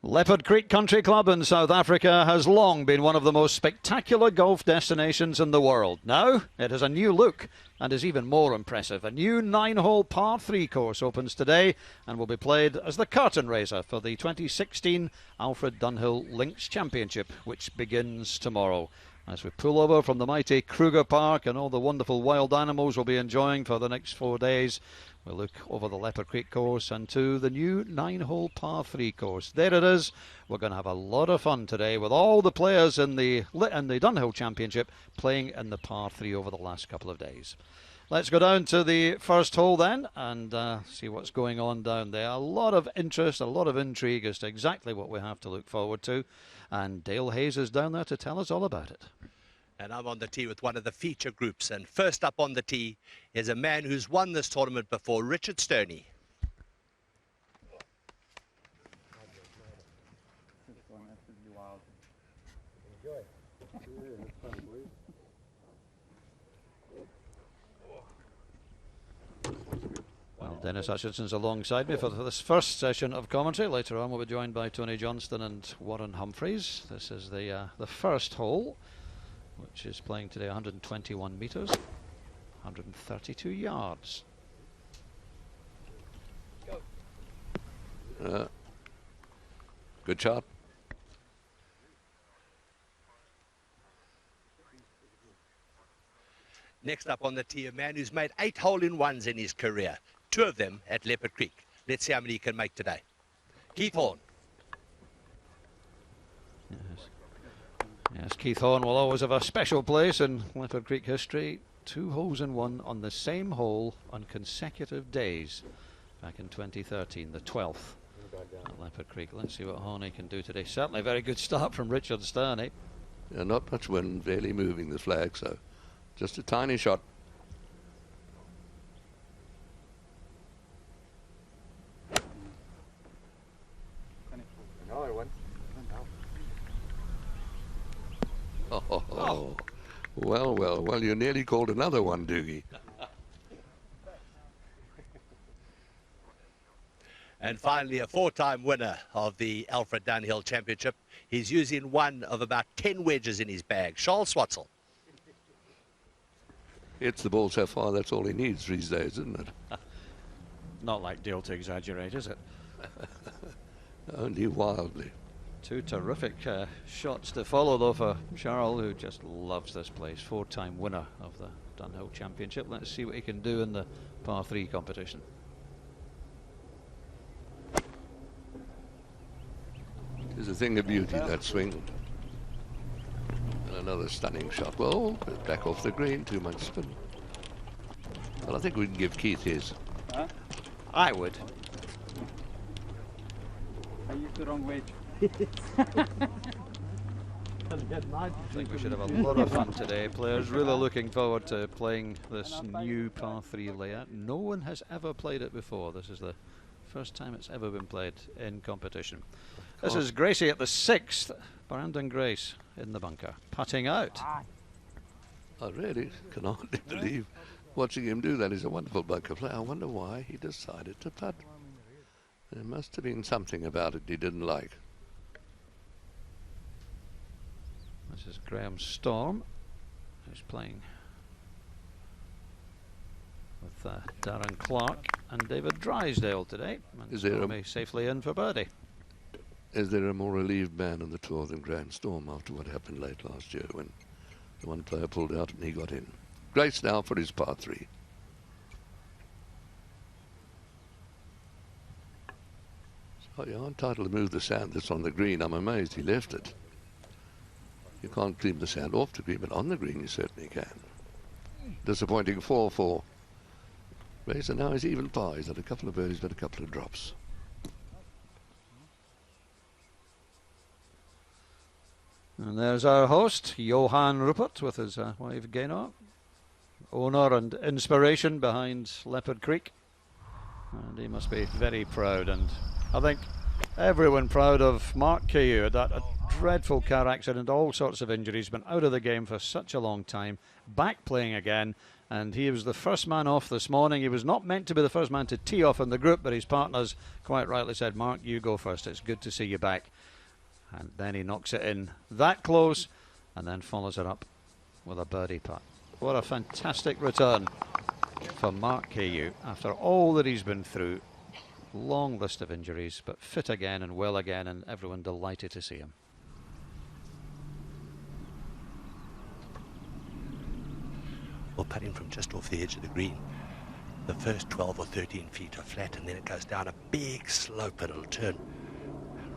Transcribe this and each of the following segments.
Leopard Creek Country Club in South Africa has long been one of the most spectacular golf destinations in the world. Now it has a new look and is even more impressive. A new 9-hole par 3 course opens today and will be played as the curtain raiser for the 2016 Alfred Dunhill Links Championship, which begins tomorrow. As we pull over from the mighty Kruger Park and all the wonderful wild animals we'll be enjoying for the next 4 days, we'll look over the Leopard Creek course and to the new 9-hole par 3 course. There it is. We're going to have a lot of fun today with all the players in the Dunhill Championship playing in the par 3 over the last couple of days. Let's go down to the first hole then and see what's going on down there. A lot of interest, a lot of intrigue as to exactly what we have to look forward to. And Dale Hayes is down there to tell us all about it. And I'm on the tee with one of the feature groups. And first up on the tee is a man who's won this tournament before, Richard Stoney. Well, Dennis Hutchinson's alongside me for this first session of commentary. Later on we'll be joined by Tony Johnston and Warren Humphreys. This is the first hole, which is playing today 121 metres, 132 yards. Good shot. Next up on the tee, a man who's made 8 hole-in-ones in his career, 2 of them at Leopard Creek. Let's see how many he can make today. Keith Horn. Yes, Keith Horn will always have a special place in Leopard Creek history. 2 holes in one on the same hole on consecutive days back in 2013, the 12th at Leopard Creek. Let's see what Horney can do today. Certainly a very good start from Richard Stoney. Yeah, not much wind, barely moving the flag, so just a tiny shot. Oh. Well, you nearly called another one, Doogie. And finally, a 4-time winner of the Alfred Dunhill Championship. He's using one of about 10 wedges in his bag, Charles Schwartzel. Hits the ball so far, that's all he needs these days, isn't it? Not like Dale to exaggerate, is it? Only wildly. 2 terrific shots to follow though for Charles, who just loves this place. 4-time winner of the Dunhill Championship. Let's see what he can do in the par 3 competition. It's a thing of beauty, that swing. And another stunning shot. Well, back off the green, too much spin. Well, I think we can give Keith his. Huh? I would. I used the wrong wedge. I think we should have a lot of fun today. Players really looking forward to playing this new par 3 layout. No one has ever played it before. This is the first time it's ever been played in competition. This is Gracie at the 6th. Brandon Grace in the bunker, putting out. I really can hardly believe watching him do that. He's a wonderful bunker player. I wonder why he decided to putt. There must have been something about it he didn't like. This is Graham Storm, who's playing with Darren Clark and David Drysdale today. And Is there safely in for birdie. Is there a more relieved man on the tour than Graham Storm after what happened late last year when the one player pulled out and he got in? Grace now for his par 3. So you are entitled to move the sand that's on the green. I'm amazed he left it. You can't clean the sand off the green, but on the green you certainly can. Disappointing 4-4. Grace, and now he's even par. He's had a couple of birdies but a couple of drops. And there's our host, Johan Rupert, with his wife Gaynor, owner and inspiration behind Leopard Creek. And he must be very proud, and I think everyone proud of Mark Caillou. That a dreadful car accident, all sorts of injuries, been out of the game for such a long time, back playing again, And he was the first man off this morning. He was not meant to be the first man to tee off in the group, but his partners quite rightly said, Mark, you go first. It's good to see you back. And then he knocks it in that close and then follows it up with a birdie putt. What a fantastic return for Mark KU after all that he's been through. Long list of injuries, but fit again and well again, and everyone delighted to see him. Well, putting from just off the edge of the green, the first 12 or 13 feet are flat, and then it goes down a big slope and it'll turn.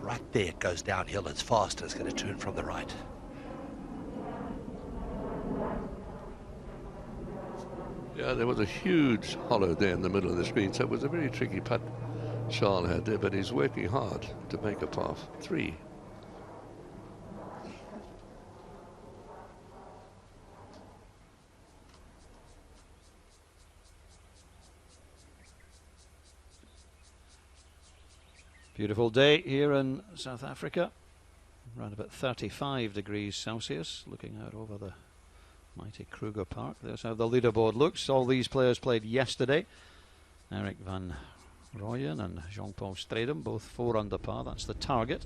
Right there it goes downhill. It's fast and it's going to turn from the right. Yeah, there was a huge hollow there in the middle of the screen, so it was a very tricky putt Charles had there, but he's working hard to make a par 3. Beautiful day here in South Africa, around about 35 degrees Celsius, looking out over the mighty Kruger Park. There's how the leaderboard looks. All these players played yesterday. Eric van Rooyen and Jean-Paul Stradum, both 4 under par. That's the target.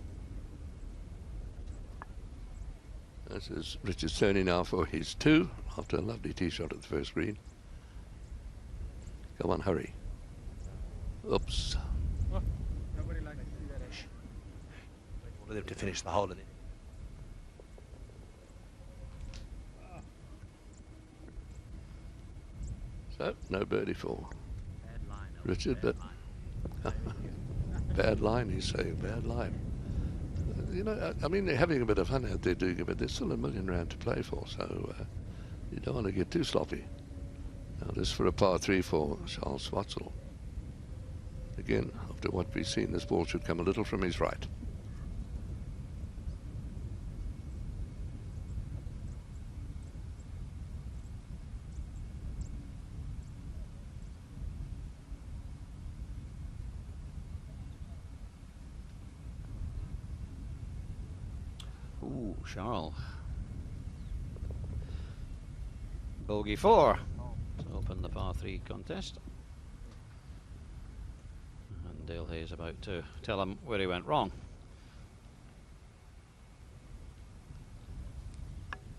This is Richard Stoney now for his 2 after a lovely tee shot at the first green. Come on, hurry. Oops. Nobody likes to see that. All of them to finish the hole in it. So, no birdie for Richard, but bad line, he's saying, bad line. You know, I mean, they're having a bit of fun out there doing it, but there's still £1 million to play for, so you don't want to get too sloppy. Now, this for a par 3 for Charles Schwartzel. Again, after what we've seen, this ball should come a little from his right. Ooh, Charles. Bogey 4 to open the par 3 contest. And Dale Hayes about to tell him where he went wrong.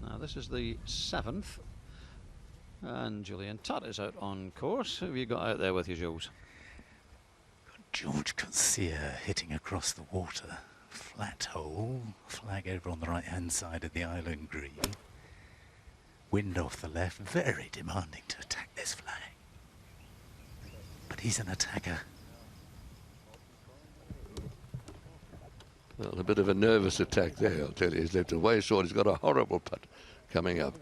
Now this is the 7th. And Julian Tutt is out on course. Who have you got out there with you, Jules? George Coetzee hitting across the water. Flat hole, flag over on the right hand side of the island green. Wind off the left, very demanding to attack this flag. But he's an attacker. Well, a bit of a nervous attack there, I'll tell you. He's left it way short. He's got a horrible putt coming up.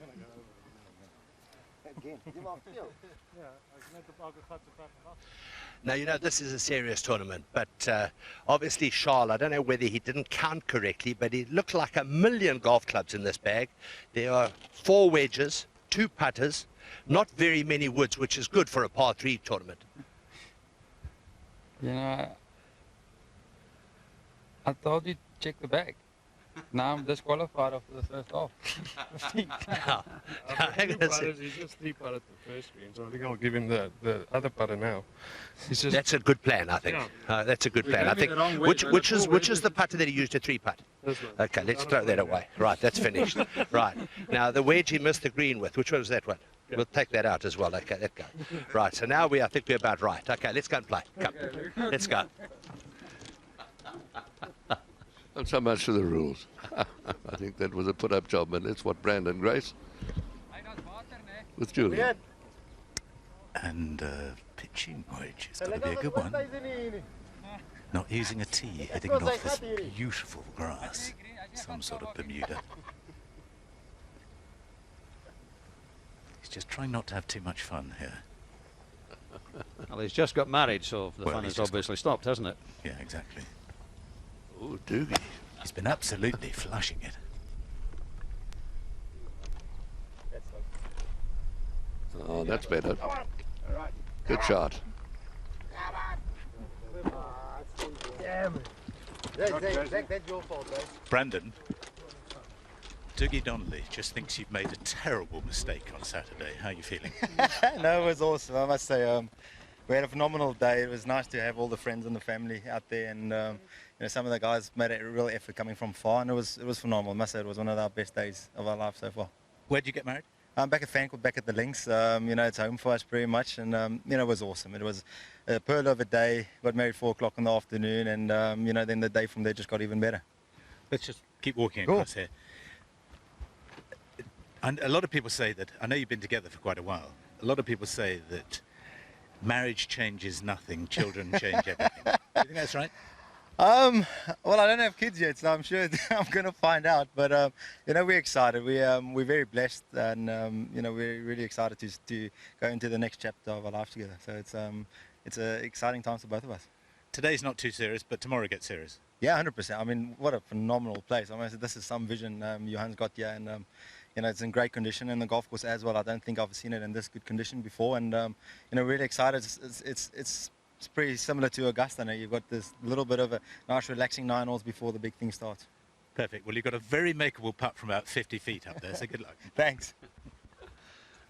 Now, you know, this is a serious tournament, but obviously Charles, I don't know whether he didn't count correctly, but it looked like 1 million golf clubs in this bag. There are 4 wedges, 2 putters, not very many woods, which is good for a par 3 tournament. You know, I told you check the bag. Now I'm disqualified after the first hole. Hang on a second. He's just 3 putted the first green, so I think I'll give him the other putter now. He's just That's a good plan, I think. That's a good plan. I think. Which is the putter that he used to 3-putt? Okay, let's throw that away. Right, that's finished. Right. Now the wedge he missed the green with. Which one was that one? We'll take that out as well. Okay, let go. Right. So now I think we're about right. Okay, let's go and play. Come, let's go. Not so much for the rules. I think that was a put-up job, but it's what Brandon Grace with Julian. And pitching wedge is going to be a good one. Not using a tee, hitting it off this beautiful grass. Some sort of Bermuda. He's just trying not to have too much fun here. Well, he's just got married, so the fun has obviously stopped, hasn't it? Yeah, exactly. Oh, Doogie. He's been absolutely flushing it. Oh, that's better. Good shot. Brandon, Dougie Donnelly just thinks you've made a terrible mistake on Saturday. How are you feeling? No, it was awesome. I must say, we had a phenomenal day. It was nice to have all the friends and the family out there, and you know, some of the guys made a real effort coming from far, and it was phenomenal. I must say, it was one of our best days of our life so far. Where'd you get married? Back at Fancourt, back at the Links. You know, it's home for us pretty much, and you know, it was awesome. It was a pearl of a day. Got married 4 o'clock in the afternoon, and you know, then the day from there just got even better. Let's just keep walking across here. And a lot of people say that, I know you've been together for quite a while, a lot of people say that marriage changes nothing, children change everything. Do you think that's right? Well, I don't have kids yet, so I'm sure I'm going to find out. But you know, we're excited. We're very blessed, and you know, we're really excited to go into the next chapter of our life together. So it's exciting times for both of us. Today's not too serious, but tomorrow gets serious. Yeah, 100%. I mean, what a phenomenal place. I mean, this is some vision Johan's got here, and you know, it's in great condition, and the golf course as well. I don't think I've seen it in this good condition before, and you know, really excited. It's pretty similar to Augusta. Now you've got this little bit of a nice relaxing 9 holes before the big thing starts. Perfect. Well, you've got a very makeable putt from about 50 feet up there, so good luck. Thanks.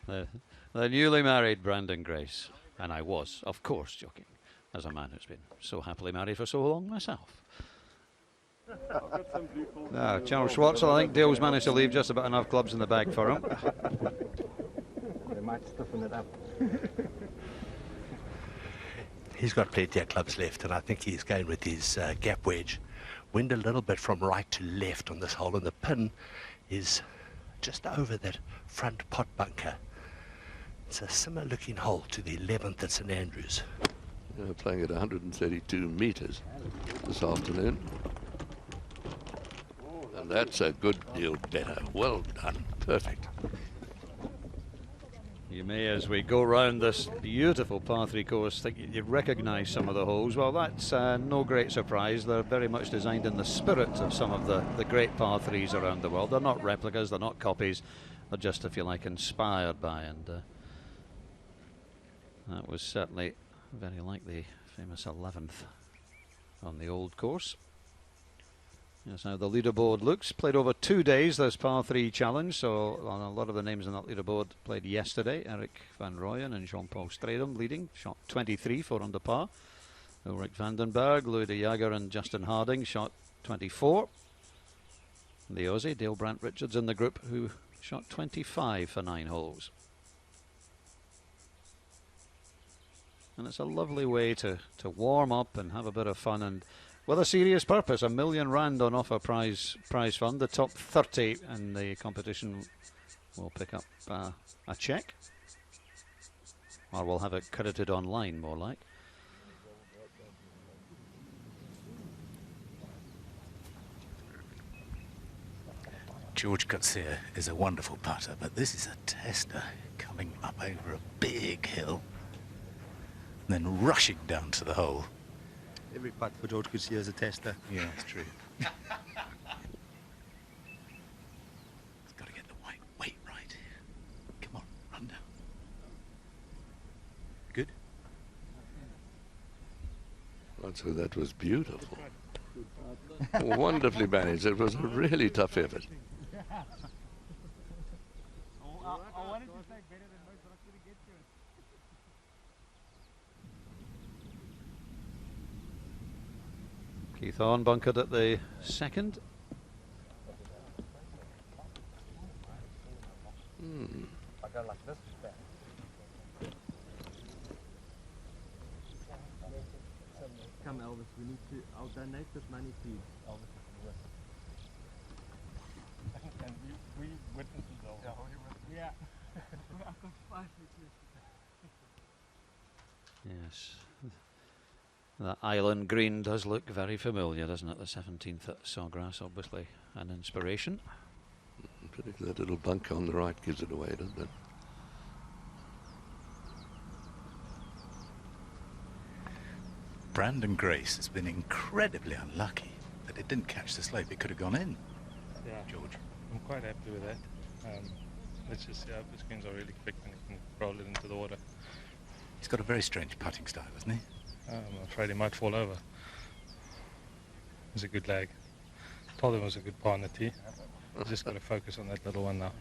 The newly married Brandon Grace, and I was, of course, joking, as a man who's been so happily married for so long myself. Charles Schwartz, I think Dale's managed to leave just about enough clubs in the bag for him. They might stiffen it up. He's got plenty of clubs left, and I think he's going with his gap wedge. Wind a little bit from right to left on this hole, and the pin is just over that front pot bunker. It's a similar looking hole to the 11th at St Andrews. Playing at 132 metres this afternoon. And that's a good deal better. Well done. Perfect. You may, as we go round this beautiful par 3 course, think you recognise some of the holes. Well, that's no great surprise. They're very much designed in the spirit of some of the great par 3s around the world. They're not replicas, they're not copies. They're just, if you like, inspired by. And that was certainly very like the famous 11th on the old course. Here's how the leaderboard looks. Played over 2 days, this par 3 challenge, so a lot of the names on that leaderboard played yesterday. Eric van Rooyen and Jean-Paul Stradum leading, shot 23, 4 under par. Ulrich Vandenberg, Louis de Jager and Justin Harding shot 24. The Aussie, Dale Brandt Richards in the group, who shot 25 for 9 holes. And it's a lovely way to warm up and have a bit of fun, and with a serious purpose. £1 million on offer prize fund. The top 30 in the competition will pick up a cheque, or we'll have it credited online, more like. George Garcia is a wonderful putter, but this is a tester coming up over a big hill and then rushing down to the hole. Every putt for George Garcia is a tester. Yeah, that's true. He's got to get the weight right. Come on, run down. Good? So that was beautiful. Wonderfully managed. It was a really tough effort. I wanted to say better than most, but I couldn't get to it. Keith Horn bunkered at the second. I go like this. Come Elvis, we need to, I'll donate this money to Elvis. And we witnesses Elvis. Yeah. Yes. That island green does look very familiar, doesn't it? The 17th at Sawgrass, obviously an inspiration. Particularly that little bunker on the right gives it away, doesn't it? Brandon Grace has been incredibly unlucky that it didn't catch the slope. It could have gone in. Yeah, George. I'm quite happy with that. Let's just see how the greens are really quick and he can roll it into the water. He's got a very strange putting style, hasn't he? I'm afraid he might fall over. It was a good lag. Told him it was a good par on the tee. Just got to focus on that little one now.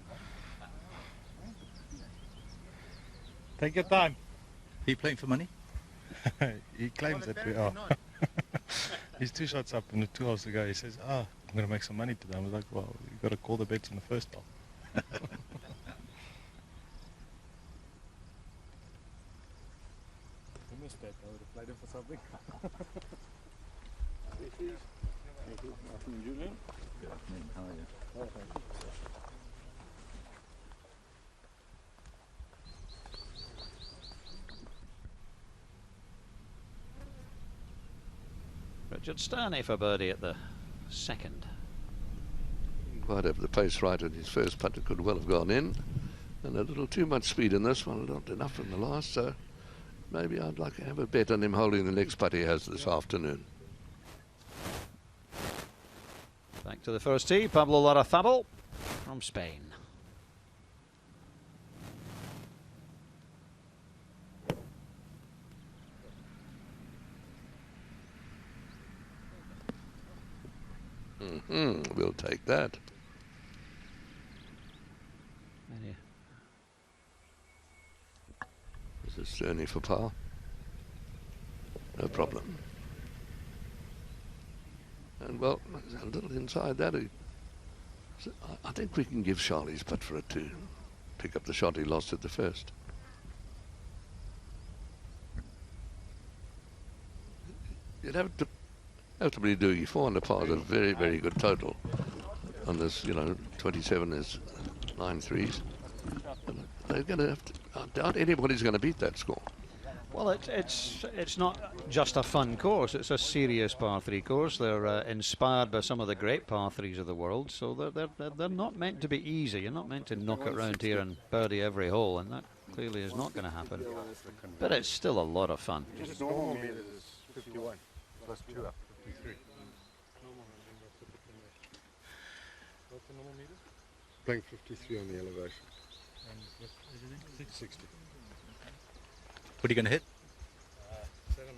Take your time. Are you playing for money? He claims that we are. He's 2 shots up and 2 holes to go. He says, I'm going to make some money today. I was like, well, you've got to call the bets in the first hole. I missed that. I would have played him for something. Afternoon, Julian. Good afternoon. How are you? Oh, thank you. Richard Stanley for birdie at the second. Quite have the pace right in his first putt. It could well have gone in. And a little too much speed in this one, not enough in the last, so maybe I'd like to have a bet on him holding the next putt he has this afternoon. Back to the first tee, Pablo Larrazabal from Spain. We'll take that. This is Journey for par. No problem. And well, a little inside that. I think we can give Charlie's putt for a 2. Pick up the shot he lost at the first. You'd have to be doing 4 under par is a very, very good total. On this, 27 is 9 threes. They're going to have to. I doubt anybody's going to beat that score. Well, it's not just a fun course. It's a serious par 3 course. They're inspired by some of the great par 3s of the world. So they're not meant to be easy. You're not meant to knock it round here and birdie every hole, and that clearly is not going to happen. But it's still a lot of fun. Just normal meters is 51 plus 2 up 53. What's the normal meters? Playing 53 on the elevation. And what is it? 60. What are you going to hit? 7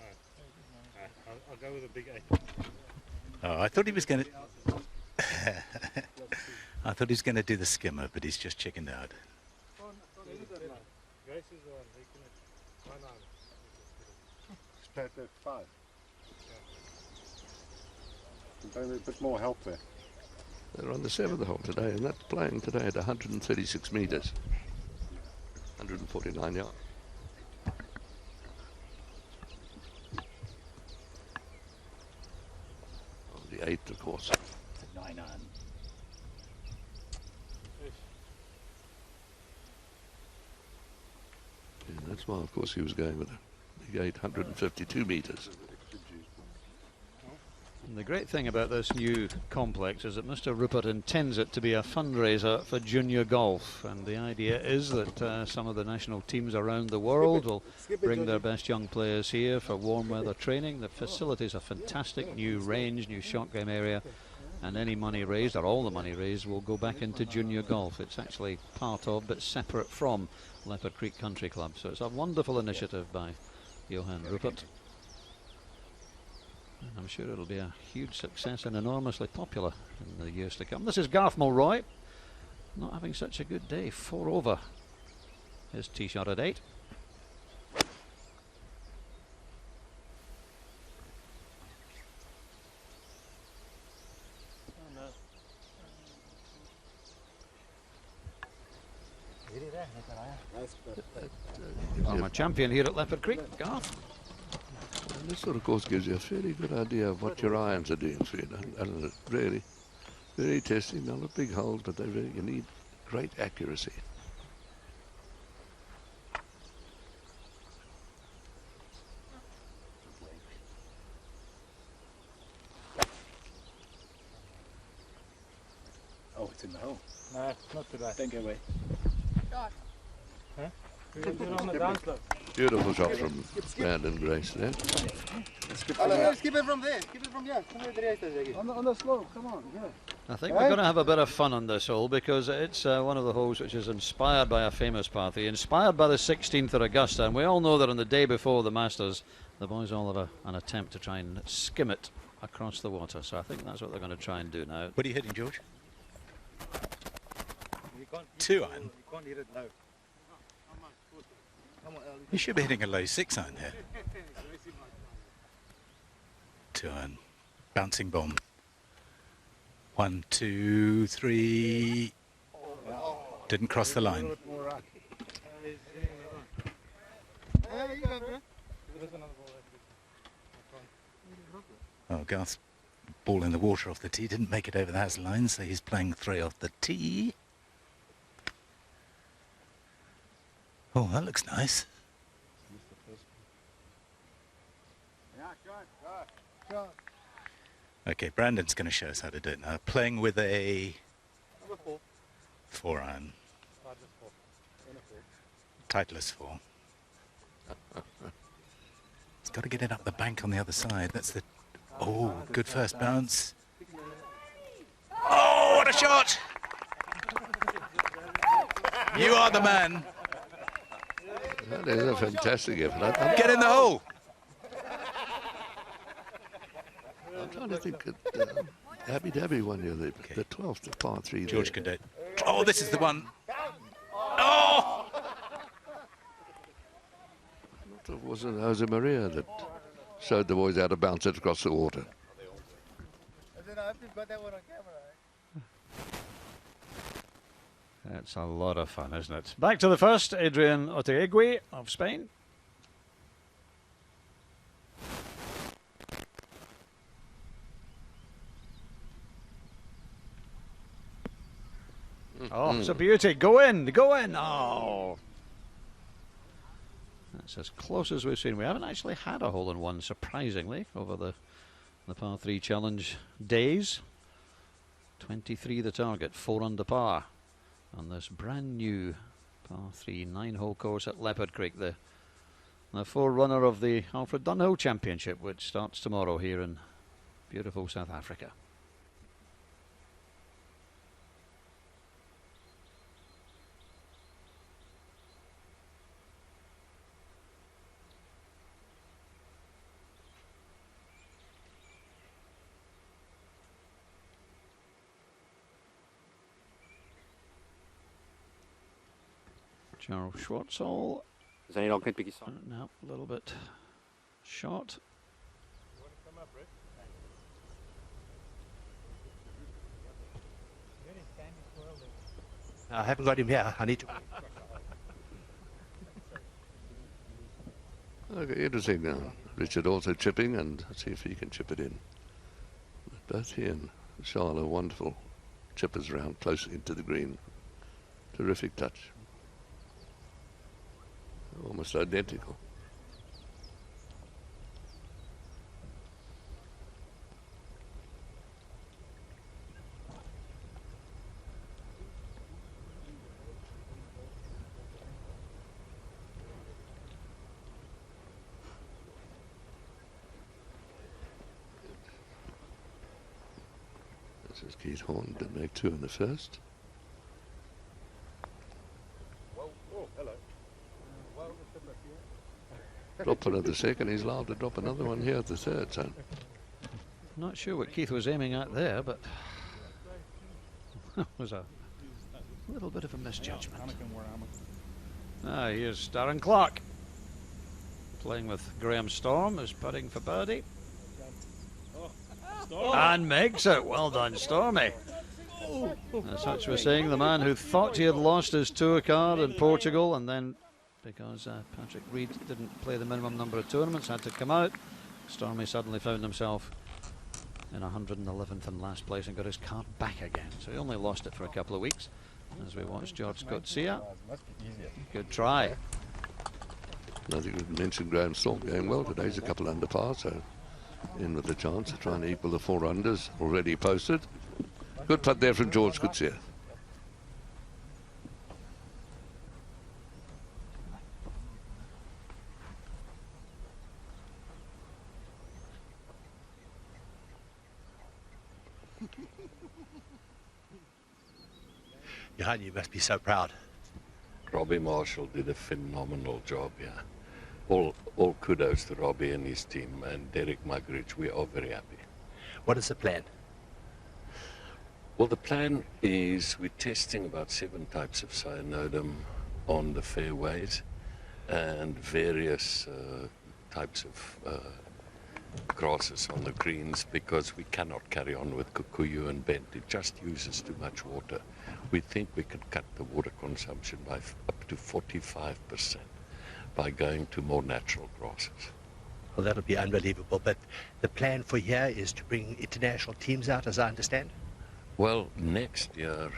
iron. I'll go with a big 8. Oh, I thought he was going to. I thought he was going to do the skimmer, but he's just chickened out. Grace is the one. He can hit 1 iron. It's played at 5. A bit more help there. They're on the 7th hole today, and that's playing today at 136 metres, 149 yards. Oh, the 8th, of course. 9 iron. Yeah, that's why, of course, he was going with a big 852 metres. And the great thing about this new complex is that Mr. Rupert intends it to be a fundraiser for junior golf, and the idea is that some of the national teams around the world will bring their best young players here for warm weather training. The facilities are fantastic, new range, new shot game area, and any money raised, or all the money raised, will go back into junior golf. It's actually part of but separate from Leopard Creek Country Club, so it's a wonderful initiative by Johan Rupert. I'm sure it'll be a huge success and enormously popular in the years to come. This is Garth Mulroy, not having such a good day. 4 over his tee shot at 8. Former champion here at Leopard Creek, Garth. And this sort of course gives you a fairly good idea of what your irons are doing for you. And really, very testing. They're not big holes, but you need great accuracy. Oh, it's in the hole. No, not today. Don't go away. Huh? We're going to do it on the downslope. Beautiful shot from Brandon Grace there. Skip it from there. Skip it from here. On the slope, come on. Yeah. I think we're going to have a bit of fun on this hole because it's one of the holes which is inspired by a famous par 3, inspired by the 16th at Augusta, and we all know that on the day before the Masters, the boys all have an attempt to try and skim it across the water. So I think that's what they're going to try and do now. What are you hitting, George? 2-iron. You should be hitting a low 6-iron here. 2-iron. Bouncing bomb. 1, 2, 3. Didn't cross the line. Oh, Garth's ball in the water off the tee. Didn't make it over the hazard line, so he's playing 3 off the tee. Oh, that looks nice. Okay, Brandon's going to show us how to do it now. Playing with a 4-iron. Titleist 4. He's got to get it up the bank on the other side. That's the... Oh, good first bounce. Oh, what a shot! You are the man. That is a fantastic effort. Get in the hole. I'm trying to think of Abu Dhabi one year, the 12th, the par 3. George can do it. Oh, this is the one. Oh! It wasn't Jose Maria that showed the boys how to bounce it across the water. That's a lot of fun, isn't it? Back to the first, Adrian Otaegui of Spain. Oh, it's a beauty. Go in, go in. Oh. That's as close as we've seen. We haven't actually had a hole-in-one, surprisingly, over the par 3 challenge days. 23 the target, 4 under par on this brand new par 3 9-hole course at Leopard Creek, the forerunner of the Alfred Dunhill Championship, which starts tomorrow here in beautiful South Africa. Charles Schwartzel. No, a little bit short. I haven't got him here. I need to. Okay, interesting now. Richard also chipping, and see if he can chip it in. Both he and Charles are wonderful chippers round close into the green. Terrific touch. Almost identical. This is Keith Horn, did make 2 in the first. Drop another second, he's allowed to drop another one here at the third, so. Not sure what Keith was aiming at there, but that was a little bit of a misjudgment. Here's Darren Clark playing with Graham Storm, who's putting for birdie. And makes it. Well done, Stormy. As such, we're saying the man who thought he had lost his tour card in Portugal, and then because Patrick Reed didn't play the minimum number of tournaments, had to come out. Stormy suddenly found himself in 111th and last place and got his card back again. So he only lost it for a couple of weeks. As we watch George Coetzee. Good try. I think we mentioned Graham Storm going well today. He's a couple under par, so in with the chance of trying to equal the 4 unders already posted. Good putt there from George Coetzee. Johan, you must be so proud. Robbie Marshall did a phenomenal job, yeah. All kudos to Robbie and his team, and Derek Muggeridge, we are very happy. What is the plan? Well, the plan is we're testing about 7 types of cyanodum on the fairways and various types of grasses on the greens, because we cannot carry on with kikuyu and bent. It just uses too much water. We think we could cut the water consumption by up to 45% by going to more natural grasses. Well, that'll be unbelievable. But the plan for here is to bring international teams out, as I understand. Well, next year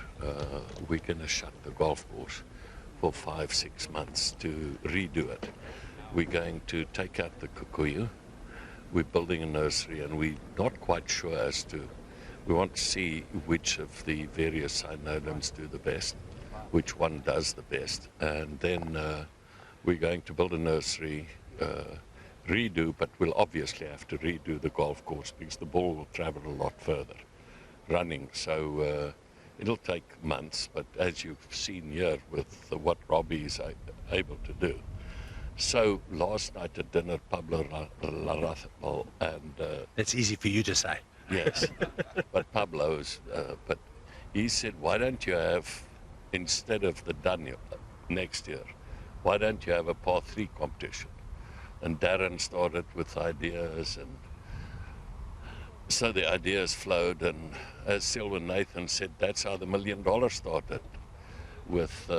we're going to shut the golf course for 5-6 months to redo it. We're going to take out the kikuyu. We're building a nursery, and we're not quite sure as to, we want to see which of the various cyanodums do the best, which one does the best, and then we're going to build a nursery, redo, but we'll obviously have to redo the golf course because the ball will travel a lot further running, so it'll take months, but as you've seen here with what Robbie is able to do. So last night at dinner, Pablo Larrazabal and... It's easy for you to say. Yes, but Pablo's, but he said, why don't you have, instead of the Dunhill next year, why don't you have a par 3 competition? And Darren started with ideas, and so the ideas flowed, and as Sylvan Nathan said, that's how the $1 million started, with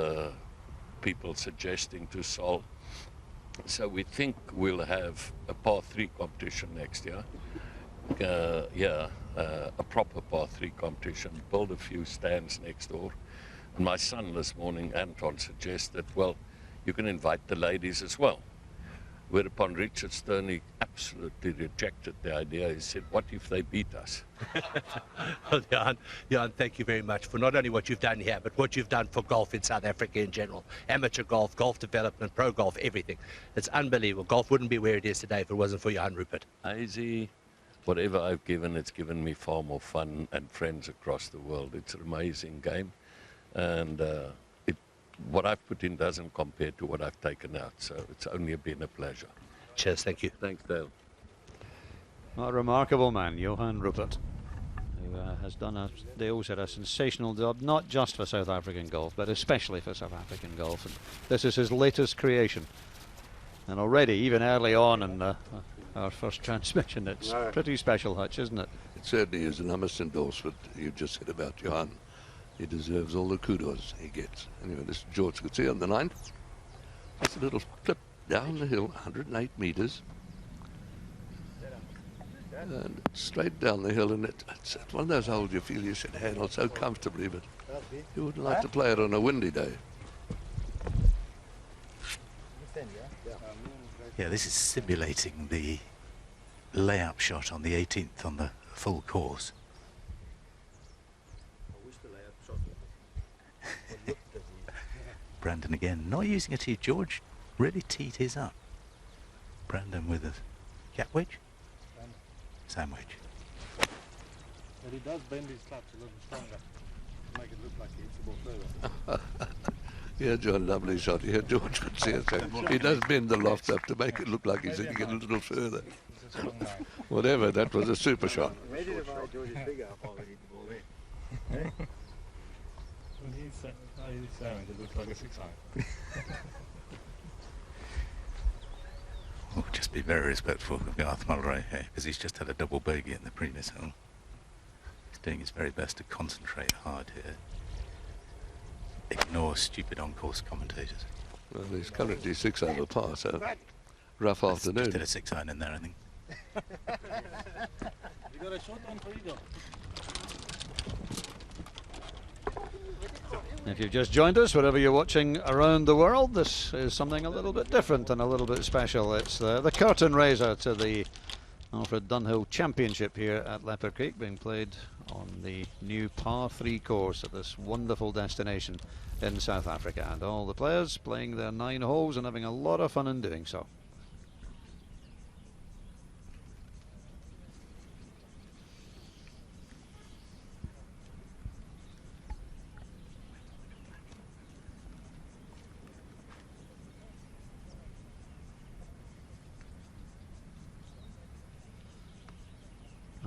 people suggesting to Sol. So we think we'll have a par 3 competition next year. A proper par 3 competition, build a few stands next door. And my son this morning, Anton, suggested, well, you can invite the ladies as well. Whereupon Richard Sterney absolutely rejected the idea. He said, what if they beat us? Well, Jan, thank you very much for not only what you've done here, but what you've done for golf in South Africa in general. Amateur golf, golf development, pro golf, everything. It's unbelievable. Golf wouldn't be where it is today if it wasn't for Jan Rupert. Easy. Whatever I've given, it's given me far more fun and friends across the world. It's an amazing game. And what I've put in doesn't compare to what I've taken out. So it's only been a pleasure. Cheers, thank you. Thanks, Dale. A remarkable man, Johan Rupert, who has done, as Dale said, a sensational job, not just for South African golf, but especially for South African golf. And this is his latest creation. And already, even early on in our first transmission, it's pretty special, Hutch, isn't it? It certainly is, and I must endorse what you just said about Johan. He deserves all the kudos he gets. Anyway, this is George could see on the 9th. It's a little clip down the hill, 108 metres. And straight down the hill, and it's one of those holes you feel you should handle so comfortably, but you wouldn't like to play it on a windy day. Yeah, this is simulating the layup shot on the 18th on the full course. Brandon again, not using a tee. George really teed his up. Brandon with a cat wedge? Sandwich. But he does bend his clutch a little stronger to make it look like he hits the ball further. Yeah, John, lovely shot. Yeah, George could see it. He does bend the loft up to make it look like he's hitting it a little further. Whatever, that was a super shot. Imagine if I had George's figure up, I would hit the ball there. When he's saying it looks like a 6-iron. Oh, just be very respectful of Garth Mulray here, because he's just had a double bogey in the previous hole. He's doing his very best to concentrate hard here. Ignore stupid on-course commentators. Well, he's currently 6 over par, so rough afternoon. Just did a 6-iron in there, I think. You got a short one for Eagle. If you've just joined us, wherever you're watching around the world, this is something a little bit different and a little bit special. It's the curtain raiser to the Alfred Dunhill Championship here at Leopard Creek, being played on the new par 3 course at this wonderful destination in South Africa, and all the players playing their 9 holes and having a lot of fun in doing so.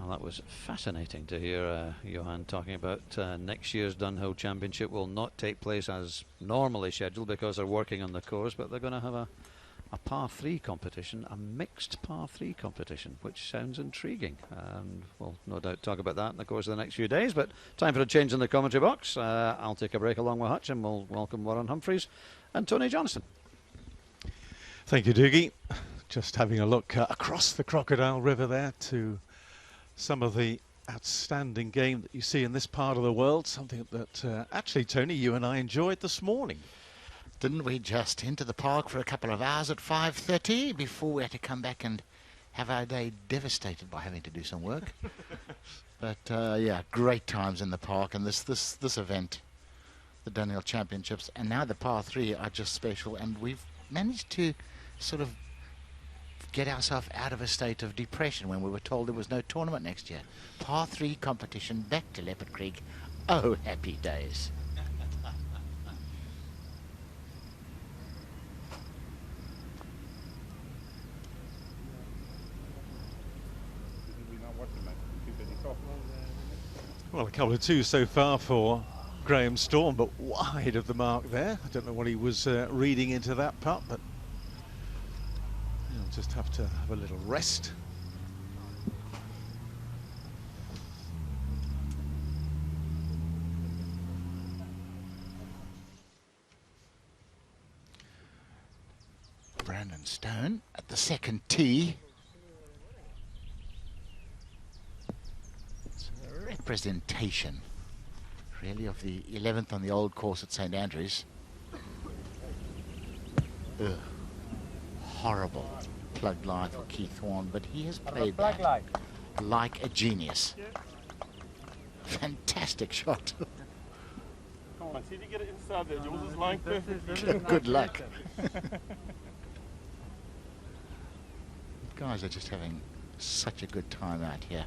That That was fascinating to hear Johan talking about next year's Dunhill Championship will not take place as normally scheduled because they're working on the course, but they're going to have a par 3 competition, a mixed par 3 competition, which sounds intriguing. And we'll no doubt talk about that in the course of the next few days. But time for a change in the commentary box. I'll take a break along with Hutch, and we'll welcome Warren Humphreys and Tony Johnson. Thank you, Doogie. Just having a look across the Crocodile River there to some of the outstanding game that you see in this part of the world. Something that actually, Tony, you and I enjoyed this morning. Didn't we just into the park for a couple of hours at 5:30 before we had to come back and have our day devastated by having to do some work? But yeah, great times in the park, and this event, the Dunhill Championships, and now the par 3 are just special, and we've managed to sort of get ourselves out of a state of depression when we were told there was no tournament next year. Par 3 competition back to Leopard Creek. Oh, happy days. Well, a couple of twos so far for Graham Storm, but wide of the mark there. I don't know what he was reading into that putt, but he'll just have to have a little rest. Brandon Stone at the second tee. It's a representation, really, of the 11th on the old course at St Andrews. Ugh. Horrible plug lie for Keith Thorne, but he has played that like a genius. Fantastic shot. Come on, see if you get it inside there. Jules is lying perfect. Good luck. Guys are just having such a good time out here.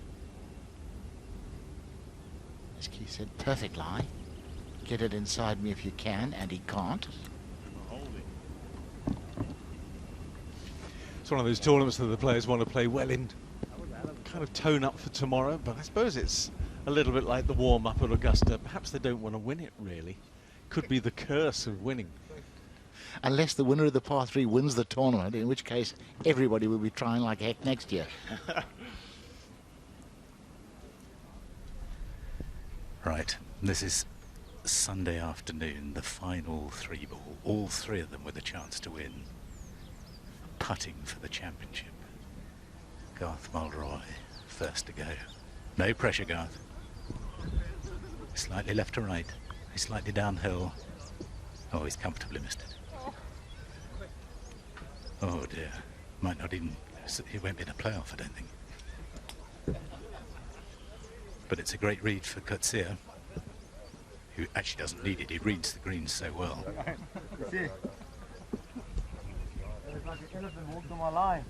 As Keith said, perfect lie. Get it inside me if you can, and he can't. It's one of those tournaments that the players want to play well in, kind of tone up for tomorrow, but I suppose it's a little bit like the warm-up at Augusta. Perhaps they don't want to win it, really. Could be the curse of winning. Unless the winner of the par 3 wins the tournament, in which case everybody will be trying like heck next year. Right, this is Sunday afternoon, the final 3-ball, all 3 of them with a chance to win. Putting for the championship. Garth Mulroy, first to go. No pressure, Garth. Slightly left to right. He's slightly downhill. Oh, he's comfortably missed it. Oh dear. Might not even... He won't be in a playoff, I don't think. But it's a great read for Coetzee, who actually doesn't need it. He reads the greens so well. It's like an elephant walked on my line.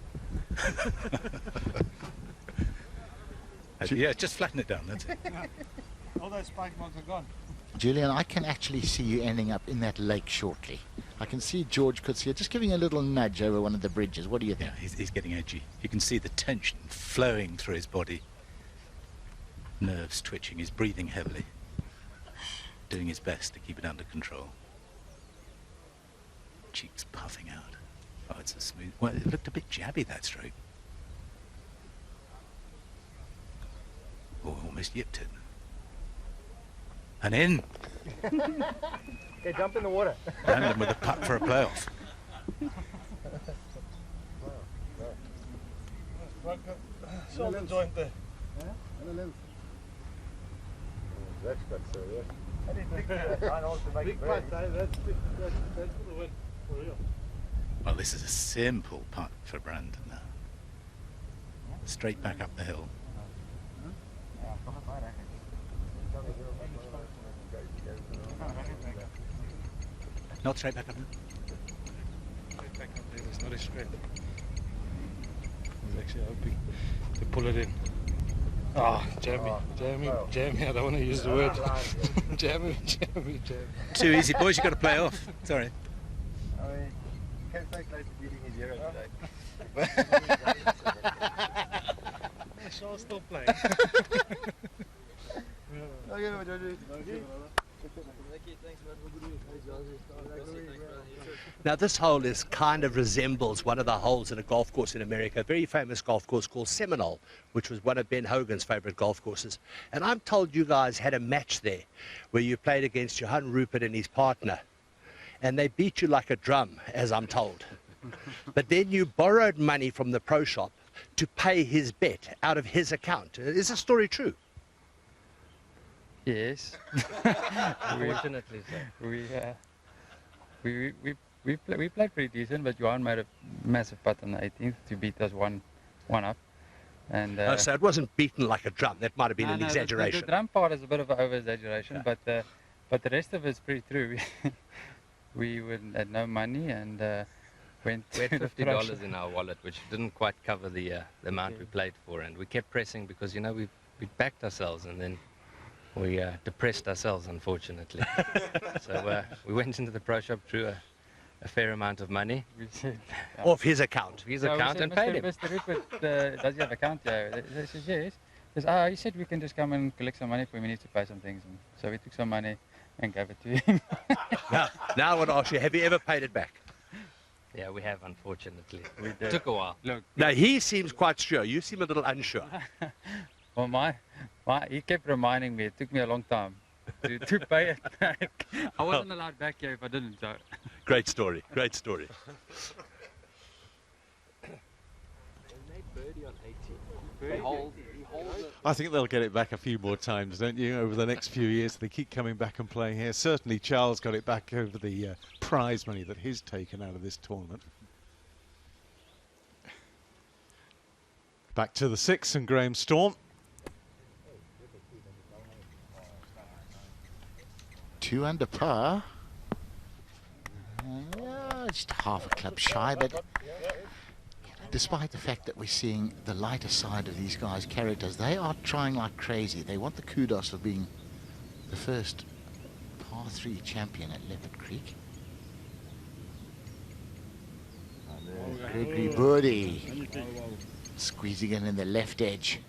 Yeah, just flatten it down, that's it. All those spike marks are gone. Julian, I can actually see you ending up in that lake shortly. I can see George Coetzee just giving a little nudge over one of the bridges. What do you think? Yeah, he's getting edgy. You can see the tension flowing through his body. Nerves twitching, he's breathing heavily. Doing his best to keep it under control. Cheeks puffing out. Oh, it's a smooth... Well, it looked a bit jabby, that stroke. Oh, almost yipped it. And in. Okay, jump in the water. Random with a putt for a playoff. Shoulder joint there. That's got so, yeah. I didn't think that. Big putt, that's for the win, for real. Well, this is a simple putt for Brandon now. Straight back up the hill. Not straight back up now. Straight back up there, it's not a straight. He's actually hoping to pull it in. Ah, jammy, I don't want to use the word. jammy. Too easy, boys, you've got to play off. Sorry. I mean, came so close to beating his hero today. Shaw's still playing. Now this hole is kind of resembles one of the holes in a golf course in America, a very famous golf course called Seminole, which was one of Ben Hogan's favorite golf courses. And I'm told you guys had a match there where you played against Johan Rupert and his partner, and they beat you like a drum, as I'm told. But then you borrowed money from the pro shop to pay his bet out of his account. Is this story true? Yes. Fortunately, so. We played pretty decent, but Johan made a massive putt on the 18th to beat us one up. And so it wasn't beaten like a drum. That might have been an exaggeration. The drum part is a bit of an over-exaggeration, but the rest of it's pretty true. We had no money and went. We had $50 in our wallet, which didn't quite cover the amount we played for, and we kept pressing because, you know, we backed ourselves, and then we depressed ourselves, unfortunately. So we went into the pro shop, drew a fair amount of money. Off his account? His account, and paid him. Mr. Rupert, does he have account? Yeah. They said yes. He says, he said we can just come and collect some money for him. We need to pay some things. And so we took some money and gave it to him. Now I want to ask you, have you ever paid it back? Yeah, we have, unfortunately. It took a while. Look. Now he seems quite sure. You seem a little unsure. Well, he kept reminding me. It took me a long time to pay it back. I wasn't allowed back here if I didn't. So. Great story. Great story. I think they'll get it back a few more times, don't you, over the next few years? They keep coming back and playing here. Certainly Charles got it back over the prize money that he's taken out of this tournament. Back to the 6 and Graham Storm. 2 under par. Just half a club shy, but despite the fact that we're seeing the lighter side of these guys' characters, they are trying like crazy. They want the kudos of being the first par 3 champion at Leopard Creek. Gregory Birdie squeezing in the left edge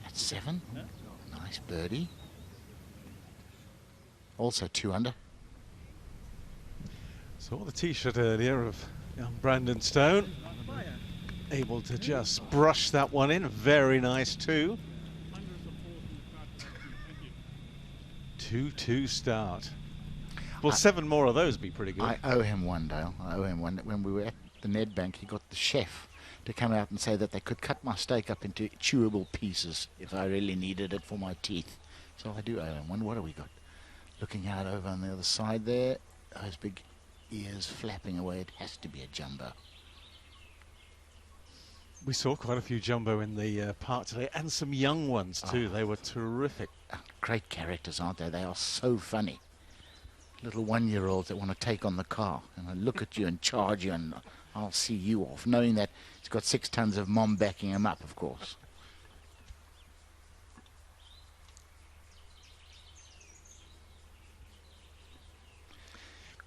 at 7. Nice birdie. Also 2 under. Saw the tee-shot earlier of young Brandon Stone. Able to just brush that one in. Very nice too. 2-2 start. Well, 7 more of those would be pretty good. I owe him one, Dale. I owe him one. When we were at the Nedbank, he got the chef to come out and say that they could cut my steak up into chewable pieces if I really needed it for my teeth. So I do owe him one. What have we got? Looking out over on the other side there, those big ears flapping away. It has to be a jumbo. We saw quite a few jumbo in the park today, and some young ones too. They were terrific. Great characters, aren't they? They are so funny. Little 1-year-olds that want to take on the car and look at you and charge you, and I'll see you off, knowing that he's got 6 tons of mom backing him up, of course.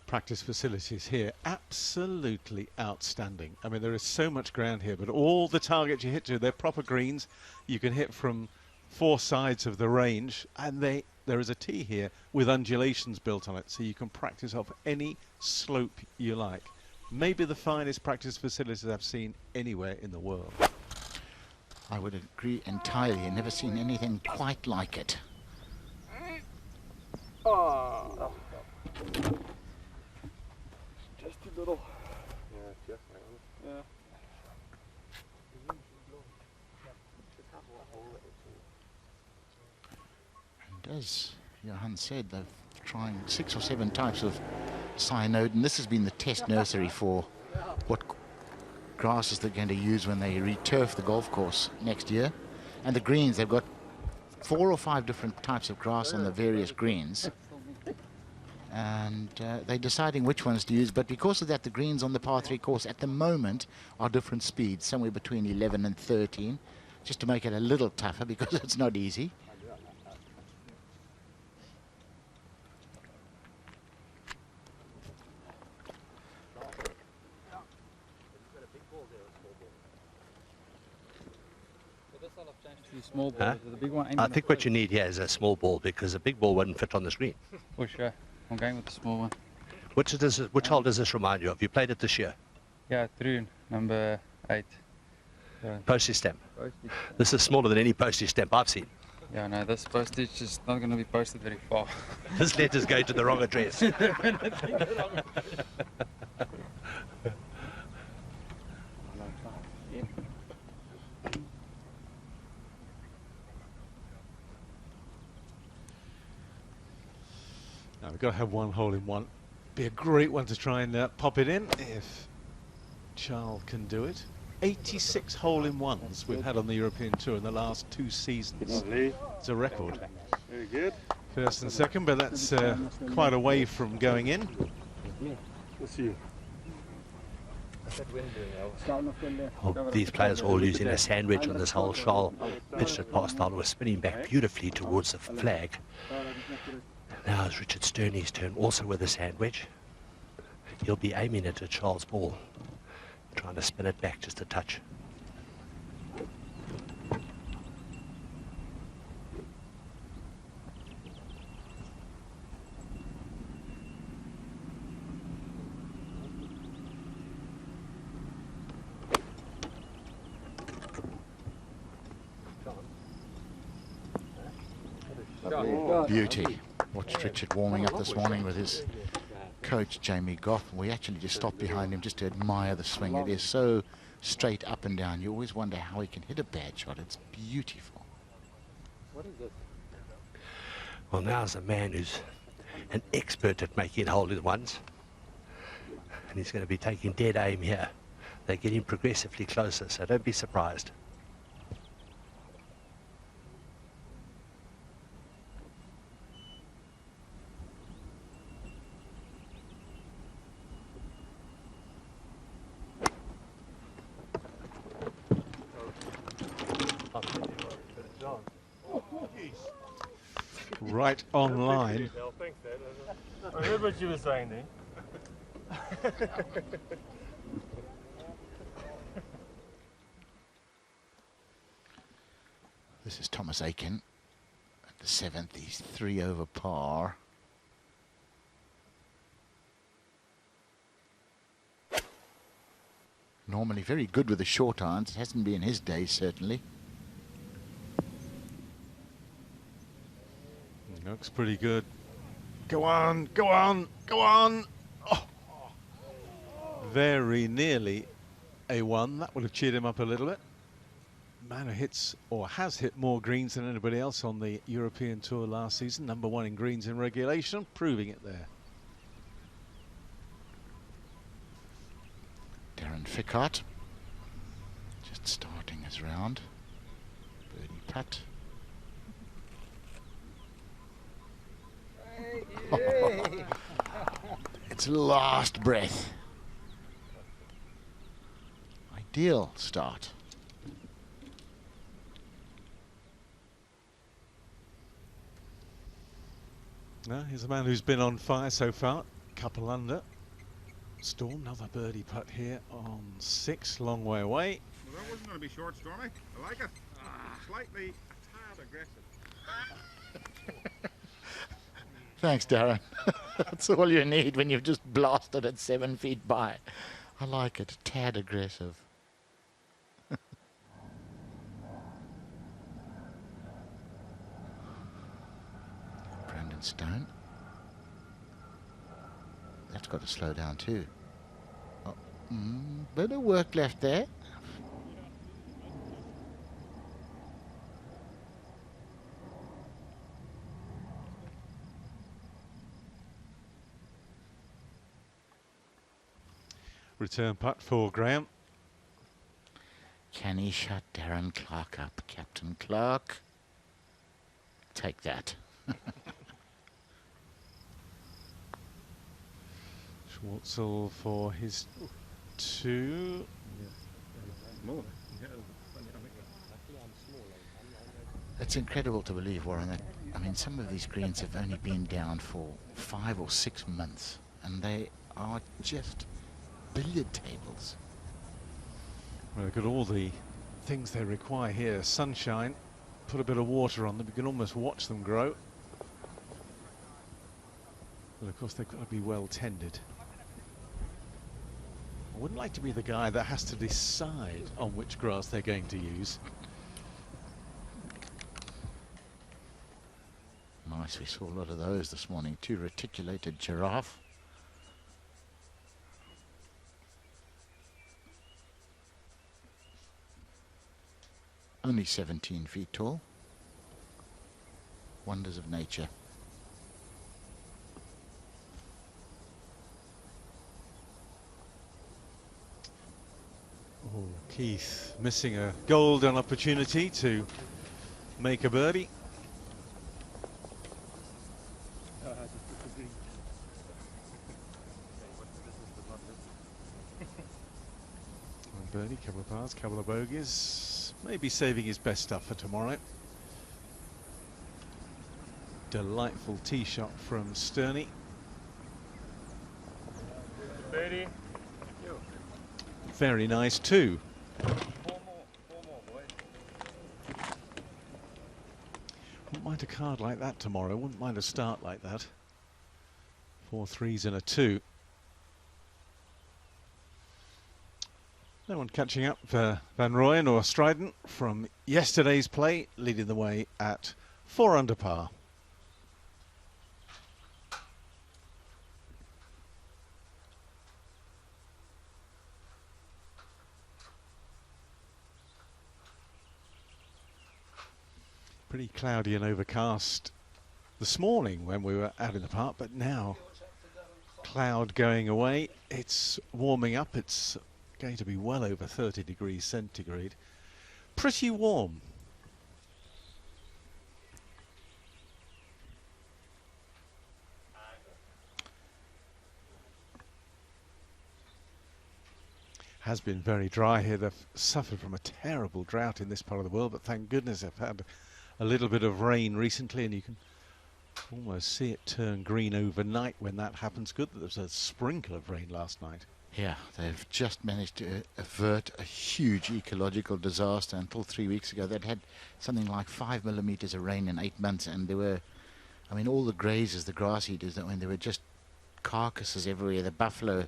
Practice facilities here, absolutely outstanding. I mean, there is so much ground here, but all the targets you hit to, they're proper greens. You can hit from 4 sides of the range, and there is a tee here with undulations built on it, so you can practice off any slope you like. Maybe the finest practice facilities I've seen anywhere in the world. I would agree entirely. I've never seen anything quite like it. Oh. Just a little. Yeah, just yeah. And as Johan said, they're trying 6 or 7 types of cyanode, and this has been the test nursery for what grasses they're going to use when they returf the golf course next year. And the greens, they've got 4 or 5 different types of grass on the various greens. And they're deciding which ones to use, but because of that, the greens on the par 3 course at the moment are different speeds, somewhere between 11 and 13, just to make it a little tougher because it's not easy. This one the small ball. Huh? The big one ain't I gonna think what you need here is a small ball because a big ball wouldn't fit on the screen. For sure. I'm going with the small one. Which hole does this remind you of? You played it this year. Yeah, Troon, number 8. Postage stamp. Postage stamp. This is smaller than any postage stamp I've seen. Yeah, no, this postage is not going to be posted very far. This letter's going to the wrong address. Now we've got to have one hole in one. Be a great one to try and pop it in if Charles can do it. 86 hole-in-ones we've had on the European Tour in the last 2 seasons. It's a record. Very good. First and second, but that's quite a way from going in. Let's see. Oh, these players are all using a sandwich on this hole. Charles pitched it past down, was spinning back beautifully towards the flag. Now it's Richard Sterney's turn, also with a sandwich. He'll be aiming it at Charles' ball, trying to spin it back just a touch. Beauty. Watched Richard warming up this morning with his coach Jamie Goff. We actually just stopped behind him just to admire the swing. It is so straight up and down. You always wonder how he can hit a bad shot. It's beautiful. What is this? Well, now's a man who's an expert at making hole-in-ones. And he's going to be taking dead aim here. They're getting progressively closer, so don't be surprised. Right on line. I heard what you were saying there. This is Thomas Aiken at the 7th. He's 3 over par. Normally very good with the short irons. It hasn't been his day, certainly. Looks pretty good. Go on, go on, go on. Oh. Very nearly a 1. That would have cheered him up a little bit. Man who hits or has hit more greens than anybody else on the European Tour last season. Number 1 in greens in regulation, proving it there. Darren Fickhart just starting his round. Birdie putt. It's last breath. Ideal start. Now, here's a man who's been on fire so far. Couple under. Storm, another birdie putt here on 6, long way away. Well, that wasn't going to be short, Stormy. I like it. Slightly a tad aggressive. Thanks, Darren. That's all you need when you've just blasted it 7 feet by. I like it. A tad aggressive. Brandon Stone. That's got to slow down too. Oh, bit of work left there. Return putt for Graham. Can he shut Darren Clark up? Captain Clark, take that. Schwartzel for his 2. It's incredible to believe, Warren, that, I mean, some of these greens have only been down for 5 or 6 months, and they are just billiard tables. Well, they've got all the things they require here. Sunshine, put a bit of water on them. You can almost watch them grow. But of course they've got to be well tended. I wouldn't like to be the guy that has to decide on which grass they're going to use. Nice, we saw a lot of those this morning. 2 reticulated giraffe. Only 17 feet tall. Wonders of nature. Oh, Keith missing a golden opportunity to make a birdie. One birdie, couple of pars, couple of bogeys. Maybe saving his best stuff for tomorrow. Delightful tee shot from Sterney. Birdie. Very nice too. Four more, boys. Wouldn't mind a card like that tomorrow. Wouldn't mind a start like that. 4 3s and a 2. No one catching up for Van Rooyen or Strident from yesterday's play, leading the way at 4 under par. Pretty cloudy and overcast this morning when we were out in the park, but now cloud going away. It's warming up. It's going to be well over 30 degrees centigrade. Pretty warm. Has been very dry here. They've suffered from a terrible drought in this part of the world, but thank goodness they've had a little bit of rain recently, and you can almost see it turn green overnight when that happens. Good that there was a sprinkle of rain last night. Yeah, they've just managed to avert a huge ecological disaster. Until 3 weeks ago, they'd had something like 5 millimeters of rain in 8 months, and there were, I mean, all the grazers, the grass eaters, I mean, there were just carcasses everywhere. The buffalo,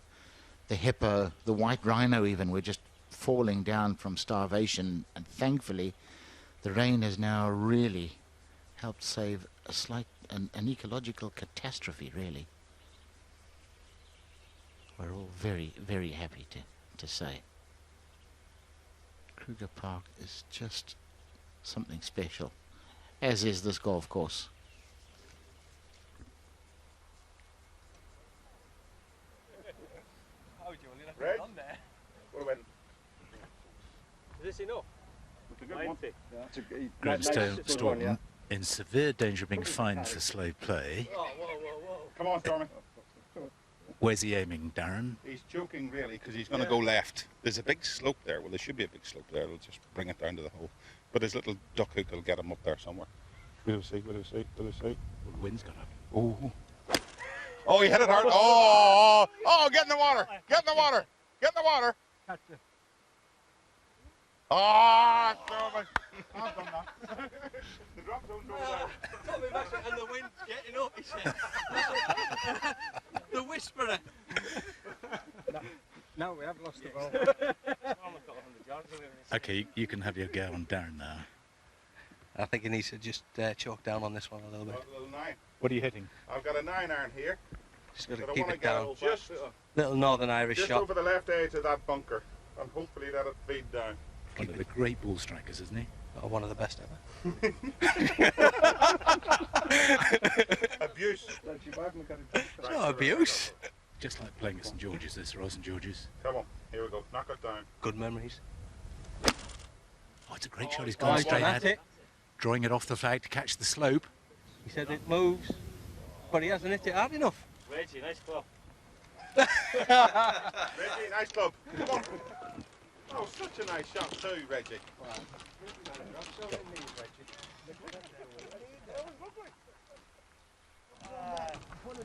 the hippo, the white rhino even were just falling down from starvation, and thankfully the rain has now really helped save a slight, an ecological catastrophe, really. We're all very, very happy to say. Kruger Park is just something special, as is this golf course. Red? What about is this enough? It's a good one. Yeah. Gravestone Storm in severe danger of being fined for slow play. Whoa, whoa, whoa, whoa. Come on, Stormy. Where's he aiming, Darren? He's joking, really, because he's going to go left. There's a big slope there. Well, there should be a big slope there. It'll just bring it down to the hole. But his little duck hook will get him up there somewhere. We'll see, we'll see, we'll see. Well, the wind's got up. Oh. Oh, he hit it hard. Oh, oh, get in the water. Get in the water. Get in the water. Oh, Stormy. I've done that. The drop zone's over there. And the wind's getting up, he said. The whisperer. No, we have lost the ball. Okay, you can have your go on Darren now. I think he needs to just chalk down on this one a little bit. A little 9. What are you hitting? I've got a 9 iron here. Just got to But I keep want it to get down. it just, Little Northern Irish just shot. over the left edge of that bunker, and hopefully let it feed down. One of the great ball strikers, isn't he? Oh, one of the best ever. Abuse. It's not abuse. Just like playing at St George's, this Rose and George's. Come on, here we go. Knock it down. Good memories. Oh, it's a great shot. He's gone straight that's ahead. it. Drawing it off the flag to catch the slope. He said it moves, but he hasn't hit it hard enough. Reggie, nice club. Reggie, nice club. Come on. Oh, such a nice shot too, Reggie.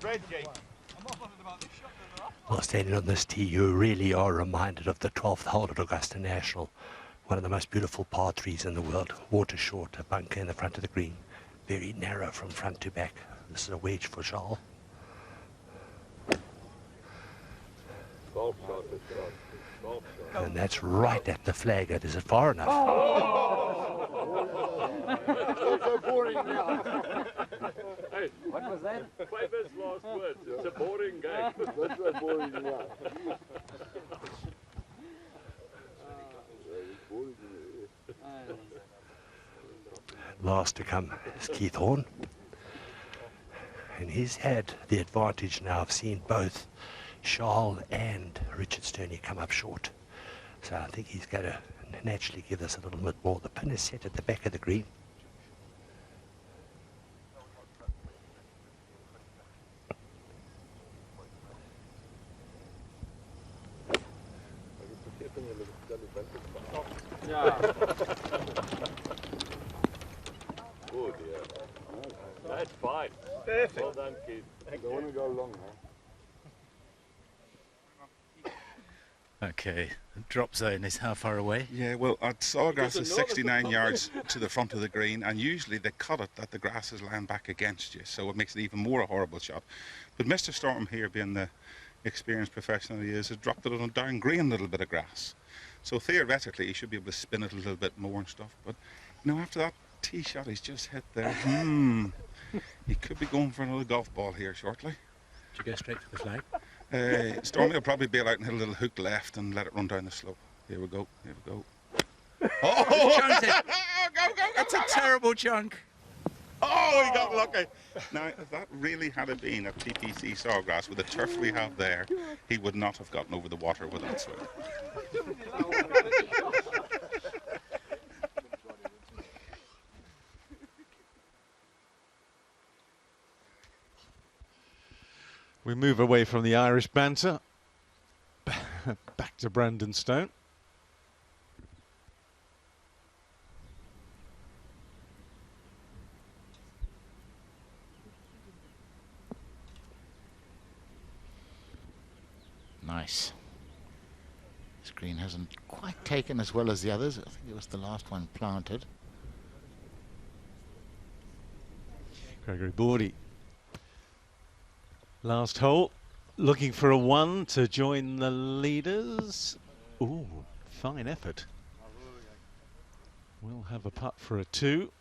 Reggie. While standing on this tee, you really are reminded of the 12th hole at Augusta National, One of the most beautiful par 3s in the world. Water short, a bunker in the front of the green. Very narrow from front to back. This is a wedge for Charles. Golf shot, golf shot. And that's right at the flag. Is it far enough? It's so boring now. Hey, what was that? Famous last words. It's a boring game. That's so boring now. Last to come is Keith Horn. And he's had the advantage now of seeing both Charles and Richard Sterney come up short. So I think he's going to naturally give us a little bit more. The pin is set at the back of the green. Oh dear. That's fine. Perfect. Well done, Keith. I don't want to go long, Okay, the drop zone is how far away? Yeah, well, at Sawgrass is 69 yards to the front of the green, and usually they cut it that the grass is lying back against you, so it makes it even more a horrible shot. But Mr. Storm here, being the experienced professional he is, has dropped it on a down green little bit of grass. So theoretically, he should be able to spin it a little bit more and stuff. But, you know, after that tee shot he's just hit there, he could be going for another golf ball here shortly. Did you go straight for the flag? Stormy will probably bail out and hit a little hook left and let it run down the slope. Here we go, here we go. Oh! Chunked it. Go, go, That's a terrible chunk. Oh, he got lucky. Now, if that really had been a PPC Sawgrass with the turf we have there, he would not have gotten over the water with that swing. We move away from the Irish banter. Back to Brandon Stone. Nice. This green hasn't quite taken as well as the others. I think it was the last one planted. Gregory Bordy. Last hole. Looking for a 1 to join the leaders. Ooh, fine effort. We'll have a putt for a 2.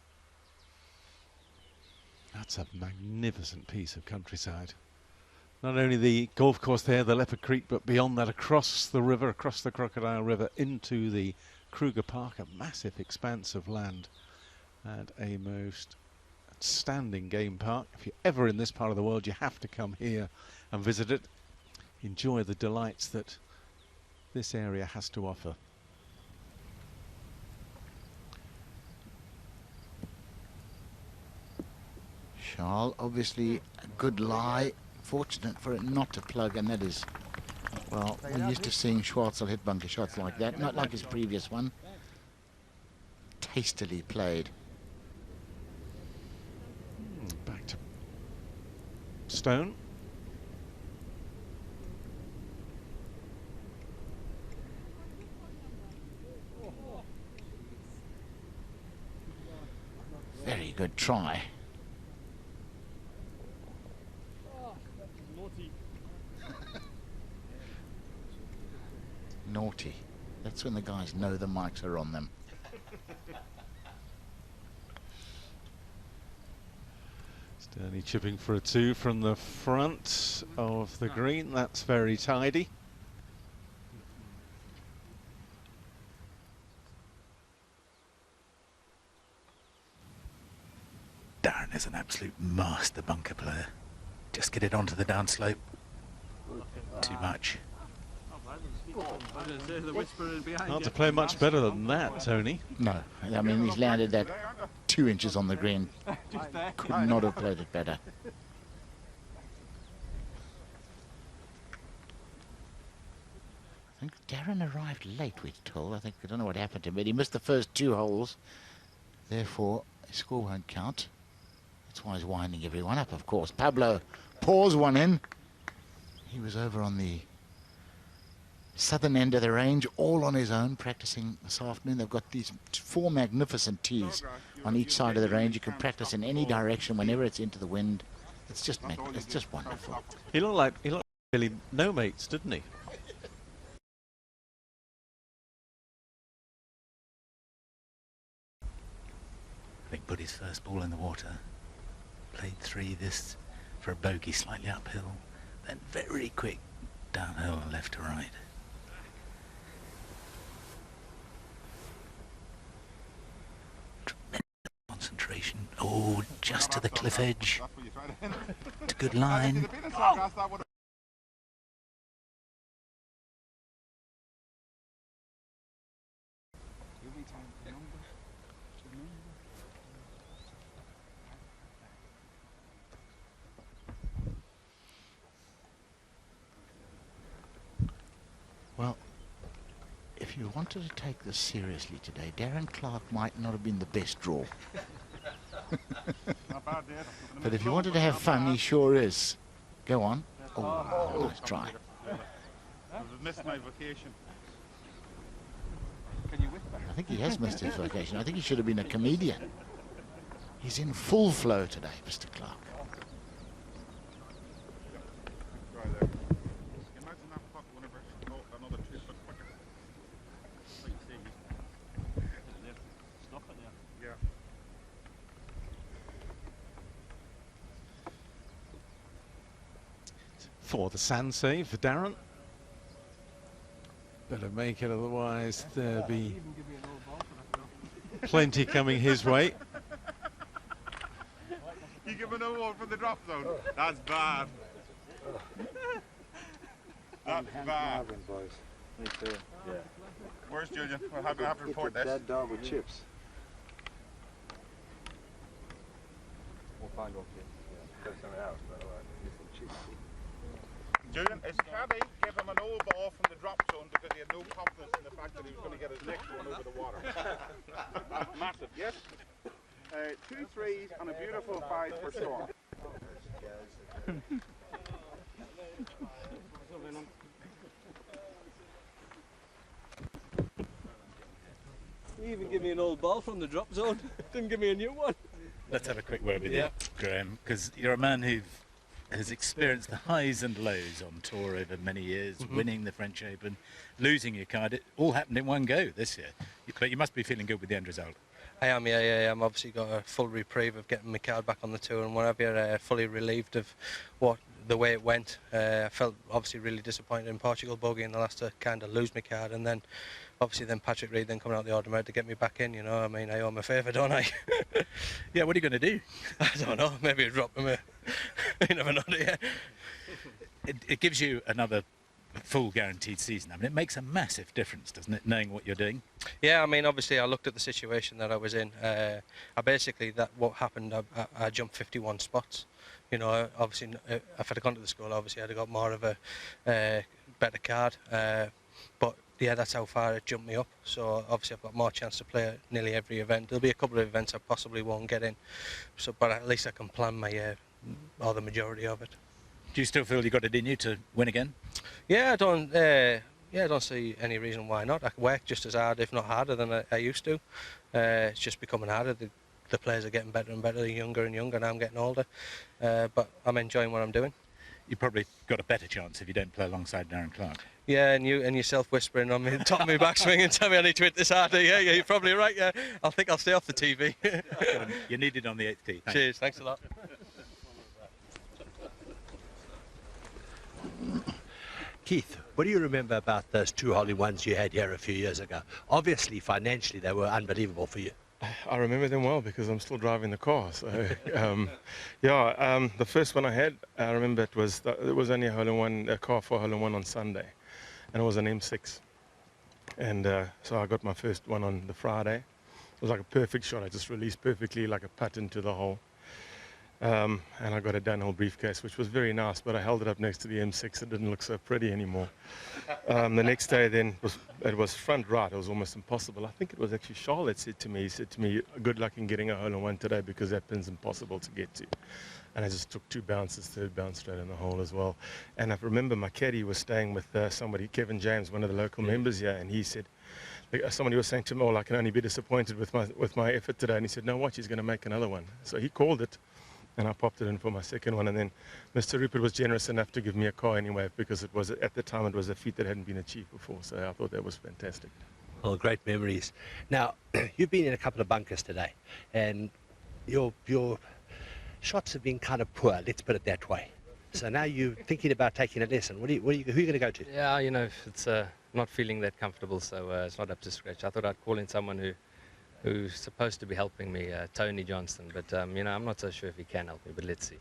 That's a magnificent piece of countryside. Not only the golf course there, the Leopard Creek, but beyond that, across the river, across the Crocodile River, into the Kruger Park, a massive expanse of land and a most outstanding game park. If you're ever in this part of the world, you have to come here and visit it. Enjoy the delights that this area has to offer. Charles, obviously a good lie. Fortunate for it not to plug, and that is, well, we're used to seeing Schwartzel hit bunker shots like that, not like his previous one. Tastily played. Back to Stone. Very good try. Naughty. That's when the guys know the mics are on them. Sterney chipping for a 2 from the front of the green. That's very tidy. Darren is an absolute master bunker player. Just get it onto the downslope. Too much. Hard to play much better than that, Tony. No, I mean, he's landed that 2 inches on the green. Could not have played it better. I think Darren arrived late, we're told. I don't know what happened to him, but he missed the first 2 holes. Therefore, his score won't count. That's why he's winding everyone up, of course. Pablo pours one in. He was over on the southern end of the range, all on his own, practicing this afternoon. They've got these 4 magnificent tees on each side of the range. You can practice in any direction whenever it's into the wind. It's just wonderful. He looked really no mates, didn't he? I think put his first ball in the water. Played 3 this for a bogey slightly uphill, then very quick downhill and left to right. Tremendous concentration. Oh, just to the cliff edge. It's a good line. Well, if you wanted to take this seriously today, Darren Clark might not have been the best draw. But if you wanted to have fun, he sure is. Go on. Oh, nice try. I've missed my vacation. I think he has missed his vacation. I think he should have been a comedian. He's in full flow today, Mr. Clark. For the sand save for Darren. Better make it, otherwise there'll be plenty coming his way. You give an award for the drop zone. That's bad. That's bad. Boys. Me too. Yeah. Where's Julian? We'll have to report this. Dead dog with chips. We'll find one kid. Yeah, go somewhere else, but alright. Get some chips. Julian, is caddy gave him an old ball from the drop zone because he had no confidence in the fact that he was going to get his next one over the water. Massive, yes? 2 threes and a beautiful 5 for Storm. You even give me an old ball from the drop zone. Didn't give me a new one. Let's have a quick word with you, Graham, because you're a man who has experienced the highs and lows on tour over many years, winning the French Open, losing your card. It all happened in one go this year. But you must be feeling good with the end result. I am, yeah. I'm obviously got a full reprieve of getting my card back on the tour and whatever. Fully relieved of the way it went. I felt obviously really disappointed in Portugal bogey in the last to kind of lose my card, and then obviously then Patrick Reed then coming out the automatic to get me back in. You know, I mean, I owe him a favour, don't I? Yeah, what are you going to do? I don't know. Maybe drop him. You never know. Yeah. It gives you another full guaranteed season. I mean, it makes a massive difference, doesn't it, knowing what you're doing? Yeah, I mean, obviously I looked at the situation that I was in. I basically, what happened, I jumped 51 spots. You know, obviously, if I'd gone to the school, obviously I'd have got more of a better card. But yeah, that's how far it jumped me up. So obviously I've got more chance to play at nearly every event. There'll be a couple of events I possibly won't get in. So, but at least I can plan my or the majority of it. Do you still feel you got it in you to win again? Yeah, I don't see any reason why not. I work just as hard, if not harder, than I used to. It's just becoming harder. The players are getting better and better, younger and younger, and I'm getting older. But I'm enjoying what I'm doing. You probably got a better chance if you don't play alongside Darren Clark. Yeah, and yourself whispering on me, top of my backswing, and tell me I need to hit this harder. Yeah, you're probably right. Yeah, I think I'll stay off the TV. You need it on the 8th tee. Thanks. Cheers, thanks a lot. Keith, what do you remember about those 2 hole-in-ones you had here a few years ago? Obviously, financially, they were unbelievable for you. I remember them well because I'm still driving the car. So, the first one I had, I remember it was only a car for a hole-in-one on Sunday, and it was an M6. And so I got my first one on the Friday. It was like a perfect shot. I just released perfectly like a putt into the hole. And I got a Dunhill briefcase, which was very nice, but I held it up next to the M6. It didn't look so pretty anymore. The next day then, it was front right. It was almost impossible. I think it was actually Charlotte said to me, he said to me, good luck in getting a hole-in-one today because that pin's impossible to get to. And I just took 2 bounces, third bounce straight in the hole as well. And I remember my caddy was staying with somebody, Kevin James, one of the local members here, and he said, somebody was saying to him, oh, I can only be disappointed with my effort today. And he said, no, watch, he's going to make another one. So he called it, and I popped it in for my second one. And then Mr. Rupert was generous enough to give me a car anyway, because it was, at the time, it was a feat that hadn't been achieved before. So I thought that was fantastic. Well, great memories. Now, you've been in a couple of bunkers today, and your shots have been kind of poor, let's put it that way. So now you're thinking about taking a lesson. Who are you going to go to? Yeah, you know, it's not feeling that comfortable, so it's not up to scratch. I thought I'd call in someone who's supposed to be helping me, Tony Johnston, but you know, I'm not so sure if he can help me, but let's see.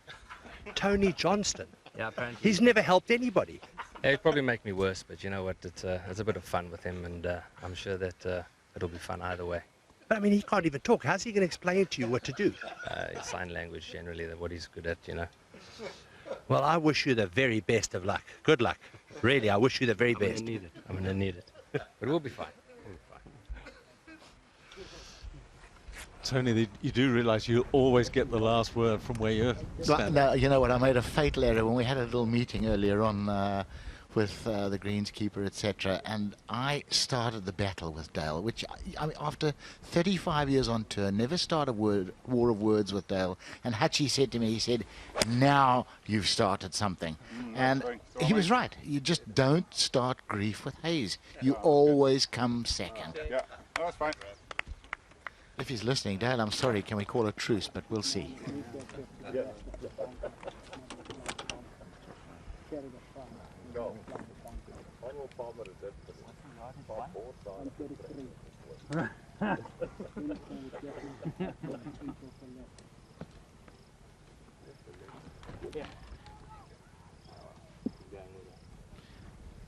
Tony Johnston? Yeah, apparently. He's never helped anybody. Yeah, he'd probably make me worse, but you know what, it's a bit of fun with him, and I'm sure that it'll be fun either way. But I mean, he can't even talk. How's he going to explain to you what to do? Sign language, generally, what he's good at, you know. Well, I wish you the very best of luck. Good luck. Really, I wish you the very best. I'm going to need it. But we'll be fine. Tony, you do realise you'll always get the last word from where you're standing. No, you know what, I made a fatal error when we had a little meeting earlier on with the greenskeeper, etc., and I started the battle with Dale, which, I mean, after 35 years on tour, never started a war of words with Dale, and Hutchie said to me, he said, now you've started something. And he was right. You just don't start grief with Hayes. You always come second. Yeah, that's fine. If he's listening, Dale, I'm sorry, can we call a truce, but we'll see.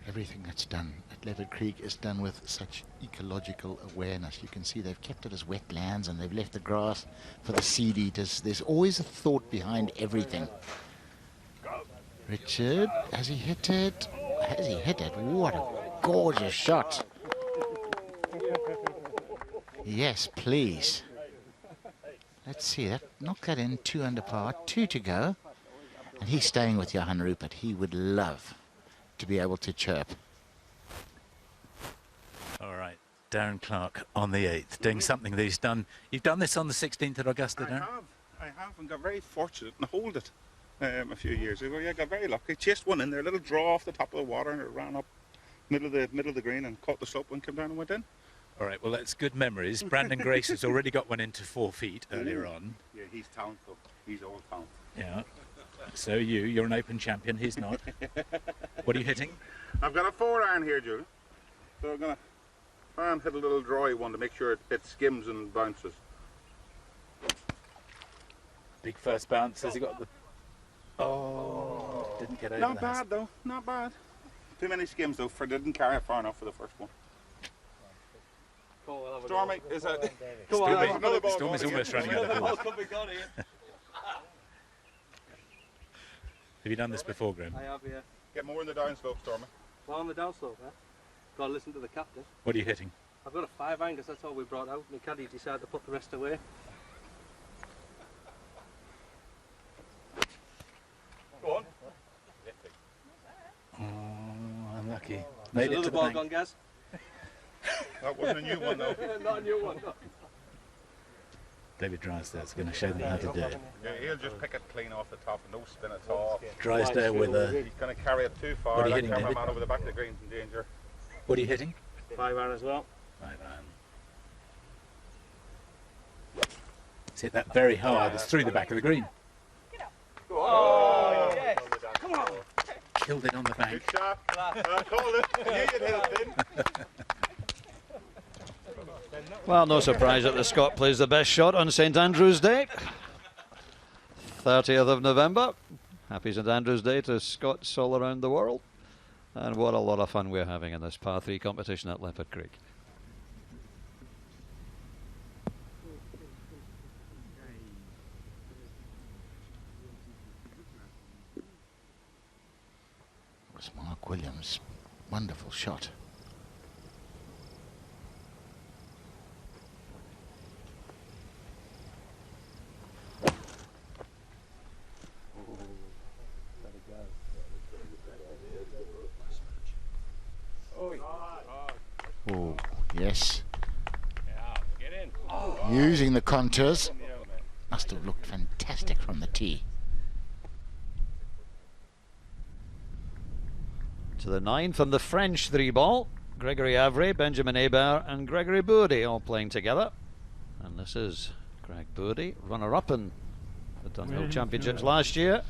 Everything that's done at Leopard Creek is done with such ecological awareness. You can see they've kept it as wetlands and they've left the grass for the seed eaters. There's always a thought behind everything. Richard, has he hit it? Has he hit it? What a gorgeous shot. Yes, please. Let's see, knock that in, 2 under par, 2 to go. And he's staying with Johan Rupert. He would love to be able to chirp. All right, Darren Clark on the 8th, doing something that he's done. You've done this on the 16th at Augusta, Darren? I have, and got very fortunate and hold it a few years ago. Yeah, got very lucky. Chased one in there, a little draw off the top of the water, and it ran up middle of the green and caught the slope and came down and went in. All right, well, that's good memories. Brandon Grace has already got one into 4 feet earlier on. Yeah, he's talent, though. He's all talent. Yeah. So you're an Open champion, he's not. What are you hitting? I've got a 4-iron here, Julie. So I'm going to try and hit a little dry one to make sure it skims and bounces. Big first bounce. Has he got the... Oh, didn't get over Not bad, though. Not bad. Too many skims, though. Didn't carry it far enough for the first one. Stormy, is that... Stormy's almost running out of balls. Have you done this before, Graham? I have, yeah. Get more in the downslope, Stormy. Well, on the downslope, huh? Got to listen to the captain. What are you hitting? I've got a 5-iron because that's all we brought out. My caddy decided to put the rest away. Go on. Oh, unlucky. Made it to the ball gone, Gaz? That wasn't a new one, though. Not a new one, no. David Drysdale's going to show them how to do it. Yeah, he'll just pick it clean off the top and no spin at all. Drysdale with a... He's going to carry it too far. What are you That hitting, David? cameraman over the back of the green's in danger. What are you hitting? 5-iron as well. 5-iron. It's hit that very hard. It's through the back of the green. Oh, yes! Come on! Killed it on the bank. Good shot. I called it. I knew you'd hit it then. Well, no surprise that the Scot plays the best shot on St Andrew's Day. 30th of November. Happy St Andrew's Day to Scots all around the world. And what a lot of fun we're having in this par 3 competition at Leopard Creek. It's Mark Williams. Wonderful shot. Oh, yes. Using the contours. Must have looked fantastic from the tee. To the 9th and the French 3-ball. Gregory Avray, Benjamin Hebert and Gregory Bourdie all playing together. And this is Greg Bourdie, runner-up in the Dunhill Championships last year.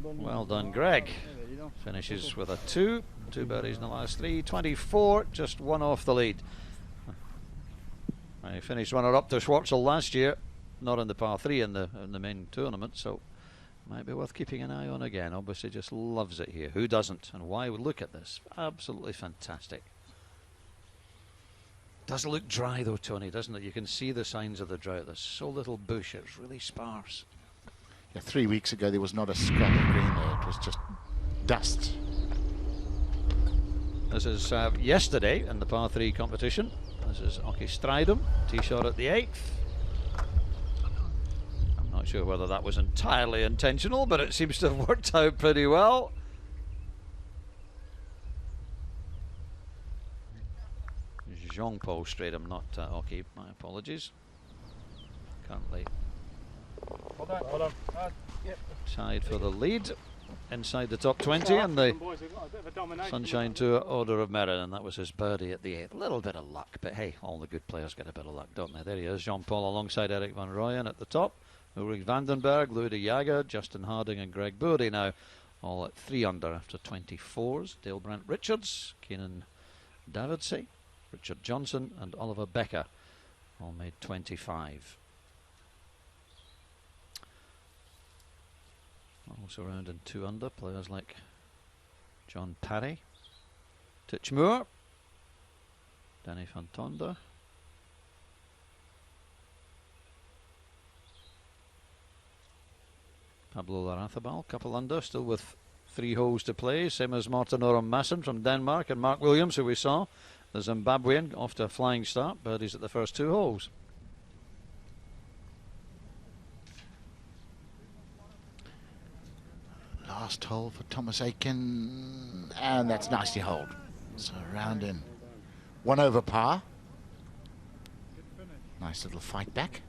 Well done, Greg. Finishes with a 2 birdies in the last 3, 24, just 1 off the lead. He finished runner-up to Schwartzel last year, not in the par 3 in the main tournament, so might be worth keeping an eye on again. Obviously just loves it here. Who doesn't? And why? Look at this. Absolutely fantastic. Does look dry though, Tony, doesn't it? You can see the signs of the drought. There's so little bush. It's really sparse. Yeah, 3 weeks ago there was not a scrap of green there. It was just dust. This is yesterday in the par 3 competition. This is Oki Stridham, tee shot at the 8th. I'm not sure whether that was entirely intentional, but it seems to have worked out pretty well. Jean-Paul Stridham, not Oki, my apologies. Currently tied for the lead inside the top 20, and the Sunshine Tour Order of Merit, and that was his birdie at the 8th. A little bit of luck, but hey, all the good players get a bit of luck, don't they? There he is, Jean-Paul alongside Eric van Rooyen at the top. Ulrich Vandenberg, Louis de Jager, Justin Harding and Greg Bourdie now all at 3 under after 24s. Dale Brent Richards, Keenan Davidsey, Richard Johnson and Oliver Becker all made 25. Also around in 2 under, players like John Parry, Titch Moore, Danny van Tonder, Pablo Larrazabal, couple under, still with 3 holes to play, same as Martin Oram Masson from Denmark and Mark Williams, who we saw, the Zimbabwean, off to a flying start, birdies at the first 2 holes. Last hole for Thomas Aiken, and that's nicely holed. So round in 1 over par. Nice little fight back.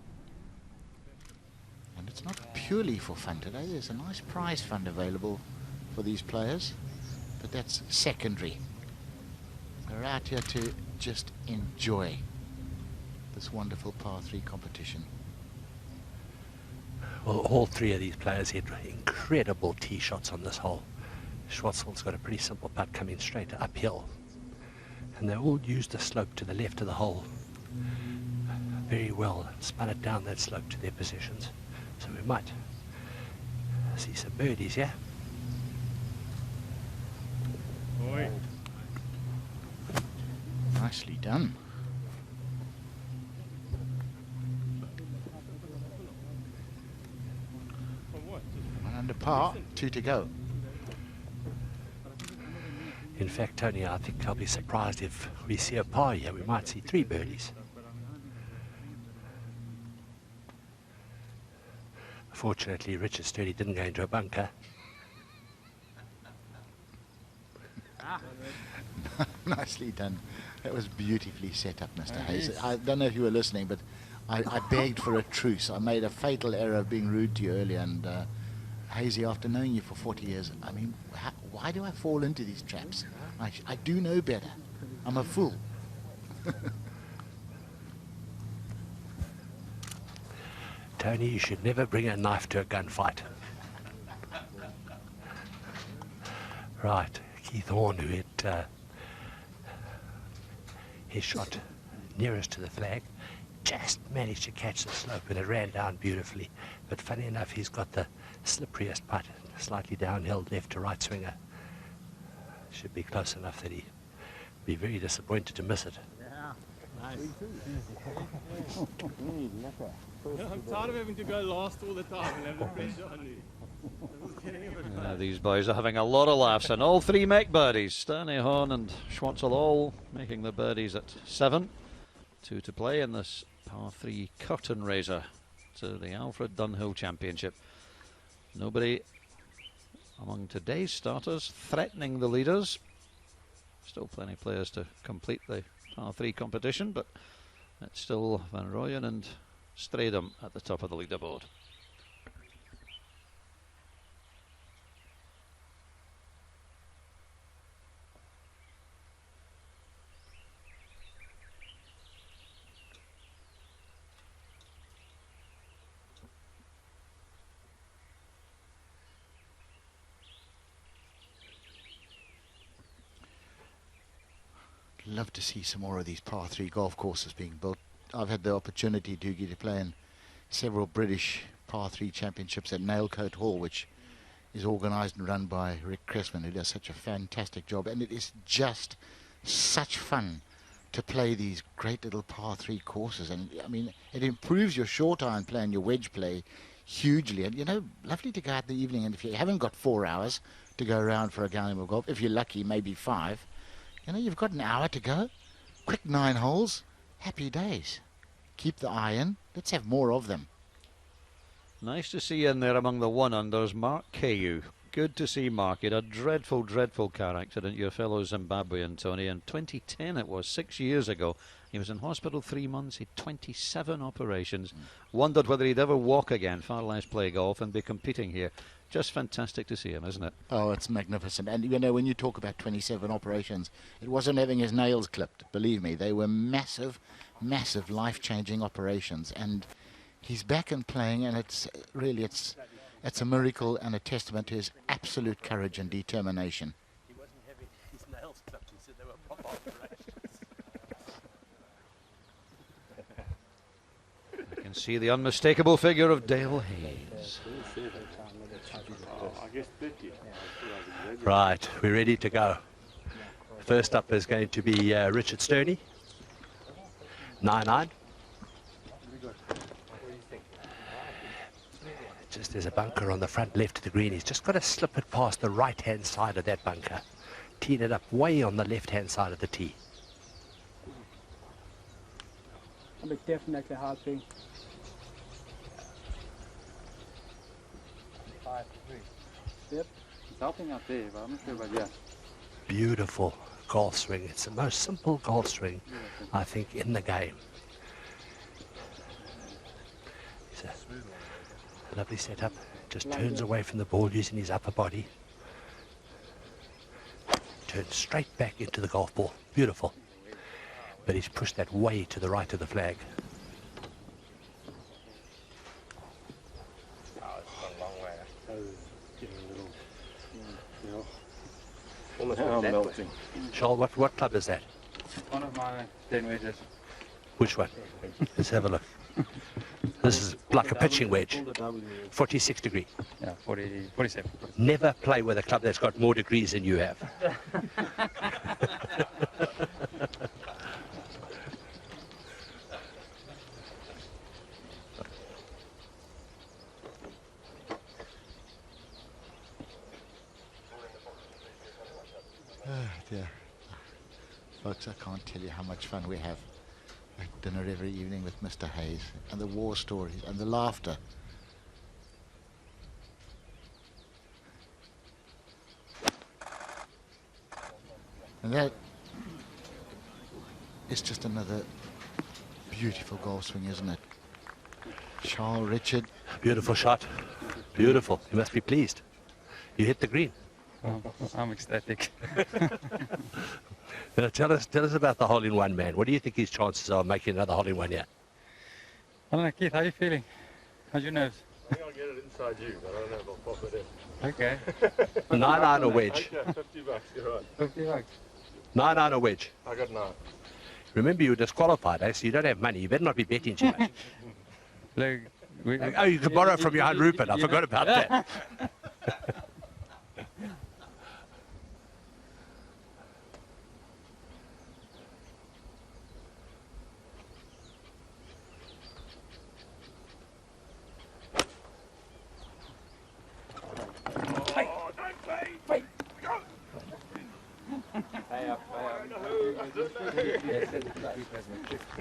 And it's not purely for fun today. There's a nice prize fund available for these players, but that's secondary. They're out here to just enjoy this wonderful par 3 competition. Well, all 3 of these players hit incredible tee shots on this hole. Schwartzel's got a pretty simple putt coming straight uphill, and they all used the slope to the left of the hole very well, spun it down that slope to their positions. So we might see some birdies here. Oi. Nicely done. 1 under par, 2 to go. In fact, Tony, I think I'll be surprised if we see a par here. We might see 3 birdies. Fortunately, Richard Sturdy didn't go into a bunker. Nicely done. That was beautifully set up, Mr. Hayes. I don't know if you were listening, but I begged for a truce. I made a fatal error of being rude to you earlier, and Hazy, after knowing you for 40 years, I mean, why do I fall into these traps? I do know better. I'm a fool. Tony, you should never bring a knife to a gunfight. Right, Keith Horn, who hit his shot nearest to the flag, just managed to catch the slope, and it ran down beautifully. But funny enough, he's got the slipperiest putt, slightly downhill, left to right swinger. Should be close enough that he'd be very disappointed to miss it. Yeah, nice. I'm tired of having to go last all the time and have the pressure on you. These boys are having a lot of laughs, and all three make birdies. Stanihorn and Schwartzel all making the birdies at 7. 2 to play in this par 3 curtain raiser to the Alfred Dunhill Championship. Nobody among today's starters threatening the leaders. Still plenty of players to complete the par 3 competition, but it's still Van Rooyen and Stradum at the top of the leaderboard. Love to see some more of these par 3 golf courses being built. I've had the opportunity, Doogie, to play in several British par 3 championships at Nailcoat Hall, which is organised and run by Rick Cressman, who does such a fantastic job. And it is just such fun to play these great little par 3 courses. And I mean, it improves your short iron play and your wedge play hugely. And you know, lovely to go out in the evening, and if you haven't got 4 hours to go around for a game of golf, if you're lucky, maybe 5. You know, you've got an hour to go. Quick 9 holes. Happy days. Keep the eye in. Let's have more of them. Nice to see in there among the 1-unders, Mark Caillou. Good to see Mark. He had a dreadful, dreadful car accident, your fellow Zimbabwean, Tony. In 2010 it was, 6 years ago. He was in hospital 3 months. He had 27 operations. Wondered whether he'd ever walk again, far less play golf, and be competing here. Just fantastic to see him, isn't it? Oh, it's magnificent. And, you know, when you talk about 27 operations, it wasn't having his nails clipped. Believe me, they were massive, massive life-changing operations. And he's back and playing, and it's really, it's a miracle and a testament to his absolute courage and determination. He wasn't having his nails clipped. He said they were proper operations. You can see the unmistakable figure of Dale Hayes. Right, we're ready to go. First up is going to be Richard Sterney, 9-9. Just there's a bunker on the front left of the green. He's just got to slip it past the right-hand side of that bunker. Teeing it up way on the left-hand side of the tee. I'll be definitely hard thing. 5 degrees. Yep. It's helping out there, but I'm not sure about yeah. Beautiful golf swing. It's the most simple golf swing, I think, in the game. It's a lovely setup. Just turns away from the ball using his upper body. Turns straight back into the golf ball. Beautiful. But he's pushed that way to the right of the flag. Almost melting. Charles, what club is that? One of my 10 wedges. Which one? Let's have a look. This is like a pitching wedge. 46 degree. Yeah, 47. Never play with a club that's got more degrees than you have. Dear. Folks, I can't tell you how much fun we have at dinner every evening with Mr. Hayes, and the war stories and the laughter. And that is just another beautiful golf swing, isn't it? Charles, Richard. Beautiful shot. Beautiful. You must be pleased. You hit the green. Oh, I'm ecstatic. Tell us about the hole-in-one, man. What do you think his chances are of making another hole-in-one here? I don't know, Keith, how are you feeling? How's your nerves? I think I'll get it inside you, but I don't know if I'll pop it in. Okay. 9-9 or wedge? Okay, $50, you're right. $50. 9-9 or wedge? I got 9. Remember, you're disqualified, eh? So you don't have money. You better not be betting too much. Look, oh, you can borrow from your Johan Rupert. I forgot about that.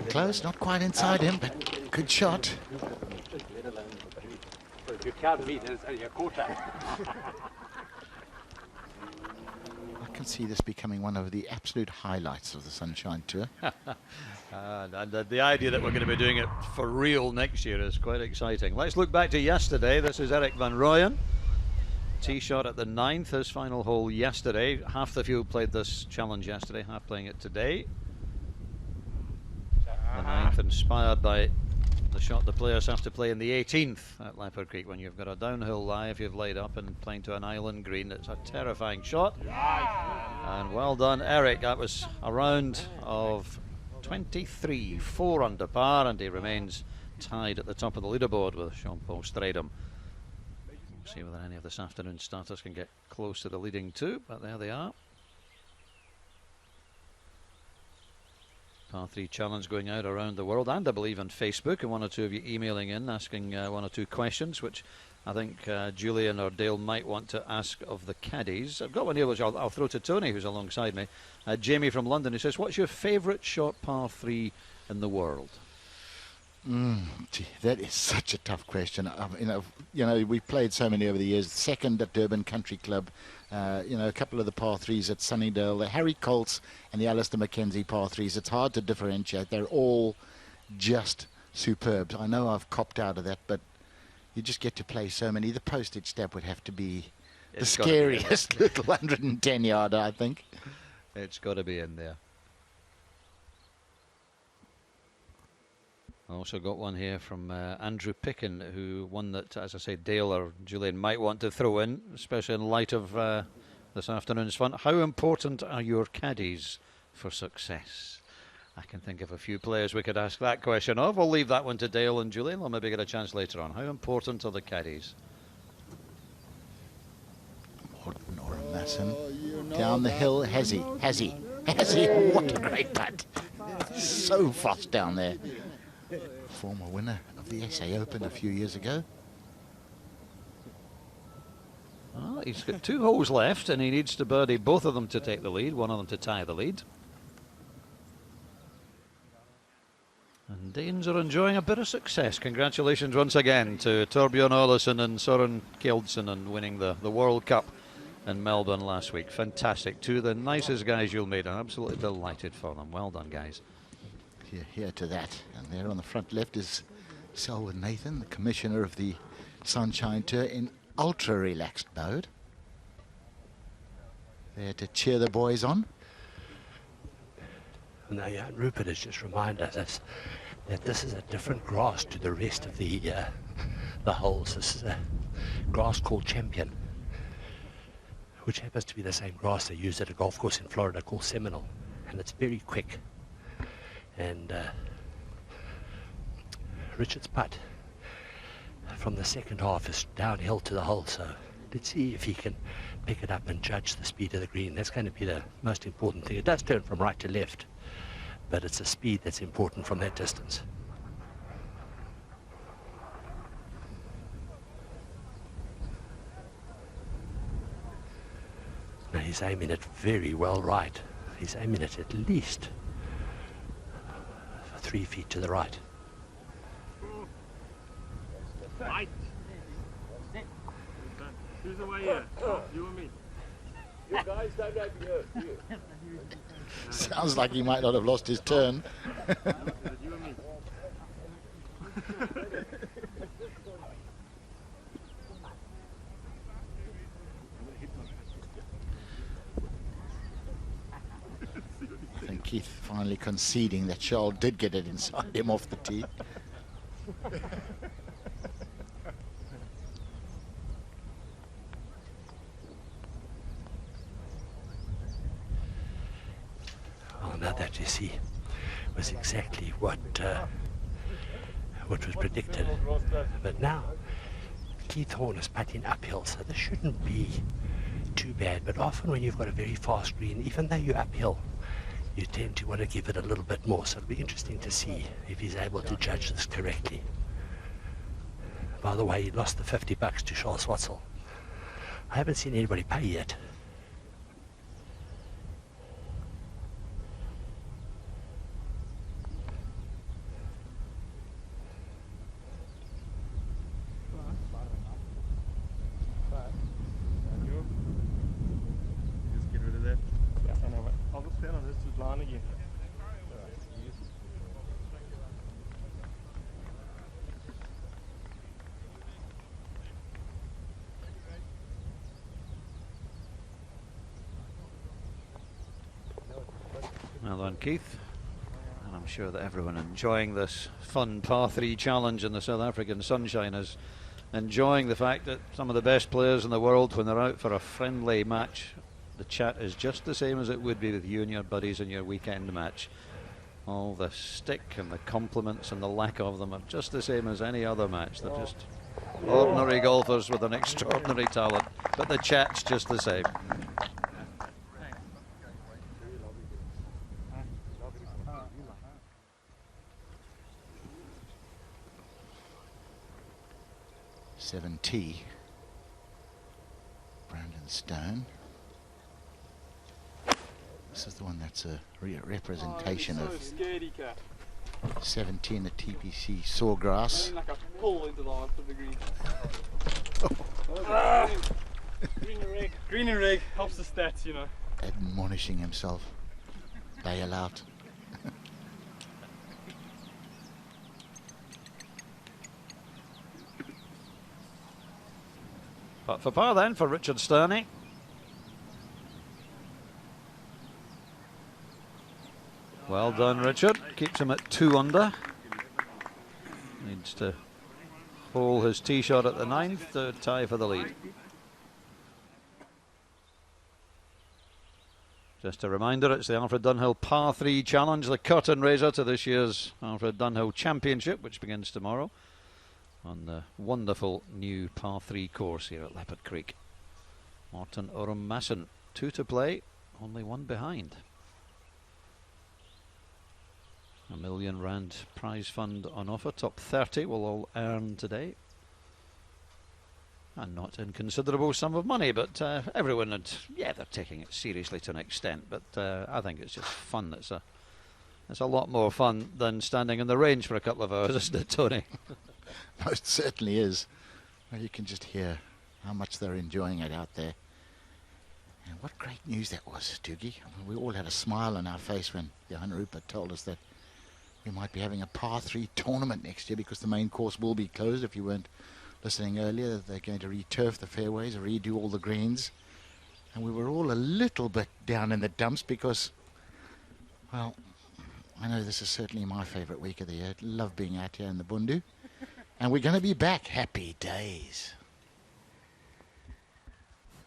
Close, not quite inside him, but good shot. You can't beat it, it's only a quarter. I can see this becoming one of the absolute highlights of the Sunshine Tour. And the idea that we're going to be doing it for real next year is quite exciting. Let's look back to yesterday. This is Erik van Rooyen. Tee shot at the 9th, his final hole yesterday. Half the field played this challenge yesterday, half playing it today. The 9th inspired by the shot the players have to play in the 18th at Leopard Creek when you've got a downhill lie if you've laid up and playing to an island green. It's a terrifying shot. And well done, Erik. That was a round of 23, 4 under par, and he remains tied at the top of the leaderboard with Jean-Paul Stradum. We'll see whether any of this afternoon's starters can get close to the leading two, but there they are. Par 3 challenge going out around the world, and I believe on Facebook, and one or two of you emailing in asking one or two questions, which I think Julian or Dale might want to ask of the caddies. I've got one here which I'll throw to Tony, who's alongside me. Jamie from London, who says, what's your favourite short par 3 in the world? Gee, that is such a tough question. You know, we've played so many over the years. Second at Durban Country Club, you know, a couple of the par 3s at Sunnydale, the Harry Colts and the Alistair Mackenzie par 3s. It's hard to differentiate. They're all just superb. I know I've copped out of that, but you just get to play so many. The postage stamp would have to be the scariest little 110-yarder, I think. It's got to be in there. I also got one here from Andrew Picken, who one that, as I say, Dale or Julian might want to throw in, especially in light of this afternoon's fun. How important are your caddies for success? I can think of a few players we could ask that question of. We'll leave that one to Dale and Julian. We'll maybe get a chance later on. How important are the caddies? Morton or Masson. Down the hill, has he? What a great putt. So fast down there. Former winner of the SA Open a few years ago. Well, he's got 2 holes left and he needs to birdie both of them to take the lead, one of them to tie the lead. And Danes are enjoying a bit of success. Congratulations once again to Torbjörn Olesen and Søren Kjeldsen on winning the World Cup in Melbourne last week. Fantastic. 2 of the nicest guys you'll meet. I'm absolutely delighted for them. Well done, guys. Here to that. And there on the front left is Selwyn Nathan, the commissioner of the Sunshine Tour, in ultra relaxed mode. There to cheer the boys on. Now, yeah, Rupert has just reminded us that this is a different grass to the rest of the holes. This is a grass called Champion, which happens to be the same grass they use at a golf course in Florida called Seminole, and it's very quick. And Richard's putt from the second half is downhill to the hole, so let's see if he can pick it up and judge the speed of the green. That's going to be the most important thing. It does turn from right to left, but it's the speed that's important from that distance. Now he's aiming it very well right. He's aiming it at least 3 feet to the right. Right. Who's away here? You and me. You guys don't have to go. Sounds like he might not have lost his turn. You and me. I think Keith finally conceding that Charles did get it inside him off the tee. Well, now that you see was exactly what was predicted. But now Keith Horn is putting uphill, so this shouldn't be too bad. But often when you've got a very fast green, even though you're uphill, you tend to want to give it a little bit more. So it'll be interesting to see if he's able to judge this correctly. By the way, he lost the $50 to Charles Schwartzel. I haven't seen anybody pay yet. Well done, Keith. And I'm sure that everyone enjoying this fun par 3 challenge in the South African sunshine is enjoying the fact that some of the best players in the world, when they're out for a friendly match, the chat is just the same as it would be with you and your buddies in your weekend match. All the stick and the compliments and the lack of them are just the same as any other match. They're just ordinary golfers with an extraordinary talent, but the chat's just the same. T. Brandon Stone. This is the one that's a representation of 17 at TPC Sawgrass. Like a pull into the heart of the green. Green and rig helps the stats, you know. Admonishing himself. Bail out. But for par then for Richard Sterney. Well done, Richard. Keeps him at 2 under. Needs to hole his tee shot at the 9th to tie for the lead. Just a reminder, it's the Alfred Dunhill Par 3 Challenge, the curtain raiser to this year's Alfred Dunhill Championship, which begins tomorrow on the wonderful new Par 3 course here at Leopard Creek. Morten Orum Masson, 2 to play, only 1 behind. R1 million prize fund on offer. Top 30 will all earn today. And not inconsiderable sum of money, but everyone, yeah, they're taking it seriously to an extent, but I think it's just fun. It's a lot more fun than standing in the range for a couple of hours, isn't it, Tony? Most certainly is. Well, you can just hear how much they're enjoying it out there. And what great news that was, Doogie. I mean, we all had a smile on our face when Johan Rupert told us that we might be having a Par 3 tournament next year, because the main course will be closed. If you weren't listening earlier, they're going to re-turf the fairways, redo all the greens. And we were all a little bit down in the dumps because, well, I know this is certainly my favourite week of the year. Love being out here in the Bundu. And we're going to be back. Happy days.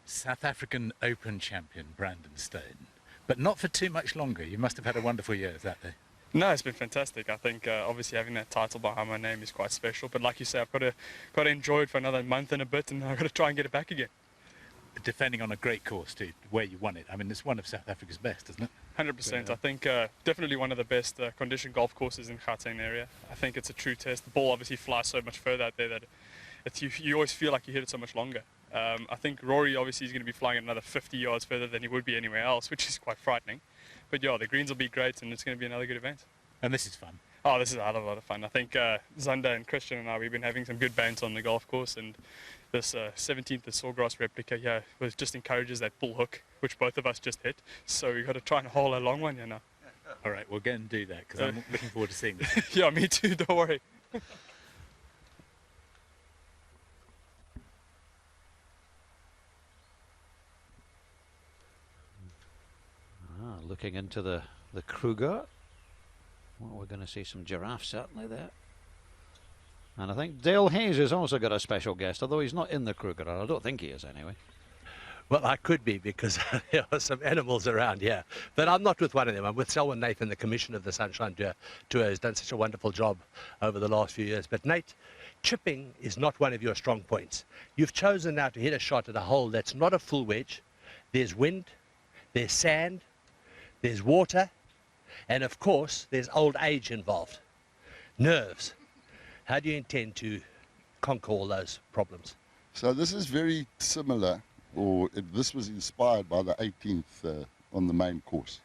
South African Open champion Brandon Stone. But not for too much longer. You must have had a wonderful year that day. No, it's been fantastic. I think obviously having that title behind my name is quite special. But like you say, I've got to enjoy it for another month and a bit, and I've got to try and get it back again. Defending on a great course too, where you won it. I mean, it's one of South Africa's best, isn't it? 100%. I think definitely one of the best condition golf courses in Gauteng area. I think it's a true test. The ball obviously flies so much further out there that you always feel like you hit it so much longer. I think Rory obviously is going to be flying at another 50 yards further than he would be anywhere else, which is quite frightening. But yeah, the greens will be great, and it's going to be another good event. And this is fun. Oh, this is a hell of a lot of fun. I think Zander and Christian and I, we've been having some good banter on the golf course, and this 17th of Sawgrass replica here just encourages that bull hook, which both of us just hit. So we've got to try and hole a long one here now. All right, we'll go and do that, because I'm looking forward to seeing this. Yeah, me too, don't worry. Looking into the Kruger. Well, we're going to see some giraffes certainly there. And I think Dale Hayes has also got a special guest, although he's not in the Kruger. I don't think he is anyway. Well, I could be, because there are some animals around here. But I'm not with one of them. I'm with Selwyn Nathan, the commissioner of the Sunshine Tour, who's done such a wonderful job over the last few years. But Nate, chipping is not one of your strong points. You've chosen now to hit a shot at a hole that's not a full wedge. There's wind, there's sand, there's water, and of course there's old age involved. Nerves. How do you intend to conquer all those problems? So this is very similar, or this was inspired by the 18th on the main course.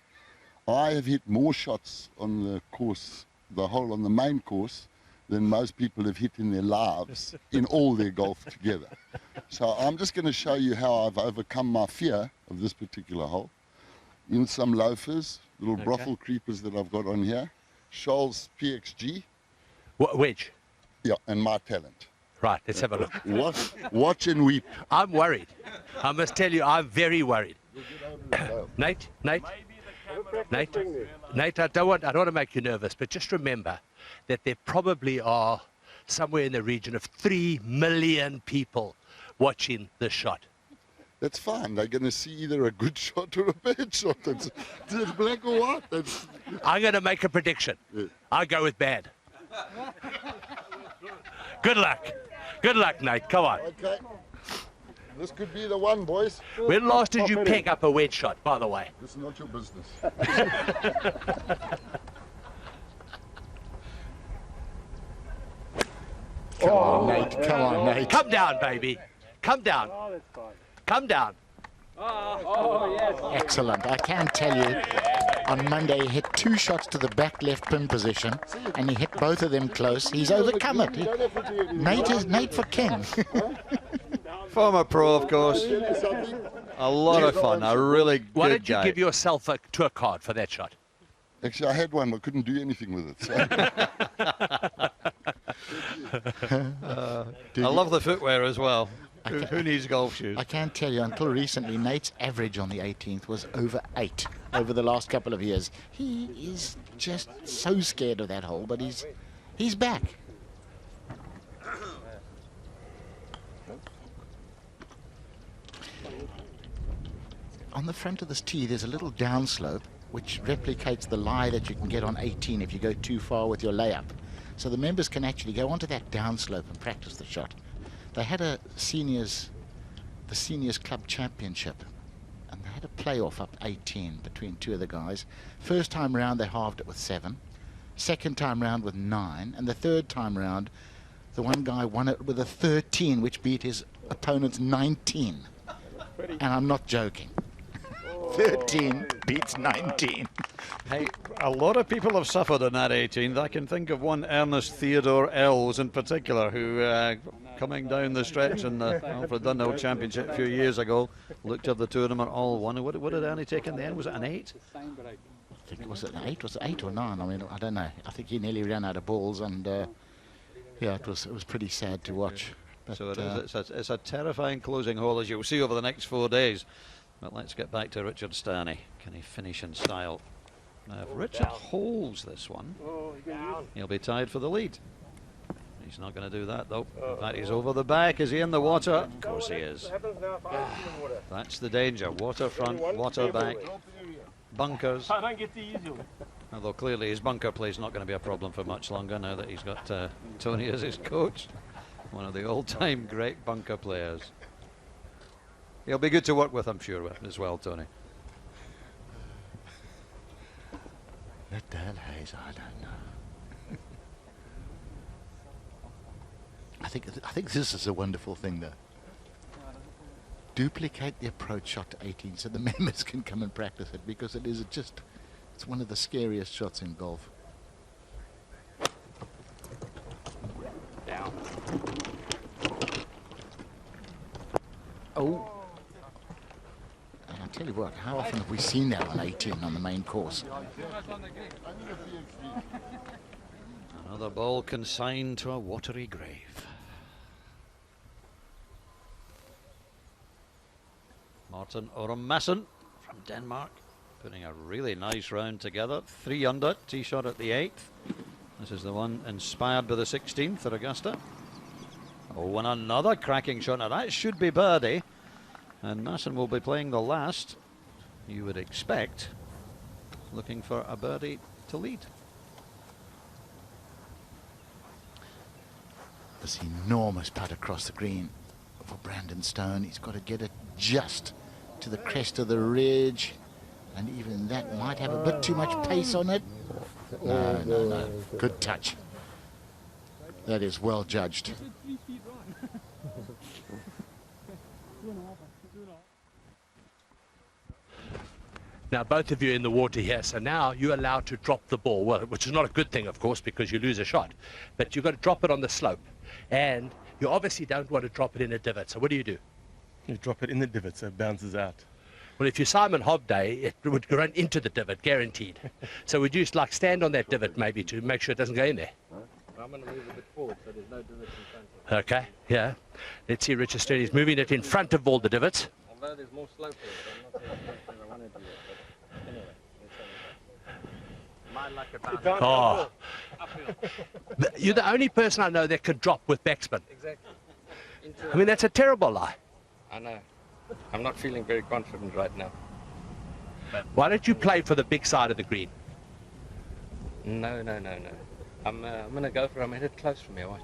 I have hit more shots on the course, the hole on the main course, than most people have hit in their lives in all their golf together. So I'm just going to show you how I've overcome my fear of this particular hole. In some loafers, little brothel creepers that I've got on here. Scholl's PXG. What wedge? Yeah, and my talent. Right, let's have a look. Watch and weep. I'm worried. I must tell you, I'm very worried. Nate? Nate, I don't want to make you nervous, but just remember that there probably are somewhere in the region of 3 million people watching this shot. That's fine. They're going to see either a good shot or a bad shot. It's black or white. I'm going to make a prediction. Yeah. I go with bad. Good luck. Good luck, Nate. Come on. Okay. This could be the one, boys. When last did you pick up a wedge shot, by the way? This is not your business. Come on, Nate. Come on, Nate. Come down, baby. Come down. Come down. Excellent. I can tell you, on Monday he hit 2 shots to the back left pin position, and he hit both of them close. He's overcome it. Nate for king. Former pro, of course. A lot of fun. A really good guy. Why don't you give yourself a tour card for that shot? Actually, I had one, but couldn't do anything with it. I love the footwear as well. Who needs golf shoes? I can't tell you, until recently, Nate's average on the 18th was over 8 over the last couple of years. He is just so scared of that hole, but he's back. On the front of this tee, there's a little downslope which replicates the lie that you can get on 18 if you go too far with your layup. So the members can actually go onto that downslope and practice the shot. They had the seniors club championship, and they had a playoff up 18 between 2 of the guys. First time round they halved it with 7, second time round with 9, and the third time round the one guy won it with a 13, which beat his opponent's 19. And I'm not joking. 13 beats 19. Hey, a lot of people have suffered in that 18th. I can think of one Ernest Theodore Ells in particular, who coming down the stretch in the Alfred Dunhill Championship a few years ago, looked at the tournament all won. What did Ernie take in the end? Was it an 8? I think, was it an 8? Was it 8 or 9? I mean, I don't know. I think he nearly ran out of balls, and yeah, it was pretty sad to watch. But, so it's a terrifying closing hole, as you'll see over the next 4 days. But let's get back to Richard Staney. Can he finish in style? Now, if Richard holds this one, he'll be tied for the lead. He's not going to do that, though. In fact, he's over the back. Is he in the water? Of course he is. That's the danger. Waterfront, water back, bunkers. Although clearly his bunker play is not going to be a problem for much longer now that he's got Tony as his coach. One of the all-time great bunker players. He'll be good to work with, I'm sure, as well, Tony. What the hell, Hayes? I don't know. I think this is a wonderful thing, though. Duplicate the approach shot to 18 so the members can come and practice it, because it's one of the scariest shots in golf. Down. Oh. And I'll tell you what, how often have we seen that on 18 on the main course? Another ball consigned to a watery grave. Martin Ormassen from Denmark putting a really nice round together. 3 under, tee shot at the 8th. This is the one inspired by the 16th at Augusta. Oh, and another cracking shot. Now that should be birdie. And Masson will be playing the last, you would expect, looking for a birdie to lead. This enormous putt across the green for Brandon Stone. He's got to get it just to the crest of the ridge, and even that might have a bit too much pace on it. No. Good touch. That is well judged. Now, both of you in the water here, so now you're allowed to drop the ball, well, which is not a good thing, of course, because you lose a shot. But you've got to drop it on the slope. And you obviously don't want to drop it in a divot, so what do? You drop it in the divot so it bounces out. Well, if you're Simon Hobday, it would run into the divot, guaranteed. So would you like stand on that divot maybe to make sure it doesn't go in there? I'm going to move a bit forward so there's no divot in front of me. Okay, yeah. Let's see, Richard Stone is moving it in front of all the divots. Although there's more slope here, so I'm not sure I want to do it. But anyway, Oh. You're the only person I know that can drop with backspin. Exactly. I mean, that's a terrible lie. I know. I'm not feeling very confident right now. Why don't you play for the big side of the green? No. I'm going to go for it. I'm going to hit close from here, watch.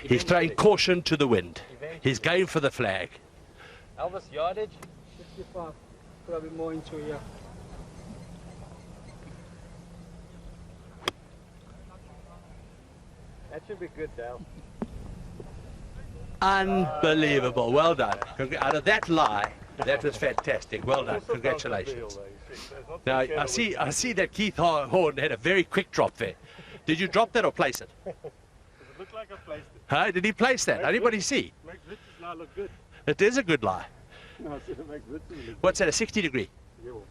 He's throwing caution to the wind. He's going for the flag. Elvis, yardage? 65. Probably more into here. That should be good, Dale. Unbelievable. Well done. Out of that lie, that was fantastic. Well done. Congratulations. Now, I see that Keith Horn had a very quick drop there. Did you drop that or place it? Does it look like I placed it? Huh? Did he place that? Anybody see? Makes Richard's lie look good. It is a good lie. No, I said it makes Richard's look good. What's that, a 60 degree? Yeah, well.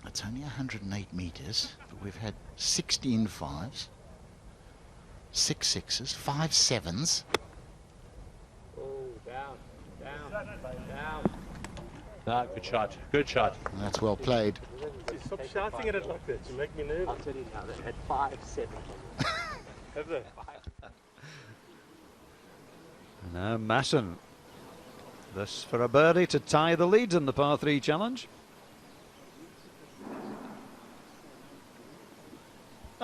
It's only 108 metres, but we've had 16 fives, 6 sixes, 5 sevens. Oh, down. Ah, good shot. Good shot. That's well played. Stop shouting at it like that. You make me nervous. I'll tell you now, they had 5 7. Have they? Now Masson. This for a birdie to tie the lead in the par 3 challenge.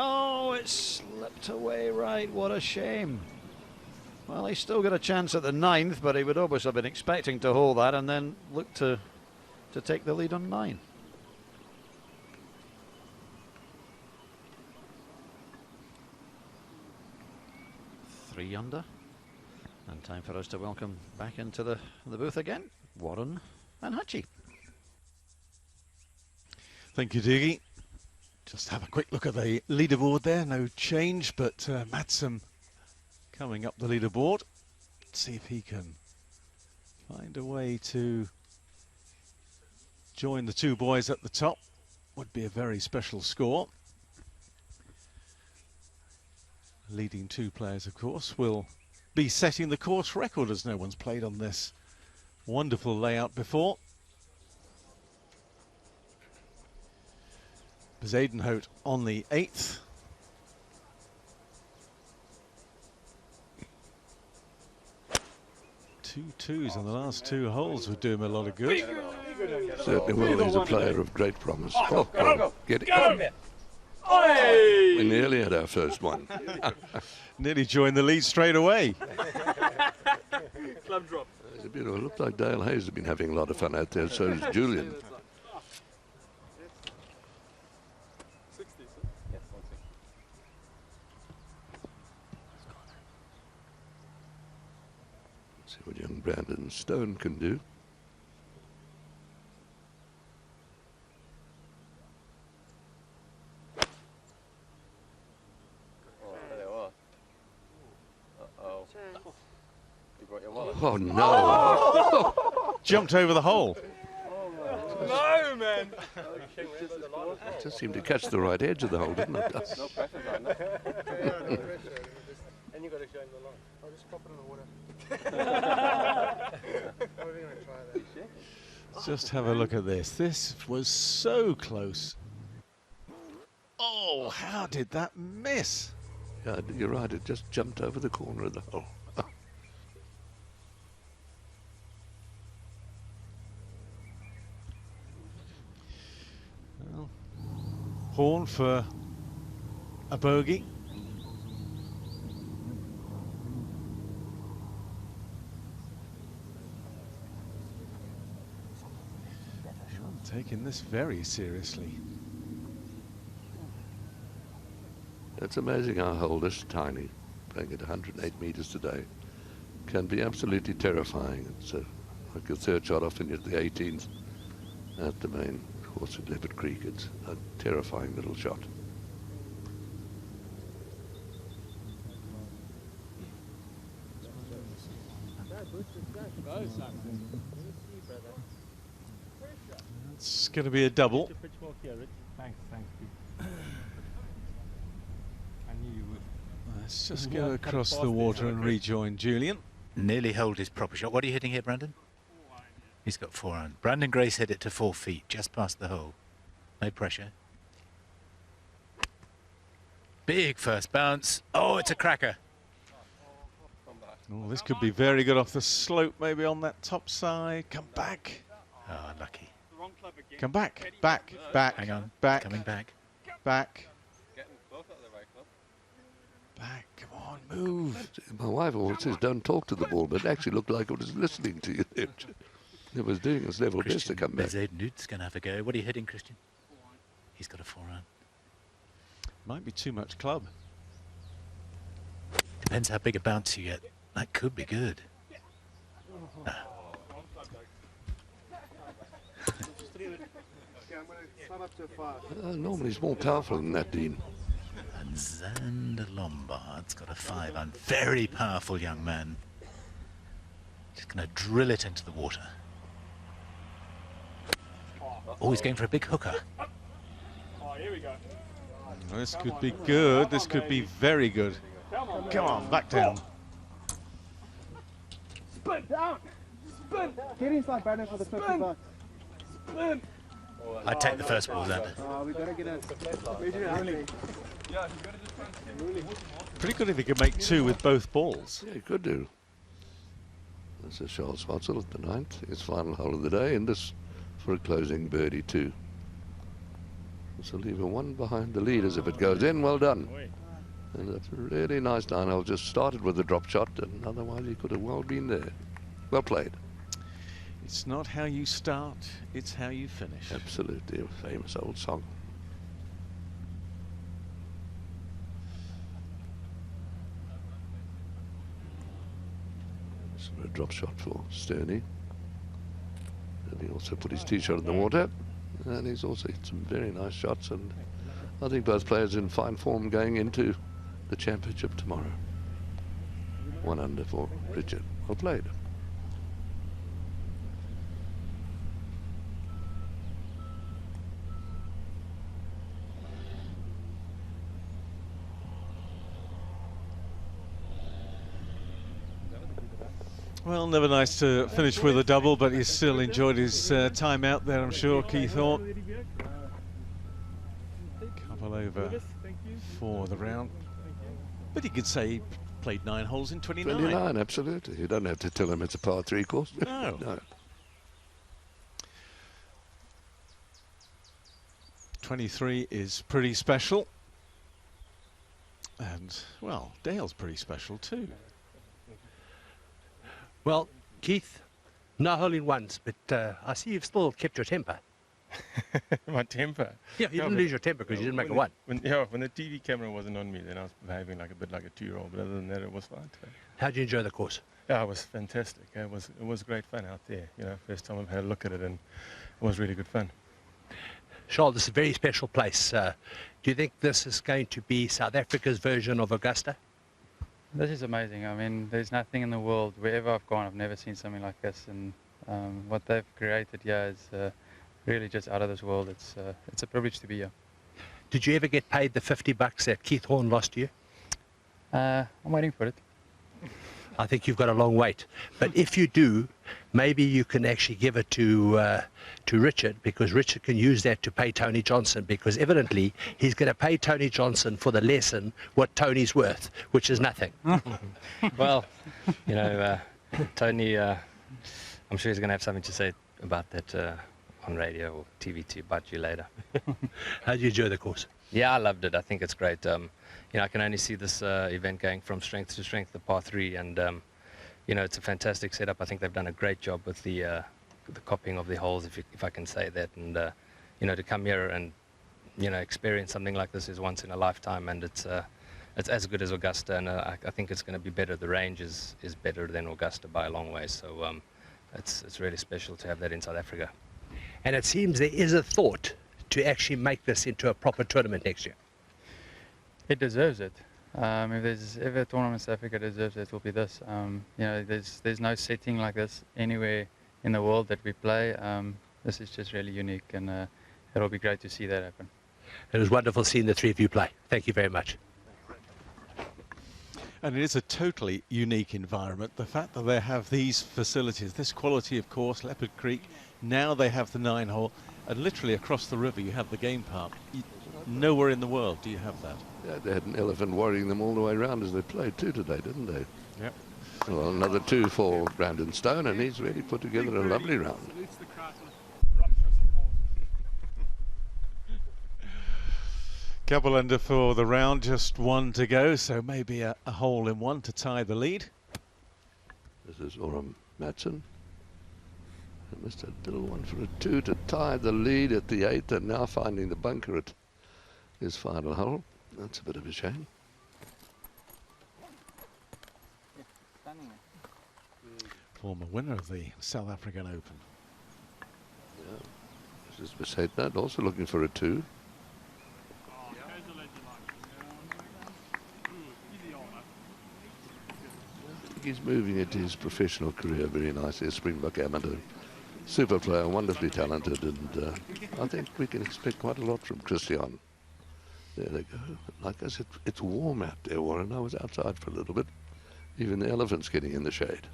Oh, it slipped away right. What a shame. Well, he's still got a chance at the 9th, but he would obviously have been expecting to hold that and then look to take the lead on 9. Three under. And time for us to welcome back into the booth again, Warren and Hutchie. Thank you, Dougie. Just have a quick look at the leaderboard there. No change, but Matsum coming up the leaderboard. Let's see if he can find a way to join the two boys at the top. Would be a very special score. Leading two players, of course, will be setting the course record, as no one's played on this wonderful layout before. Bezuidenhout on the 8th. Two twos on the last 2 holes would do him a lot of good. Certainly will. He's a player of great promise. Oh, get it. We nearly had our first one. Nearly joined the lead straight away. Club drop. It's a beautiful. It looked like Dale Hayes has been having a lot of fun out there, so does Julian. See what young Brandon Stone can do. Oh no! Jumped over the hole. No, man! It just seemed to catch the right edge of the hole, didn't it? No pressure on that. And you got to show him the line. I'll just pop it in the water. Just have a look at this. This was so close. Oh, how did that miss? Yeah, you're right. It just jumped over the corner of the hole. Well, Horn for a bogey. Taking this very seriously. It's amazing how a hole this tiny, playing at 108 meters today, can be absolutely terrifying. It's like your third shot off in the 18th at the main course at Leopard Creek. It's a terrifying little shot. It's going to be a double. Thanks, Pete. I knew you would. Let's just go across the water and rejoin Julian. Nearly hold his proper shot. What are you hitting here, Brandon? He's got 4 on. Brandon Grace hit it to 4 feet, just past the hole. No pressure. Big first bounce. Oh, it's a cracker. Oh, this could be very good off the slope, maybe on that top side. Come back. Oh, lucky. Come back. Back. Back. Hang on. Back. Coming back. Back. Back. Come on, move. My wife always says, don't talk to the ball, but it actually looked like it was listening to you. It was doing its level best to come back. Bezednud's going to have a go. What are you hitting, Christian? He's got a 4-iron. Might be too much club. Depends how big a bounce you get. That could be good. Normally he's more powerful than that, Dean. And Xander Lombard's got a 5-iron. Very powerful young man. Just going to drill it into the water. Oh, he's going for a big hooker. Oh, here we go. This could be good. This could be very good. Come on, back down. Spin down. Spin. Get inside Brandon for the 50 bucks. Spin. I'd take the first ball, Xander. We gotta get a Pretty good if he could make 2 with both balls. Yeah, he could do. This is Charles Schwartzel at the 9th. His final hole of the day, and this for a closing birdie 2. So leave a 1 behind the lead as if it goes in. Well done. And that's a really nice 9-hole. Just started with a drop shot, and otherwise he could have well been there. Well played. It's not how you start, it's how you finish. Absolutely, a famous old song. So a drop shot for Sterney. And he also put his tee shot in the water. And he's also hit some very nice shots. And I think both players in fine form going into the championship tomorrow. 1 under for Richard. Well played. Well, never nice to finish with a double, but he still enjoyed his time out there, I'm sure, Keith Thorpe. Couple over for the round. But he could say he played 9 holes in 29. 29, absolutely. You don't have to tell him it's a par 3 course. No. No. 23 is pretty special. And, well, Dale's pretty special too. Well, Keith, no hole-in-ones, but I see you've still kept your temper. My temper? Yeah, you didn't lose your temper because you didn't make a 1. When the TV camera wasn't on me, then I was behaving like a bit like a 2-year-old, but other than that, it was fine. How'd you enjoy the course? Yeah, it was fantastic. It was great fun out there. You know, first time I've had a look at it, and it was really good fun. Charles, this is a very special place. Do you think this is going to be South Africa's version of Augusta? This is amazing. I mean, there's nothing in the world, wherever I've gone, I've never seen something like this. And what they've created here is really just out of this world. It's a privilege to be here. Did you ever get paid the $50 that Keith Horn lost you? I'm waiting for it. I think you've got a long wait. But if you do, maybe you can actually give it to Richard, because Richard can use that to pay Tony Johnson, because evidently he's going to pay Tony Johnson for the lesson what Tony's worth, which is nothing. Well, you know, Tony, I'm sure he's going to have something to say about that on radio or TV to about you later. How did you enjoy the course? Yeah, I loved it. I think it's great. You know, I can only see this event going from strength to strength, the par 3, and you know, it's a fantastic setup. I think they've done a great job with the copying of the holes, if I can say that. And you know, to come here and experience something like this is once in a lifetime, and it's as good as Augusta, and I think it's going to be better. The range is better than Augusta by a long way. So it's really special to have that in South Africa. And it seems there is a thought to actually make this into a proper tournament next year. It deserves it. If there's ever a tournament in South Africa deserves it, it will be this. You know, there's no setting like this anywhere in the world that we play. This is just really unique, and it'll be great to see that happen. It was wonderful seeing the 3 of you play. Thank you very much. And it is a totally unique environment. The fact that they have these facilities, this quality of course, Leopard Creek, now they have the 9-hole, and literally across the river you have the game park. Nowhere in the world do you have that. Yeah, they had an elephant worrying them all the way around as they played too today, didn't they? Yep. Well, another 2 for Brandon Stone, and he's really put together a lovely round. Couple under for the round, just 1 to go, so maybe a hole in 1 to tie the lead. This is Oram Matson. And Mr. Little one for a 2 to tie the lead at the 8th, and now finding the bunker at his final hole. That's a bit of a shame. Former winner of the South African Open. Yeah. This is Besetnat, also looking for a 2. He's moving into his professional career very nicely as Springbok amateur. Super player, wonderfully talented, and I think we can expect quite a lot from Christian. There they go. Like I said, it's warm out there, Warren. I was outside for a little bit. Even the elephant's getting in the shade.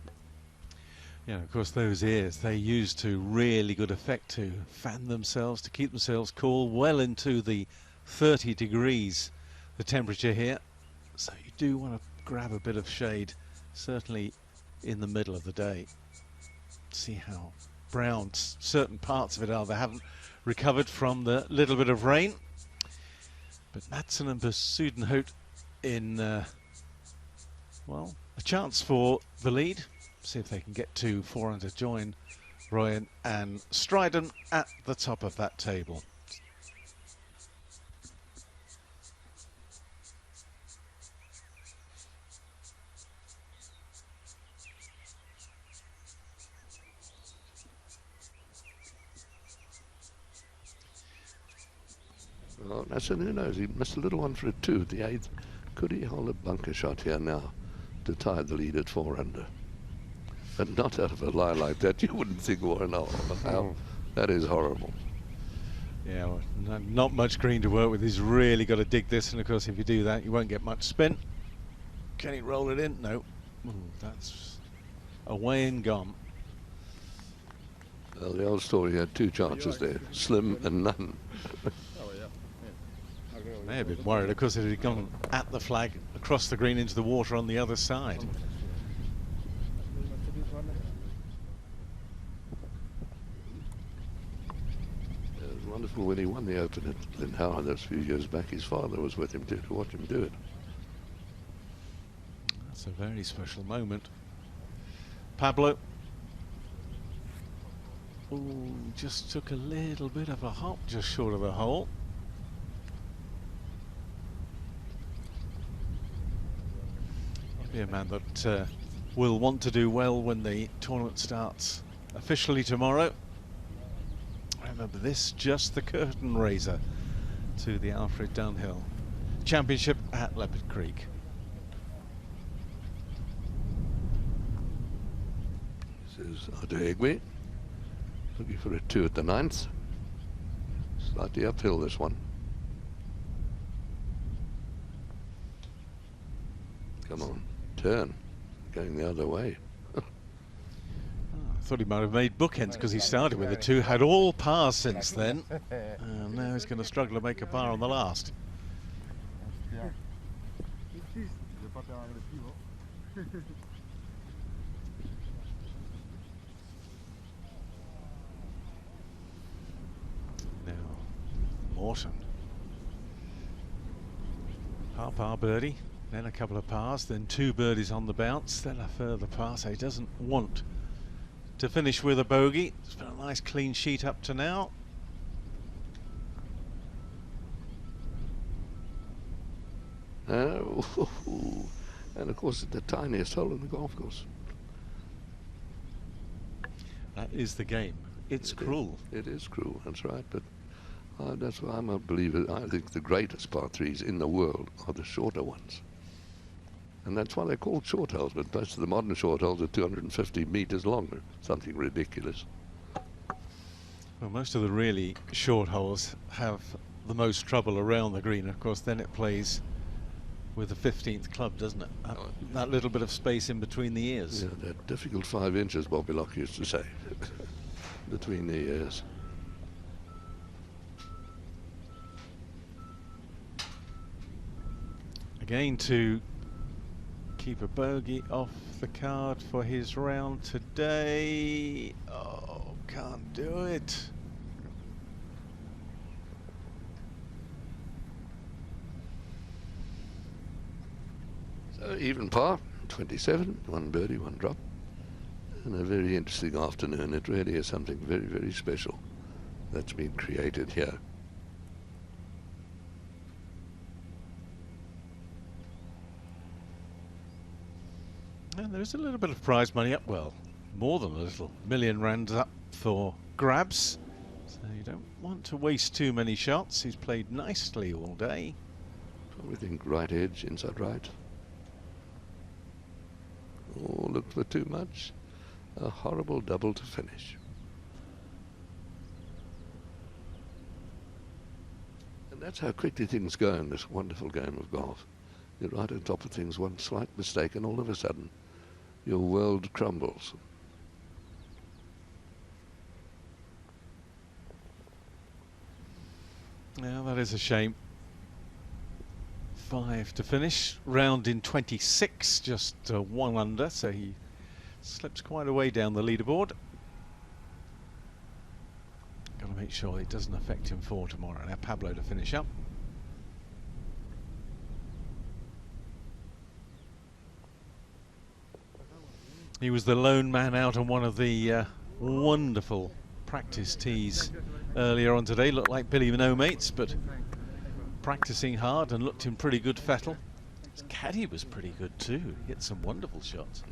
Yeah, of course, those ears, they use to really good effect to fan themselves, to keep themselves cool, well into the 30 degrees, the temperature here. So you do want to grab a bit of shade, certainly in the middle of the day. See how brown certain parts of it are. They haven't recovered from the little bit of rain. But Matson and Besuidenhout in, well, a chance for the lead. See if they can get to 4 under, join Ryan and Stryden at the top of that table. Well, Matson, who knows? He missed a little one for a 2 at the 8th. Could he hold a bunker shot here now to tie the lead at 4 under? But not out of a lie like that. You wouldn't think, Warren, oh, that is horrible. Yeah, well, not much green to work with. He's really got to dig this, and of course if you do that you won't get much spin. Can he roll it in? No. Ooh, that's away and gone. Well, the old story had 2 chances there, slim and none. May have been worried, of course, if he'd gone at the flag across the green into the water on the other side. It was wonderful when he won the Open at Glen Howard those few years back. His father was with him too, to watch him do it. That's a very special moment. Pablo. Ooh, just took a little bit of a hop just short of the hole. Be a man that will want to do well when the tournament starts officially tomorrow. Remember, this just the curtain raiser to the Alfred Dunhill Championship at Leopard Creek. This is Adegwe looking for a 2 at the 9th. Slightly uphill, this one. Come on, turn. Going the other way. I thought he might have made bookends because he started with a 2, had all pars since then, and now he's going to struggle to make a par on the last. Now, Morton. Par birdie, then a couple of pars, then 2 birdies on the bounce, then a further par, so he doesn't want to finish with a bogey. It's been a nice clean sheet up to now. And of course, the tiniest hole in the golf course. That is the game. It's cruel. It is cruel, that's right. But that's why I'm a believer. I think the greatest par 3s in the world are the shorter ones. And that's why they're called short holes, but most of the modern short holes are 250 meters longer, something ridiculous. Well, most of the really short holes have the most trouble around the green. Of course, then it plays with the 15th club, doesn't it? That little bit of space in between the ears. Yeah, that difficult 5 inches, Bobby Locke used to say, between the ears. Again, to keep a bogey off the card for his round today. Oh, can't do it. So even par, 27, 1 birdie, 1 drop. And a very interesting afternoon. It really is something very, very special that's been created here. And there's a little bit of prize money up, well, more than a little. £1,000,000 up for grabs. So you don't want to waste too many shots. He's played nicely all day. Probably think right edge, inside right. Oh, look for too much. A horrible double to finish. And that's how quickly things go in this wonderful game of golf. You're right on top of things, one slight mistake, and all of a sudden, your world crumbles. Yeah, that is a shame. 5 to finish. Round in 26, just 1 under, so he slips quite a way down the leaderboard. Got to make sure it doesn't affect him for tomorrow. Now Pablo to finish up. He was the lone man out on one of the wonderful practice tees earlier on today. Looked like Billy no mates, but practicing hard and looked in pretty good fettle. His caddy was pretty good too. He hit some wonderful shots.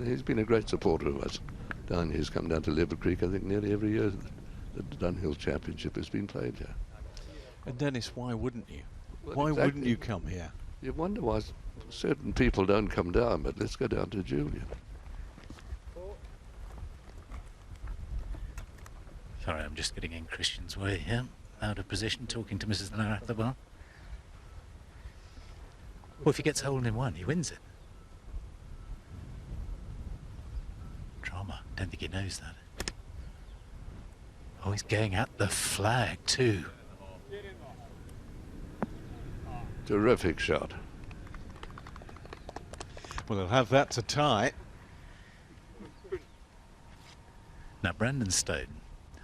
He's been a great supporter of us. Down here, he's come down to Lever Creek, I think, nearly every year. The Dunhill Championship has been played here. And Dennis, why wouldn't you? Well, why exactly. wouldn't you come here? You wonder why certain people don't come down, but let's go down to Julian. Sorry, I'm just getting in Christian's way here. Out of position, talking to Mrs. Lara at the bar. Well, if he gets hole in 1, he wins it. Drama. Don't think he knows that. Oh, he's going at the flag too. Terrific shot. Well, they'll have that to tie. Now, Brandon Stone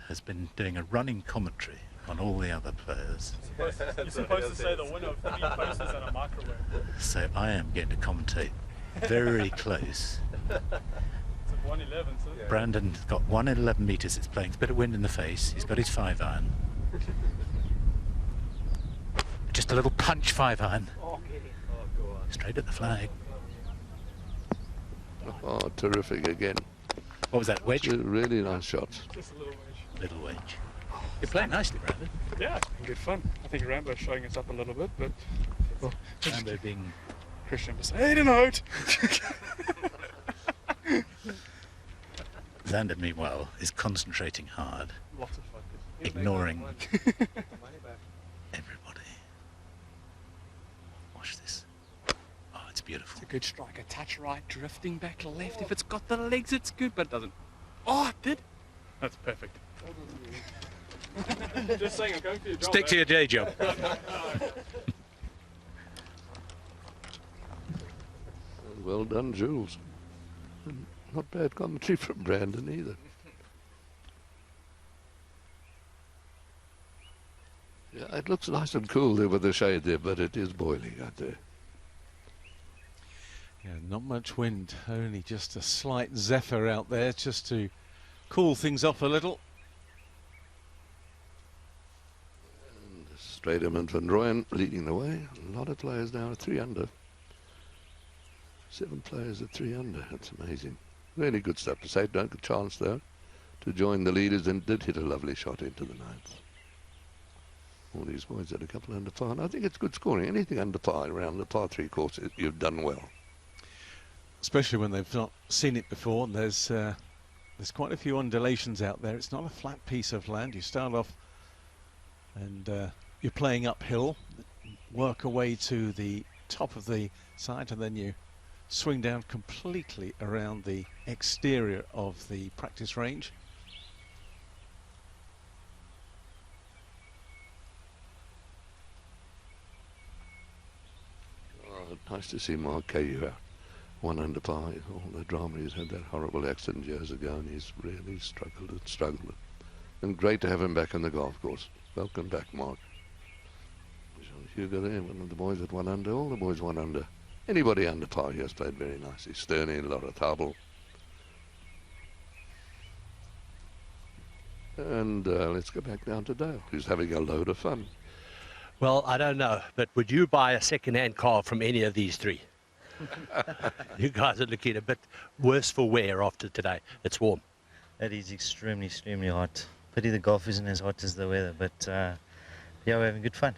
has been doing a running commentary on all the other players. You're supposed to say the winner of 3 posters and a microwave. So I am going to commentate very close. It's at 111, so Brandon's got 1 in 11 metres. It's playing. It's a bit of wind in the face. He's got his 5-iron. Just a little punch 5-iron. Straight at the flag. Oh, terrific again. What was that, wedge? Really nice shots. just a little wedge. Little wedge. You're playing nicely, Brandon. Yeah, it's been good fun. I think Rambo's showing us up a little bit, but well, Rambo being Christian was saying out. Xander, meanwhile, is concentrating hard, Lots of focus. ignoring everybody. Watch this. Oh, it's beautiful. It's a good strike. A touch right, drifting back left. If it's got the legs, it's good, but it doesn't. Oh, it did. That's perfect. Just saying, I'm going for your job. Stick to your day job. Well done, Jules. And not bad commentary from Brandon either. Yeah, it looks nice and cool there with the shade there, but it is boiling out there. Yeah, not much wind, only just a slight zephyr out there just to cool things off a little. Stratum and Van Rooyen leading the way. A lot of players now at 3 under. 7 players at 3 under. That's amazing. Really good stuff. To say, don't get a chance though to join the leaders, and did hit a lovely shot into the 9th. All these boys had a couple under par, and I think it's good scoring. Anything under par around the par 3 course, you've done well. Especially when they've not seen it before. And there's quite a few undulations out there. It's not a flat piece of land. You start off and you're playing uphill, work away to the top of the side, and then you swing down completely around the exterior of the practice range. Oh, nice to see Mark KU out 1 under par. All the drama, he's had that horrible accident years ago, and he's really struggled. And great to have him back on the golf course. Welcome back, Mark. Hugo there, one of the boys at 1 under, all the boys 1 under. Anybody under par, he has played very nicely. Sterney, Laura Thable. And let's go back down to Dale, who's having a load of fun. Well, I don't know, but would you buy a second-hand car from any of these three? You guys are looking a bit worse for wear after today. It's warm. It is extremely hot. Pity the golf isn't as hot as the weather, but yeah, we're having good fun.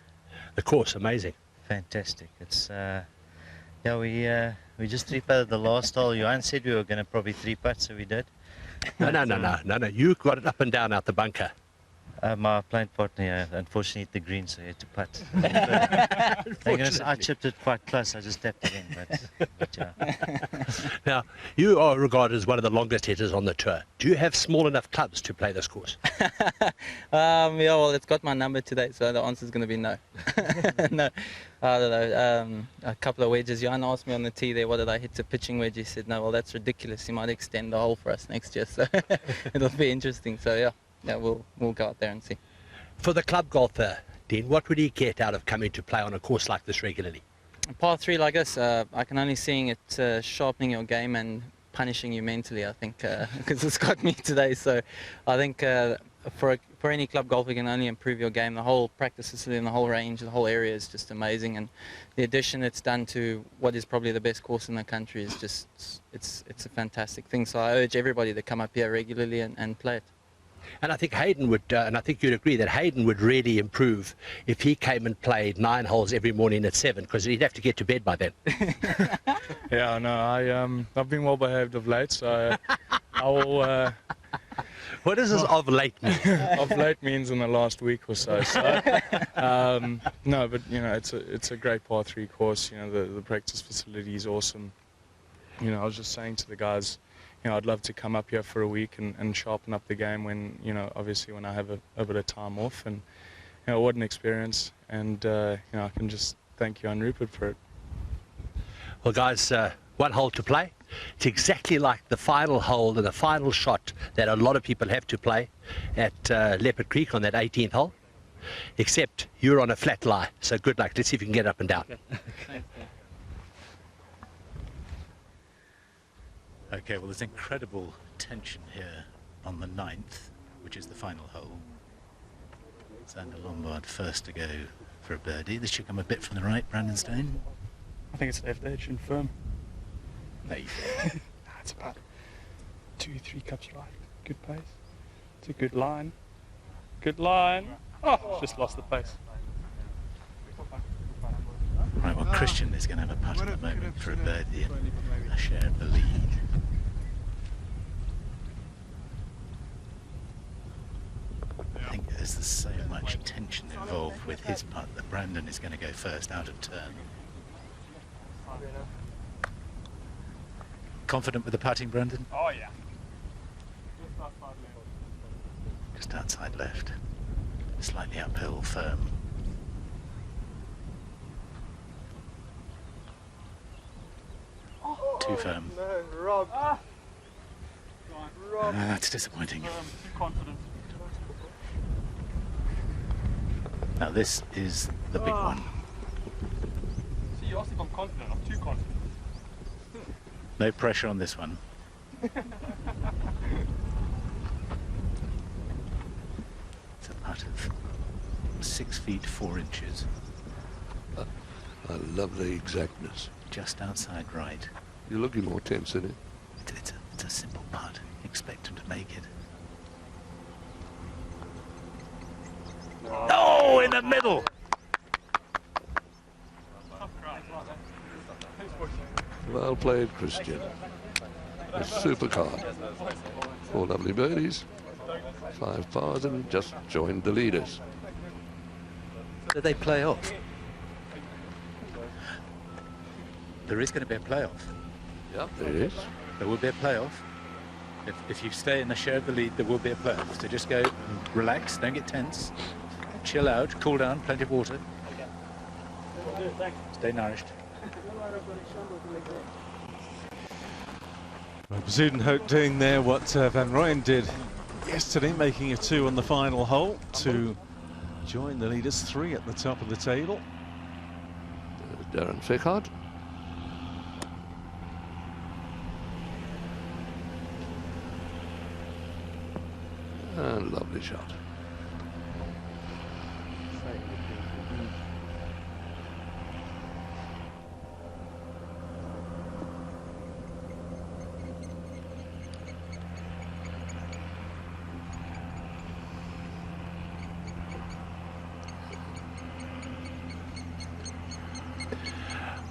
The course, amazing. Fantastic. It's yeah, we just 3-putted the last hole. Johan said we were going to probably 3-putt, so we did. No. You got it up and down out the bunker. My playing partner, unfortunately, hit the green, so he had to putt. I chipped it quite close. I just tapped it in, but yeah. Now, you are regarded as one of the longest hitters on the tour. Do you have small enough clubs to play this course? Yeah, well, it's got my number today, so the answer is going to be no. No, I don't know. A couple of wedges. Johan asked me on the tee there, what did I hit a pitching wedge? He said, no, well, that's ridiculous. He might extend the hole for us next year, so it'll be interesting. So, yeah. Yeah, we'll go out there and see. For the club golfer, Dean, what would he get out of coming to play on a course like this regularly? A par 3 like this, I can only see it sharpening your game and punishing you mentally, I think, because it's got me today. So I think for any club golfer, you can only improve your game. The whole practice facility and the whole range, the whole area is just amazing. And the addition it's done to what is probably the best course in the country is just, it's a fantastic thing. So I urge everybody to come up here regularly and play it. And I think Hayden would, and I think you'd agree that Hayden would really improve if he came and played 9 holes every morning at 7, because he'd have to get to bed by then. Yeah, no, I've been well behaved of late, so I will. What does this of late mean? Of late means in the last week or so. No, but you know, it's a great par 3 course. You know, the practice facility is awesome. You know, I was just saying to the guys, you know, I'd love to come up here for a week and sharpen up the game when, you know, obviously when I have a bit of time off. And, you know, what an experience. And, you know, I can just thank you and Rupert for it. Well, guys, 1 hole to play. It's exactly like the final hole and the final shot that a lot of people have to play at Leopard Creek on that 18th hole. Except you're on a flat lie. So good luck. Let's see if you can get up and down. Okay, well, there's incredible tension here on the 9th, which is the final hole. Xander Lombard first to go for a birdie. This should come a bit from the right, Brandon Stone. I think it's left edge and firm. No, you it's about 2-3 cups right. Good pace. It's a good line. Good line. Oh, just lost the pace. Right, well, Christian is going to have a putt at the moment for a birdie and a share of the lead. I think there's so much tension involved with his putt that Brandon is going to go first out of turn. Confident with the putting, Brandon? Oh, yeah. Just outside left. Slightly uphill, firm. Too firm. No, Rob. Rob. That's disappointing. Too confident. Now this is the big one. See, you asked if I'm confident. I'm too confident. No pressure on this one. It's a putt of 6 feet 4 inches. I love the exactness. Just outside right. You're looking more tense in it. It's a simple putt. Expect him to make it. Oh, in the middle! Well played, Christian. A super card. 4 lovely birdies, 5 pars, and just joined the leaders. Did they play off? there is going to be a playoff. Yeah, there is. There will be a playoff. If you stay in the share of the lead, there will be a playoff. So just go and relax, don't get tense, chill out, cool down, plenty of water. Stay nourished. Well, Zuidenhout doing there what Van Rooyen did yesterday, making a 2 on the final hole to join the leaders, 3 at the top of the table. Darren Fickard. And lovely shot.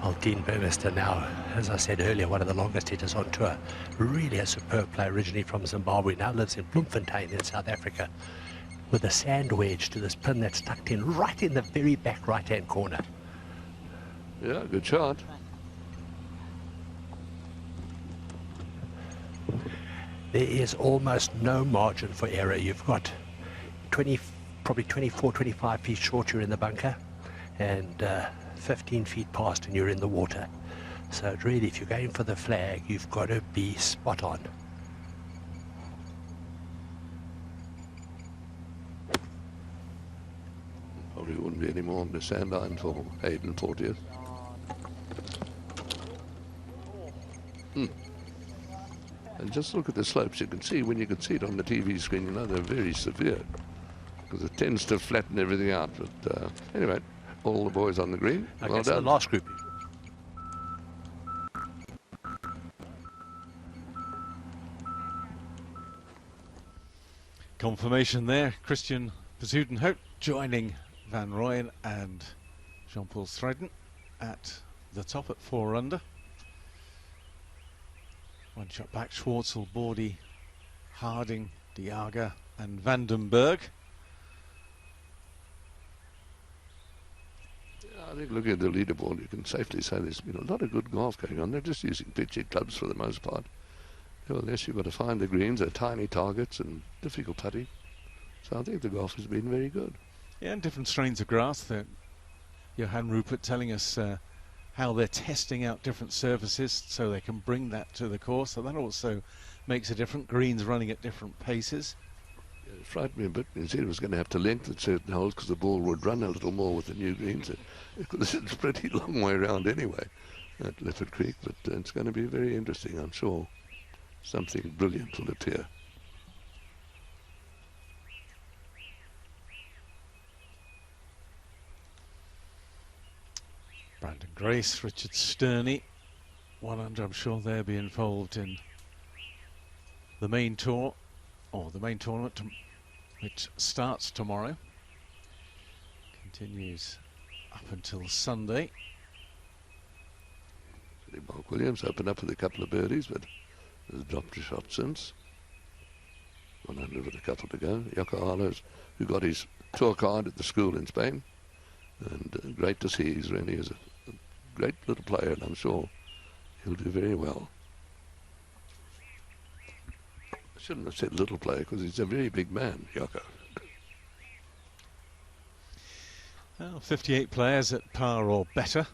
Well, Dean Burmester now, as I said earlier, one of the longest hitters on tour. Really a superb player, originally from Zimbabwe, now lives in Bloemfontein in South Africa, with a sand wedge to this pin that's tucked in right in the very back right-hand corner. Yeah, good shot. There is almost no margin for error. You've got probably 24, 25 feet short, you're in the bunker, and 15 feet past and you're in the water. So really, if you're going for the flag, you've got to be spot on. Probably wouldn't be any more on the sand line for Hayden 40th. And just look at the slopes. You can see, when you can see it on the TV screen, you know they're very severe, because it tends to flatten everything out. But anyway, all the boys on the green. Okay, Well so done. the last group. Confirmation there, Christian Zuidenhout joining Van Rooyen and Jean-Paul Stryden at the top at 4 under. 1 shot back, Schwartzel, Bordy, Harding, De Jager and Vandenberg. I think looking at the leaderboard, you can safely say there's been a lot of good golf going on. They're just using pitchy clubs for the most part. Nevertheless, you've got to find the greens, they're tiny targets and difficult putting. So I think the golf has been very good. Yeah, and different strains of grass. That Johan Rupert telling us how they're testing out different surfaces so they can bring that to the course. So that also makes a difference. Greens running at different paces. It frightened me a bit. You said it was going to have to lengthen certain holes because the ball would run a little more with the new greens. It's a pretty long way around anyway at Lifford Creek, but it's going to be very interesting, I'm sure. Something brilliant will appear. Brandon Grace, Richard Sterney, 1 under. I'm sure they'll be involved in the main tour, or the main tournament, which starts tomorrow. Continues up until Sunday. Mark Williams opened up with a couple of birdies, but has dropped a shot since. 100 with a couple to go. Yoko Harlows, who got his tour card at the school in Spain. And great to see. He's really is a great little player, and I'm sure he'll do very well. I shouldn't have said little player, because he's a very big man, Yoko. Well, 58 players at par or better.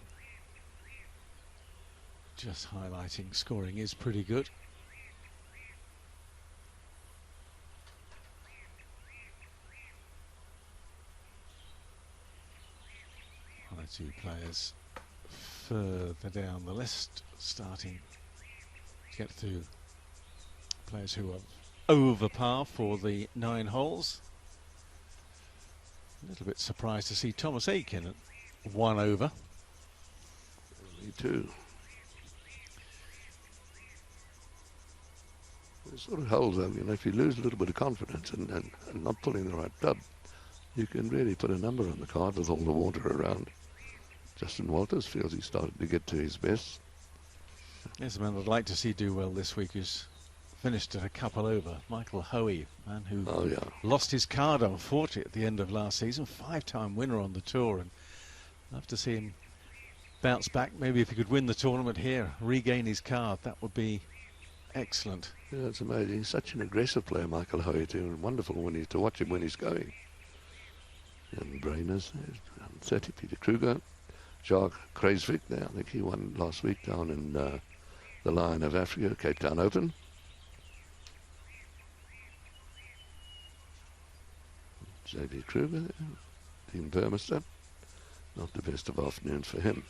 Just highlighting scoring is pretty good. One or two players further down the list, starting to get to players who are over par for the 9 holes. A little bit surprised to see Thomas Aiken at 1 over. Me too. The sort of holes, you know, if you lose a little bit of confidence and not pulling the right club, you can really put a number on the card with all the water around. Justin Walters feels he's started to get to his best. Yes, a man I'd like to see do well this week is finished at a couple over. Michael Hoey, man who lost his card, unfortunately, at the end of last season. 5-time winner on the tour, and love to see him bounce back. Maybe if he could win the tournament here, regain his card, that would be excellent. Yeah, it's amazing. He's such an aggressive player, McIlroy, too, and wonderful to watch him when he's going. And Brainers, 30, Peter Kruger, Jacques Kruijswijk there. I think he won last week down in the Lion of Africa, Cape Town Open. J.B. Kruger, Dean Burmester. Not the best of afternoons for him.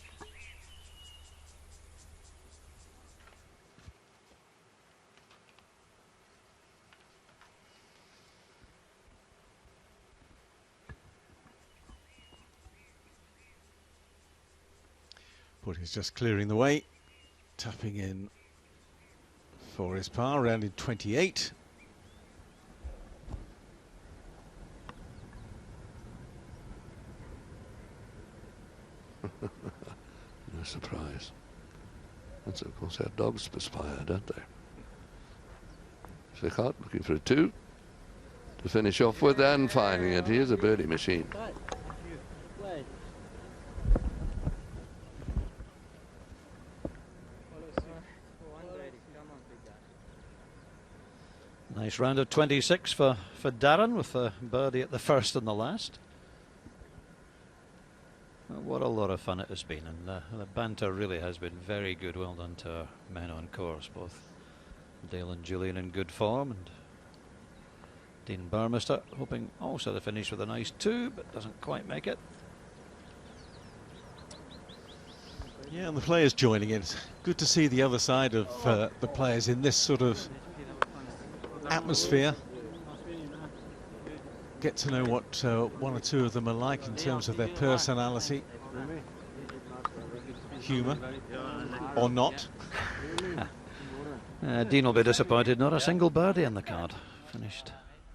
But he's just clearing the way, tapping in for his par, round in 28. No surprise. That's of course how dogs perspire, don't they? Swickart looking for a 2 to finish off with and finding it. Here's a birdie machine. Nice round of 26 for Darren, with a birdie at the first and the last. What a lot of fun it has been, and the banter really has been very good. Well done to our men on course, both Dale and Julian in good form, and Dean Burmester hoping also to finish with a nice 2, but doesn't quite make it. Yeah, and the players joining in. It's good to see the other side of the players in this sort of atmosphere. Get to know what one or two of them are like in terms of their personality, humour, or not. Dean will be disappointed, not a single birdie on the card. Finished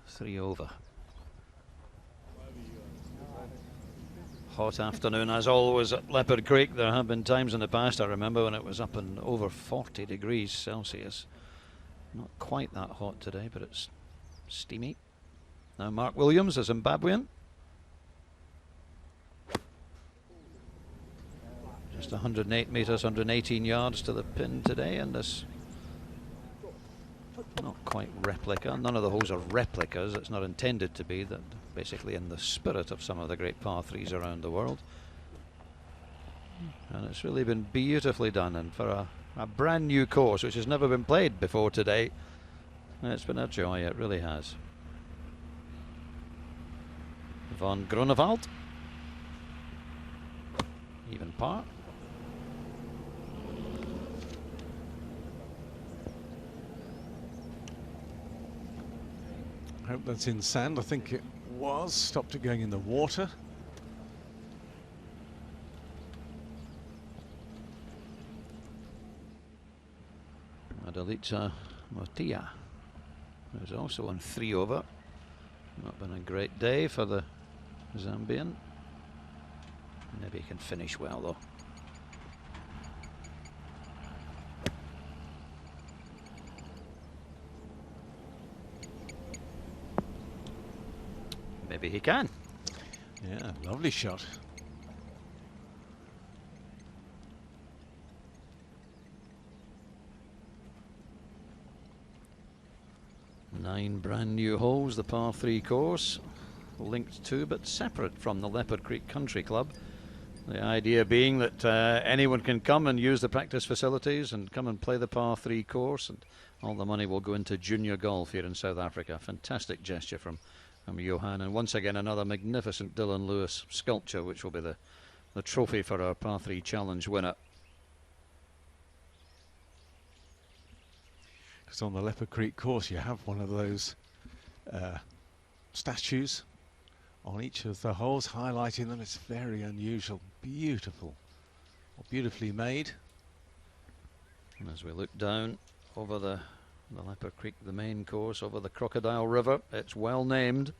3 over. Hot afternoon as always at Leopard Creek. There have been times in the past, I remember, when it was up in over 40 degrees Celsius. Not quite that hot today, but it's steamy. Now Mark Williams, a Zimbabwean. Just 108 metres, 118 yards to the pin today, and this not quite replica. None of the holes are replicas. It's not intended to be. That basically in the spirit of some of the great par 3s around the world. And it's really been beautifully done, and for a brand new course which has never been played before today, it's been a joy. It really has. Van Groenewald, even par. I hope that's in sand. I think it was. Stopped it going in the water. Adelica Motia, who's also on 3 over. Not been a great day for the Zambian. Maybe he can finish well though. Maybe he can. Yeah, lovely shot. Nine brand new holes, the par 3 course, linked to but separate from the Leopard Creek Country Club. The idea being that anyone can come and use the practice facilities and come and play the par 3 course, and all the money will go into junior golf here in South Africa. Fantastic gesture from Johan, and once again another magnificent Dylan Lewis sculpture, which will be the trophy for our par 3 challenge winner. Because on the Leopard Creek course you have one of those statues on each of the holes highlighting them. It's very unusual, beautiful, beautifully made. And as we look down over the Leopard Creek, the main course, over the Crocodile River, it's well named.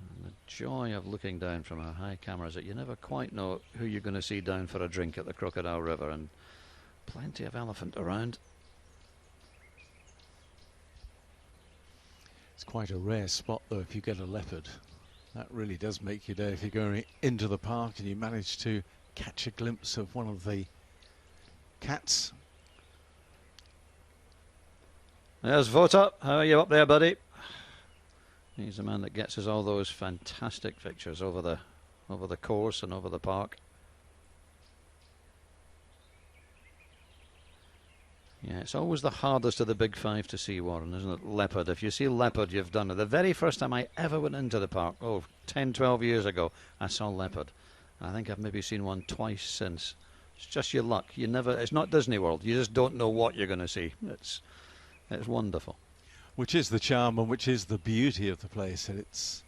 And the joy of looking down from our high cameras, that you never quite know who you're going to see down for a drink at the Crocodile River, and plenty of elephant around. It's quite a rare spot though if you get a leopard. That really does make your day if you're going into the park and you manage to catch a glimpse of one of the cats. There's Vota. How are you up there, buddy? He's the man that gets us all those fantastic pictures over the course and over the park. Yeah, it's always the hardest of the big five to see, Warren, isn't it? Leopard. If you see leopard, you've done it. The very first time I ever went into the park, 10, 12 years ago, I saw leopard. I think I've maybe seen one twice since. It's just your luck. You never. It's not Disney World. You just don't know what you're going to see. It's wonderful. Which is the charm and which is the beauty of the place. And it's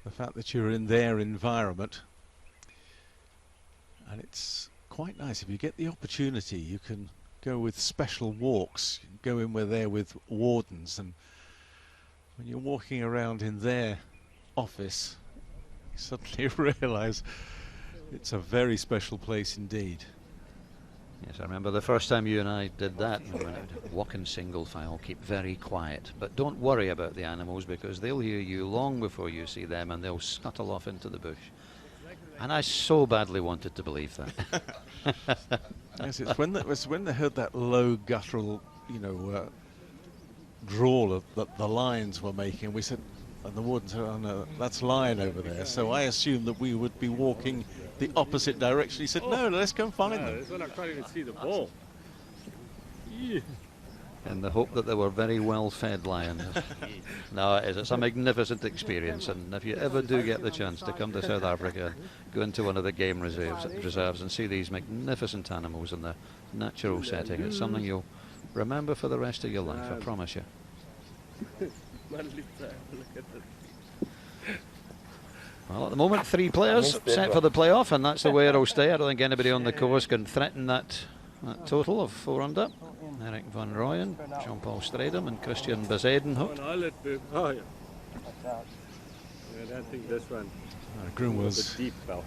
the fact that you're in their environment. And it's quite nice. If you get the opportunity, you can go with special walks. You can go in there with wardens. And when you're walking around in their office, you suddenly realise it's a very special place indeed. Yes, I remember the first time you and I did that. We went out, walk in single file, keep very quiet. But don't worry about the animals because they'll hear you long before you see them and they'll scuttle off into the bush. And I so badly wanted to believe that. Yes, it's when they heard that low guttural, drawl that the lions were making. We said, and the warden said, "Oh no, that's lion over there." So I assumed that we would be walking the opposite direction. He said, "No, let's go and find them." This one I can't even see the ball. In the hope that they were very well fed lions. No, it's a magnificent experience, and if you ever do get the chance to come to South Africa, go into one of the game reserves and see these magnificent animals in the natural setting, it's something you'll remember for the rest of your life, I promise you. Well, at the moment, 3 players set for the playoff, and that's the way it'll stay. I don't think anybody on the course can threaten that total of 4 under. Eric van Rooyen, Jean-Paul Stradum and Christian Bezuidenhout. Oh, yeah. I don't think this one. Groom was deep bell.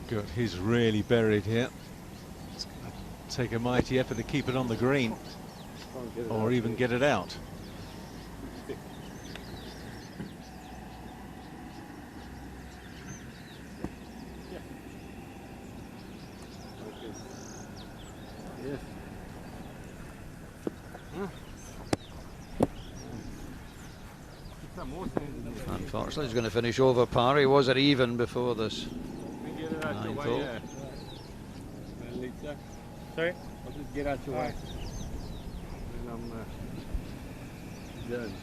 Good. He's really buried here. It's going to take a mighty effort to keep it on the green, or even get it out. Unfortunately, he's going to finish over par. He was at even before this. Ninth hole. Sorry? I'll just get out your way. And I'm done.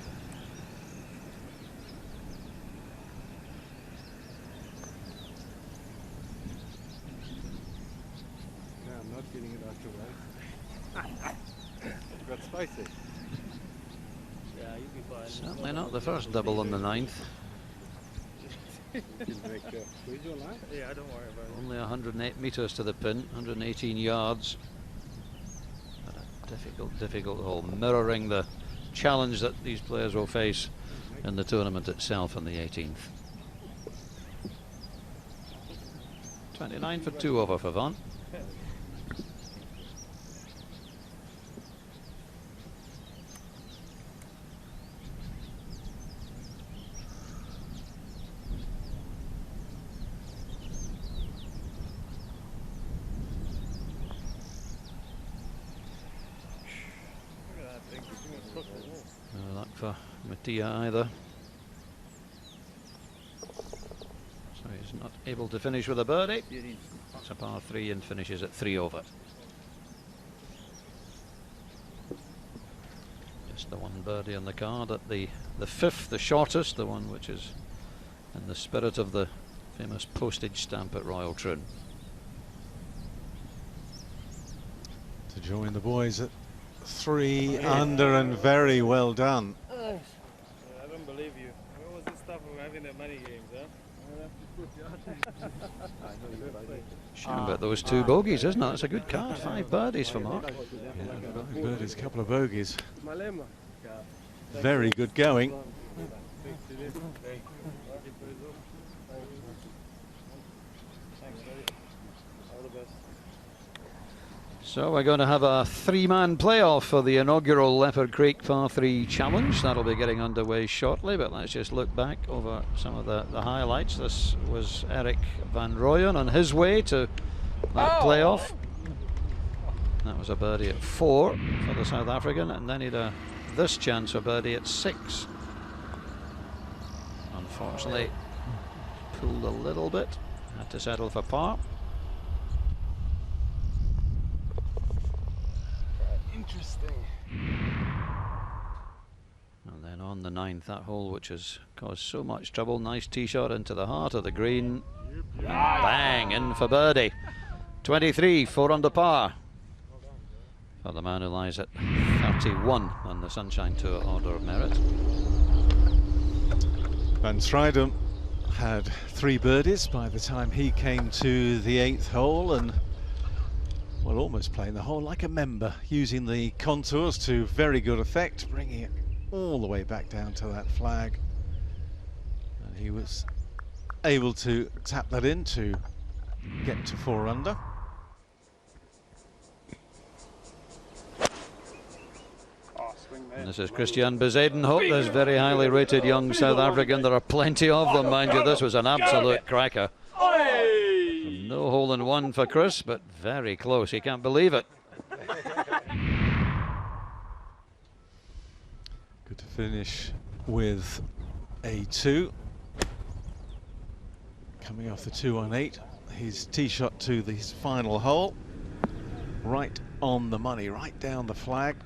No, I'm not getting it out your way. You've got space there. Yeah, you'll be fine. Certainly not the first double on the 9th. Where's your line? Yeah, don't worry about it. Only 108 metres to the pin, 118 yards. A difficult hole, mirroring the challenge that these players will face in the tournament itself on the 18th. 29 for 2 over for Vaughan. No luck for Mattia either. So he's not able to finish with a birdie. It's a par 3 and finishes at 3 over. Just the one birdie on the card at the 5th, the shortest, the one which is in the spirit of the famous postage stamp at Royal Troon. To join the boys at 3 under and very well done. I don't believe you. What was this stuff of having the money games, huh? Shame about those 2 bogeys, isn't it? That's a good card. 5 birdies for Mark. Yeah, 5 birdies, a couple of bogeys. Very good going. So we're going to have a 3-man playoff for the inaugural Leopard Creek Par 3 Challenge. That'll be getting underway shortly, but let's just look back over some of the highlights. This was Eric van Rooyen on his way to that playoff. That was a birdie at 4 for the South African, and then he'd this chance for birdie at 6. Unfortunately, pulled a little bit, had to settle for par. Interesting. And then on the 9th, that hole which has caused so much trouble, nice tee shot into the heart of the green, and bang, in for birdie. 23, 4 under par for the man who lies at 31 on the Sunshine Tour Order of Merit. Van Strijden had 3 birdies by the time he came to the 8th hole, and well, almost playing the hole like a member, using the contours to very good effect, bringing it all the way back down to that flag. And he was able to tap that in to get to 4 under. And this is Christian Bezuidenhout, this very highly rated young South African. There are plenty of them, mind you. This was an absolute cracker. No hole in one for Chris, but very close. He can't believe it. Good to finish with a 2. Coming off the 2 on 8. His tee shot to his final hole. Right on the money, right down the flag.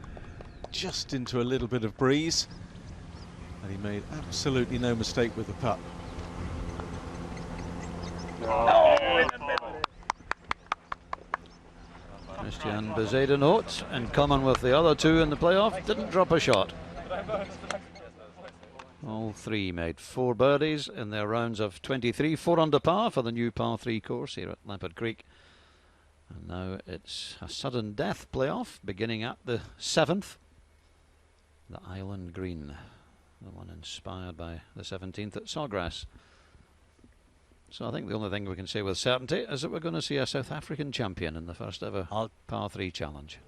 Just into a little bit of breeze. And he made absolutely no mistake with the putt. Christian Bezuidenhout, in common with the other 2 in the playoff, didn't drop a shot. All 3 made 4 birdies in their rounds of 23, 4 under par for the new par 3 course here at Leopard Creek. And now it's a sudden death playoff beginning at the 7th. The Island Green, the one inspired by the 17th at Sawgrass. So I think the only thing we can say with certainty is that we're going to see a South African champion in the first ever par 3 challenge.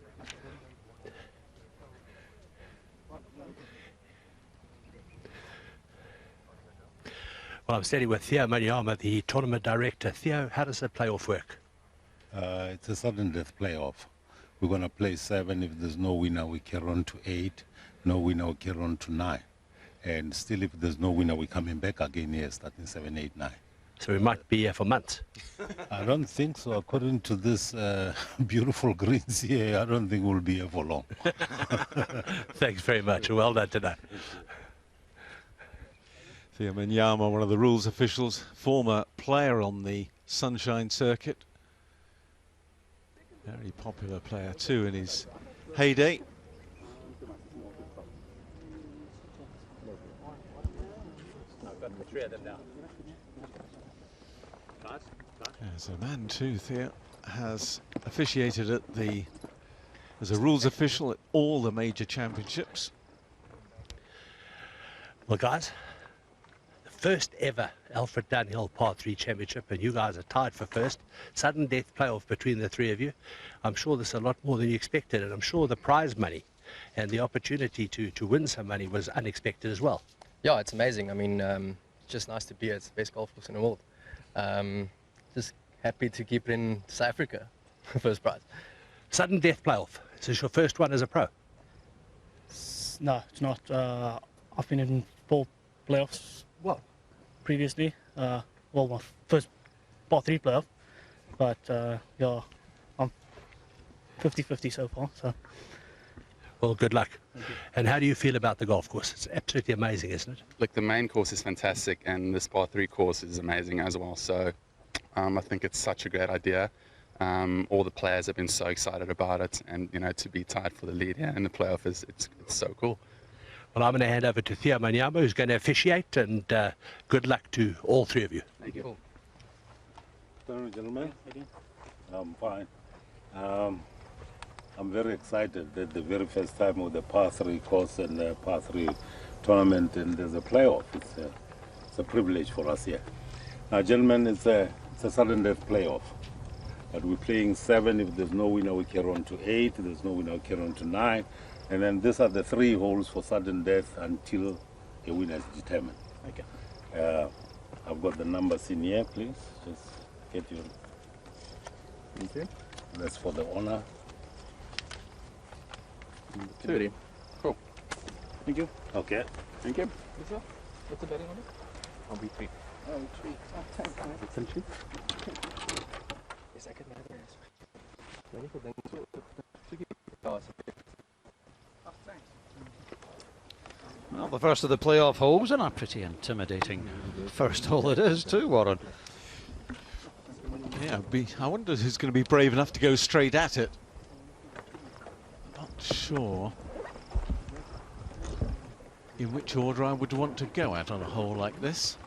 Well, I'm standing with Theo Manyama, the tournament director. Theo, how does the playoff work? It's a sudden death playoff. We're going to play 7. If there's no winner, we carry on to 8. No winner, we carry on to 9. And still, if there's no winner, we're coming back again here, starting 7, 8, 9. So we might be here for months. I don't think so. According to this beautiful greens here, I don't think we'll be here for long. Thanks very much. Well done today. Theo Manyama, one of the rules officials, former player on the Sunshine Circuit. Very popular player too in his heyday. As a man too, Theo has officiated at as a rules official at all the major championships. Well, guys, the first ever Alfred Dunhill Par 3 Championship, and you guys are tied for first. Sudden death playoff between the 3 of you. I'm sure this is a lot more than you expected, and I'm sure the prize money and the opportunity to win some money was unexpected as well. Yeah, it's amazing. I mean, it's just nice to be here. It's the best golf course in the world. Just happy to keep it in South Africa, first prize. Sudden death playoff. Is this your first one as a pro? No, it's not. I've been in 4 playoffs previously. Well, my first par 3 playoff, but yeah, I'm 50-50 so far. So. Well, good luck. And how do you feel about the golf course? It's absolutely amazing, isn't it? Look, the main course is fantastic, and this par 3 course is amazing as well. So I think it's such a great idea. All the players have been so excited about it, and you know, to be tied for the lead here in the playoff it's so cool. Well, I'm going to hand over to Theo Manyama, who's going to officiate, and good luck to all 3 of you. Thank you. Sorry, gentlemen. I'm fine. I'm very excited that the very first time of the par 3 course and the par 3 tournament, and there's a playoff. It's a privilege for us here. Now, gentlemen, it's a sudden death playoff. But we're playing 7. If there's no winner, we carry on to 8. If there's no winner, we carry on to 9. And then these are the 3 holes for sudden death until a winner is determined. Okay. I've got the numbers in here, please. Just get your Okay. That's for the honor. 30. Cool. Thank you. Okay. Thank you. What's the betting on it? I'll be 3. Oh, 3. Oh, thanks, man. Thank you. Is that good, man? Ready for them to oh, thanks. Well, the first of the playoff holes, and a pretty intimidating first hole it is too, Warren. Yeah, I wonder who's going to be brave enough to go straight at it. Not sure in which order I would want to go at on a hole like this.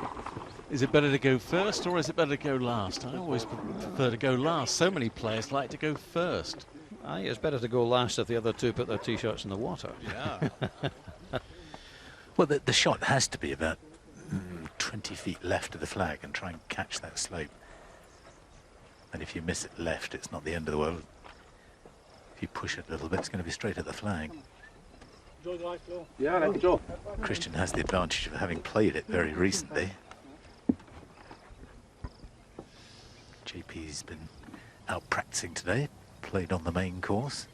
Is it better to go first or is it better to go last? I always prefer to go last. So many players like to go first. Aye, it's better to go last if the other two put their tee shots in the water. Yeah. Well, the shot has to be about 20 feet left of the flag and try and catch that slope. And if you miss it left, it's not the end of the world. If you push it a little bit, it's going to be straight at the flag. Yeah, let's go. Christian has the advantage of having played it very recently. JP's been out practicing today, played on the main course.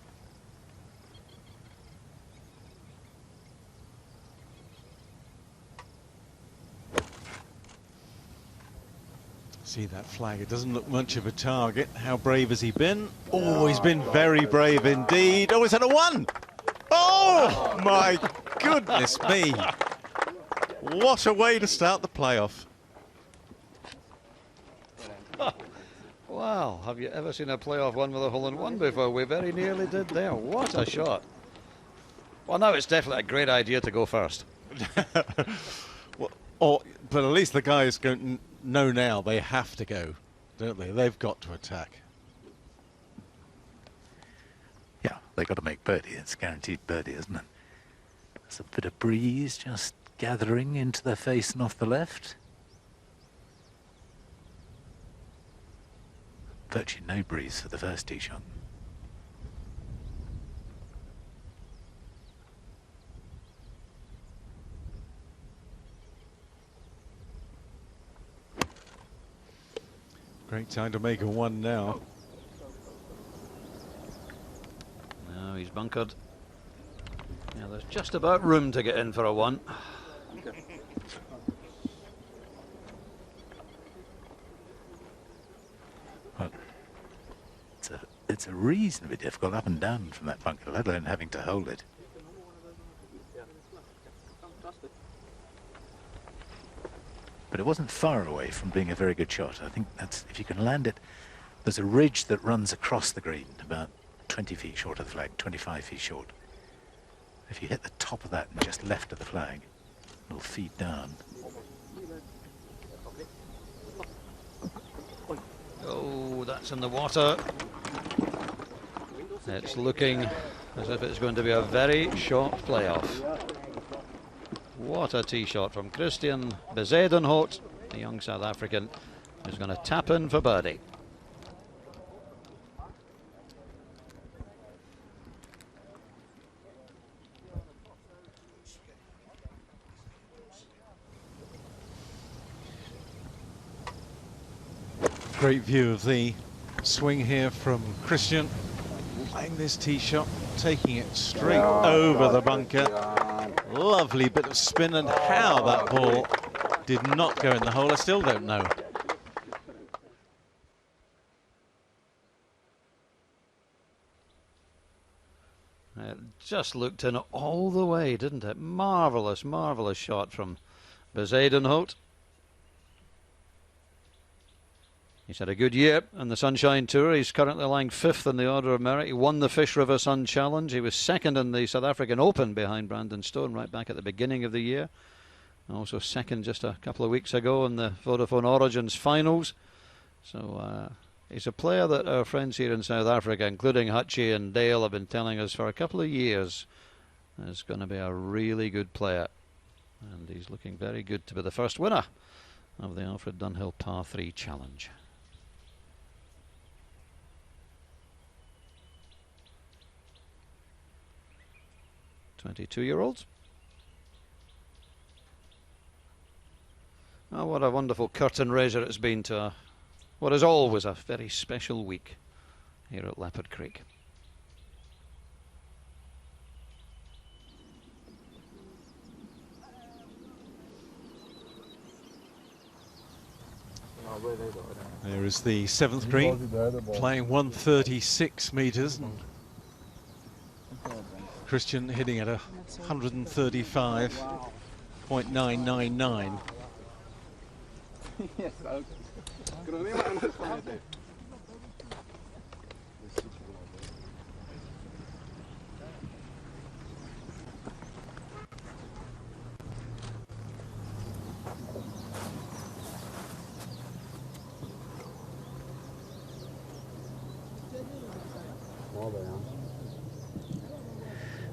See that flag, it doesn't look much of a target. How brave has he been? Oh, he's been very brave indeed. Oh, it's at a 1! Oh, my goodness me. What a way to start the playoff. Wow, have you ever seen a playoff one with a hole-in-one before? We very nearly did there. What a shot. Well, now it's definitely a great idea to go first. Well, but at least the guys know now they have to go, don't they? They've got to attack. Yeah, they've got to make birdie. It's guaranteed birdie, isn't it? There's a bit of breeze just gathering into their face and off the left. Virtually no breeze for the first tee shot. Great time to make a 1 now. Now he's bunkered. Yeah, there's just about room to get in for a 1. Well, it's a reasonably difficult up and down from that bunker, let alone having to hold it. But it wasn't far away from being a very good shot. I think that's, if you can land it, there's a ridge that runs across the green, about 20 feet short of the flag, 25 feet short. If you hit the top of that and just left of the flag, it'll feed down. Oh, that's in the water. It's looking as if it's going to be a very short playoff. What a tee shot from Christian Bezuidenhout, the young South African, who's going to tap in for birdie. Great view of the swing here from Christian. Playing this tee shot, taking it straight over the bunker. Lovely bit of spin, and how that ball did not go in the hole, I still don't know. It just looked in all the way, didn't it? Marvellous, marvellous shot from Bezuidenhout. He's had a good year in the Sunshine Tour. He's currently lying 5th in the order of merit. He won the Fish River Sun Challenge. He was 2nd in the South African Open behind Brandon Stone right back at the beginning of the year. Also 2nd just a couple of weeks ago in the Vodafone Origins finals. So he's a player that our friends here in South Africa, including Hutchie and Dale, have been telling us for a couple of years is going to be a really good player. And he's looking very good to be the first winner of the Alfred Dunhill Par 3 Challenge. 22-year-olds. Oh, what a wonderful curtain raiser it's been to what is always a very special week here at Leopard Creek. There is the 7th green, playing 136 metres. Christian hitting at 135.999. Yes,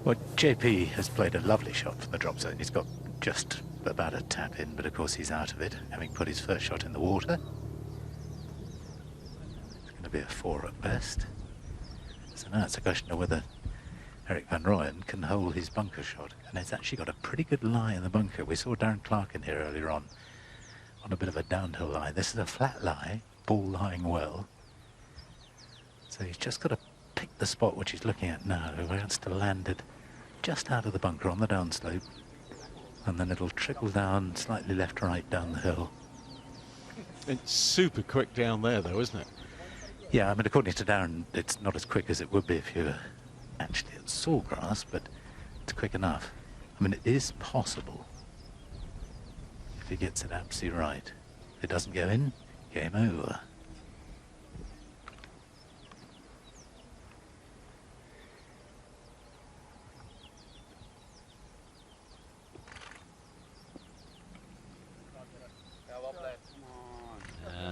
Well, JP has played a lovely shot from the drop zone. He's got just about a tap in, but of course he's out of it, having put his first shot in the water. It's going to be a 4 at best. So now it's a question of whether Eric Van Rooyen can hold his bunker shot. And it's actually got a pretty good lie in the bunker. We saw Darren Clark in here earlier on a bit of a downhill lie. This is a flat lie, ball lying well. So he's just got to pick the spot which he's looking at now, where it's to land it just out of the bunker on the downslope, and then it'll trickle down slightly left-right down the hill. It's super quick down there though, isn't it? Yeah, I mean, according to Darren, it's not as quick as it would be if you were actually at Sawgrass, but it's quick enough. I mean, it is possible if he gets it absolutely right. If it doesn't go in, game over.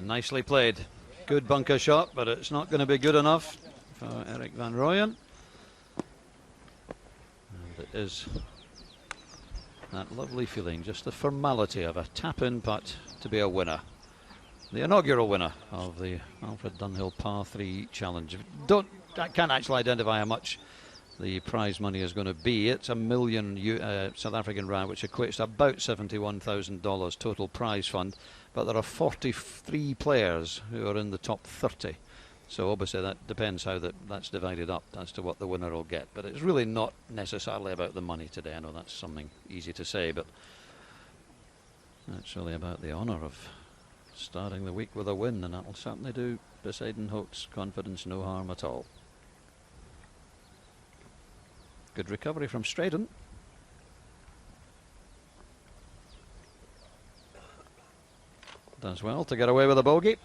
Nicely played. Good bunker shot, but it's not going to be good enough for Eric Van Rooyen. And it is that lovely feeling, just the formality of a tap-in putt to be a winner. The inaugural winner of the Alfred Dunhill Par 3 Challenge. I can't actually identify how much the prize money is going to be. It's $1 million South African rand, which equates to about $71,000 total prize fund. But there are 43 players who are in the top 30. So obviously that depends how that's divided up as to what the winner will get. But it's really not necessarily about the money today. I know that's something easy to say, but it's really about the honour of starting the week with a win, and that'll certainly do Bezuidenhout's confidence no harm at all. Good recovery from Straydon. Does well to get away with a bogey.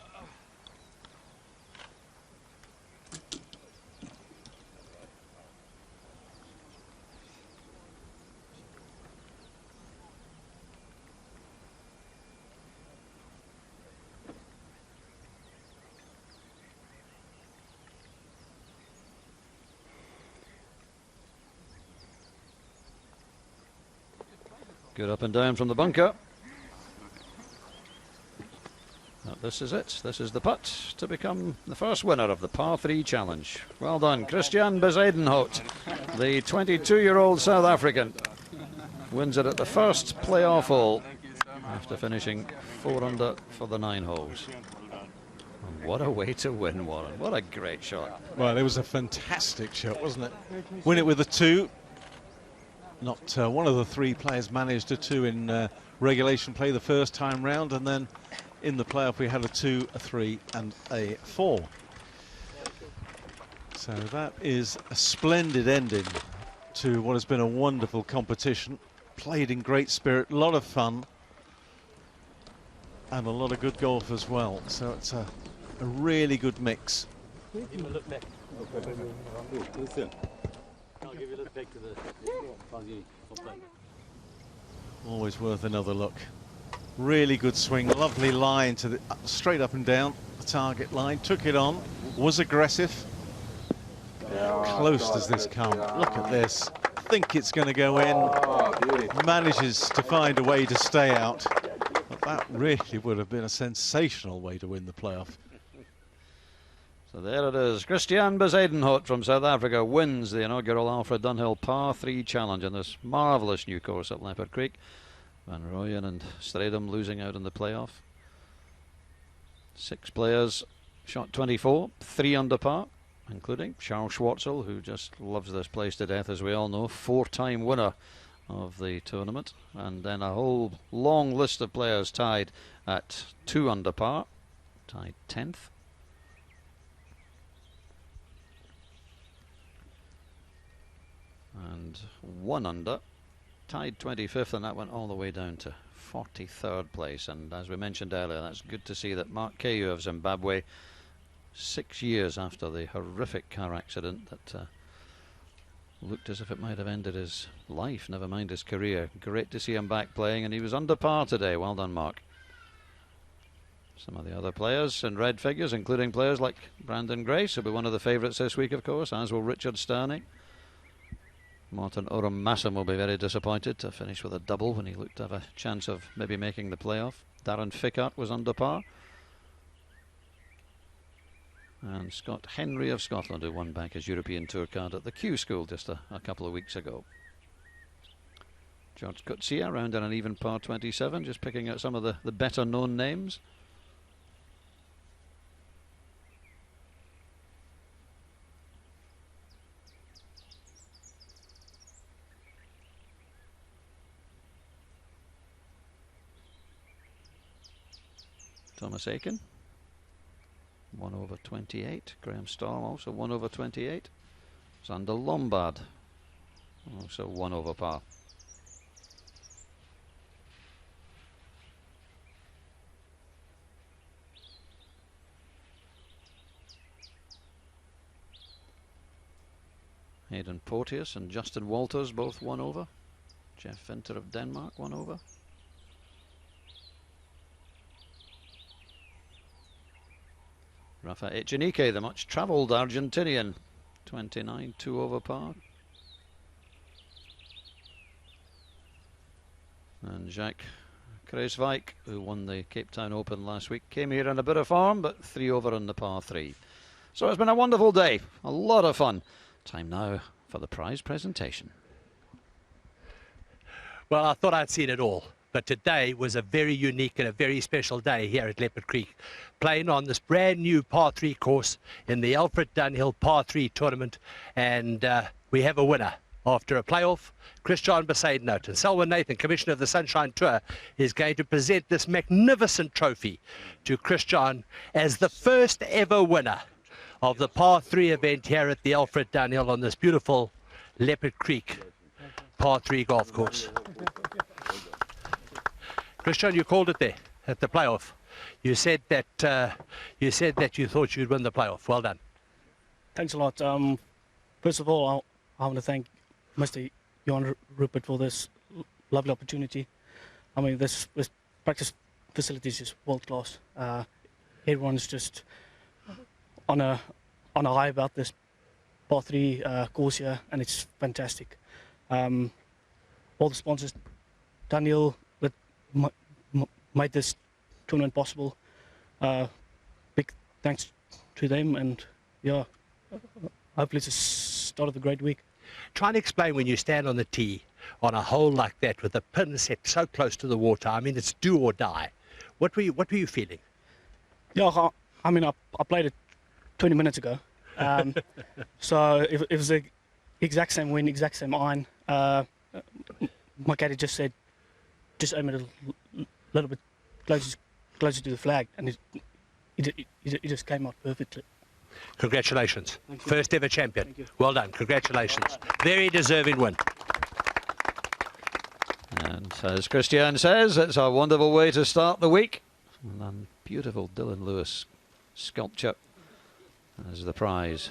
Good up and down from the bunker. This is it. This is the putt to become the first winner of the Par 3 Challenge. Well done, Christian Bezuidenhout, the 22-year-old South African. Wins it at the first playoff hole after finishing 4 under for the 9 holes. And what a way to win, Warren. What a great shot. Well, it was a fantastic shot, wasn't it? Win it with a 2. Not one of the 3 players managed a 2 in regulation play the first time round, and then in the playoff we had a 2, a 3 and a 4. So that is a splendid ending to what has been a wonderful competition. Played in great spirit, a lot of fun, and a lot of good golf as well. So it's a really good mix. Give him a look back. Listen. I'll give you a look back to the... Always worth another look. Really good swing, lovely line to the straight up and down the target line. Took it on, was aggressive. Close does this come? Look at this. Think it's going to go in. Manages to find a way to stay out. But that really would have been a sensational way to win the playoff. So there it is. Christian Bezuidenhout from South Africa wins the inaugural Alfred Dunhill Par 3 Challenge on this marvellous new course at Leopard Creek. Van Rooyen and Straydon losing out in the playoff. 6 players shot 24, 3 under par. including Charles Schwartzel, who just loves this place to death, as we all know, 4-time winner of the tournament, and then a whole long list of players tied at 2 under par, tied 10th. And 1 under, tied 25th, and that went all the way down to 43rd place. And as we mentioned earlier, that's good to see that Mark Keyu of Zimbabwe, 6 years after the horrific car accident that looked as if it might have ended his life, never mind his career. Great to see him back playing, and he was under par today. Well done, Mark. Some of the other players in red figures, including players like Brandon Grace, who'll be one of the favourites this week, of course, as will Richard Sterning. Martin Orum-Massam will be very disappointed to finish with a double when he looked to have a chance of maybe making the playoff. Darren Fickart was under par. And Scott Henry of Scotland, who won back his European Tour card at the Q School just a couple of weeks ago. George Coetzee around in an even par 27, just picking out some of the better known names. Thomas Aiken, 1 over 28. Graham Storm also 1 over 28. Xander Lombard, also 1 over par. Hayden Porteous and Justin Walters both 1 over. Jeff Venter of Denmark 1 over. Rafa Echenike, the much-travelled Argentinian, 29, 2 over par. And Jacques Kruijswijk, who won the Cape Town Open last week, came here in a bit of form, but 3 over on the par 3. So it's been a wonderful day, a lot of fun. Time now for the prize presentation. Well, I thought I'd seen it all, but today was a very unique and a very special day here at Leopard Creek, playing on this brand new par 3 course in the Alfred Dunhill par 3 tournament, and we have a winner. After a playoff, Christian Besaidnout, and Selwyn Nathan, Commissioner of the Sunshine Tour, is going to present this magnificent trophy to Christian as the first ever winner of the par 3 event here at the Alfred Dunhill on this beautiful Leopard Creek par 3 golf course. Christian, you called it there at the playoff. You said that you thought you'd win the playoff. Well done. Thanks a lot. First of all, I want to thank Mr. Johan Rupert for this lovely opportunity. I mean, this practice facilities is world class. Everyone's just on a high about this par 3 course here, and it's fantastic. All the sponsors, Daniel, that made this tournament possible. Big thanks to them, and yeah, hopefully it's the start of a great week. Try and explain when you stand on the tee on a hole like that with the pin set so close to the water. I mean, it's do or die. What were you feeling? Yeah, I mean, I played it 20 minutes ago. So it was the exact same wind, exact same iron. My caddy just said, just aim it a little bit closer to the flag, and it just came out perfectly. Congratulations. First ever champion. Well done. Congratulations. Very deserving win. And as Christian says, it's a wonderful way to start the week. And beautiful Dylan Lewis sculpture as the prize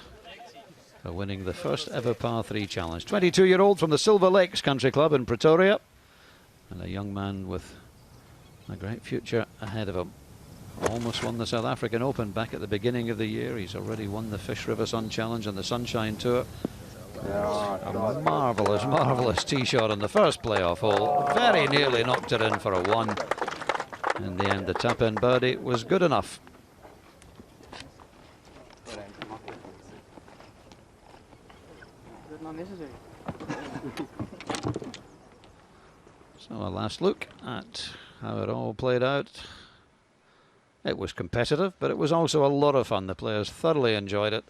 for winning the first ever par 3 challenge. 22-year-old from the Silver Lakes Country Club in Pretoria, and a young man with a great future ahead of him. Almost won the South African Open back at the beginning of the year. He's already won the Fish River Sun Challenge and the Sunshine Tour. A marvellous, marvellous tee shot on the first playoff hole. Very nearly knocked it in for a 1. In the end, the tap-in birdie was good enough. So a last look at how it all played out. It was competitive, but it was also a lot of fun. The players thoroughly enjoyed it.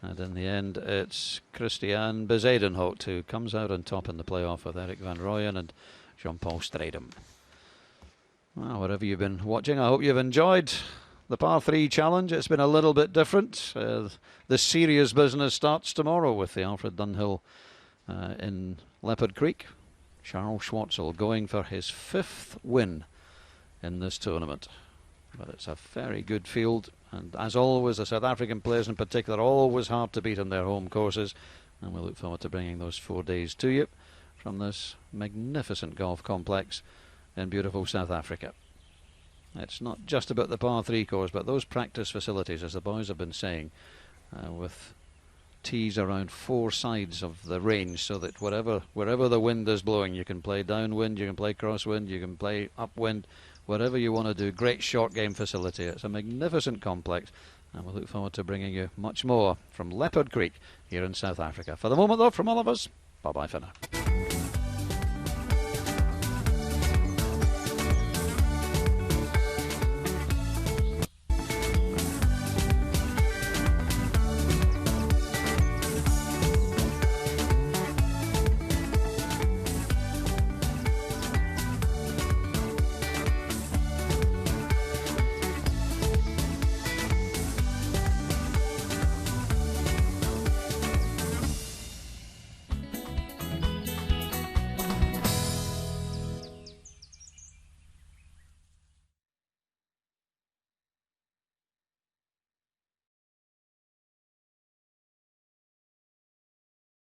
And in the end, it's Christian Bezuidenhout who comes out on top in the playoff with Eric van Rooyen and Jean-Paul Strydom. Well, whatever you've been watching, I hope you've enjoyed the par 3 challenge. It's been a little bit different. The serious business starts tomorrow with the Alfred Dunhill in Leopard Creek. Charles Schwartzel going for his 5th win in this tournament. But it's a very good field, and as always, the South African players in particular are always hard to beat on their home courses, and we look forward to bringing those 4 days to you from this magnificent golf complex in beautiful South Africa. It's not just about the par 3 course, but those practice facilities, as the boys have been saying, with tees around 4 sides of the range, so that wherever the wind is blowing, you can play downwind, you can play crosswind, you can play upwind, whatever you want to do. Great short game facility. It's a magnificent complex, and we look forward to bringing you much more from Leopard Creek here in South Africa. For the moment though, from all of us, bye bye for now.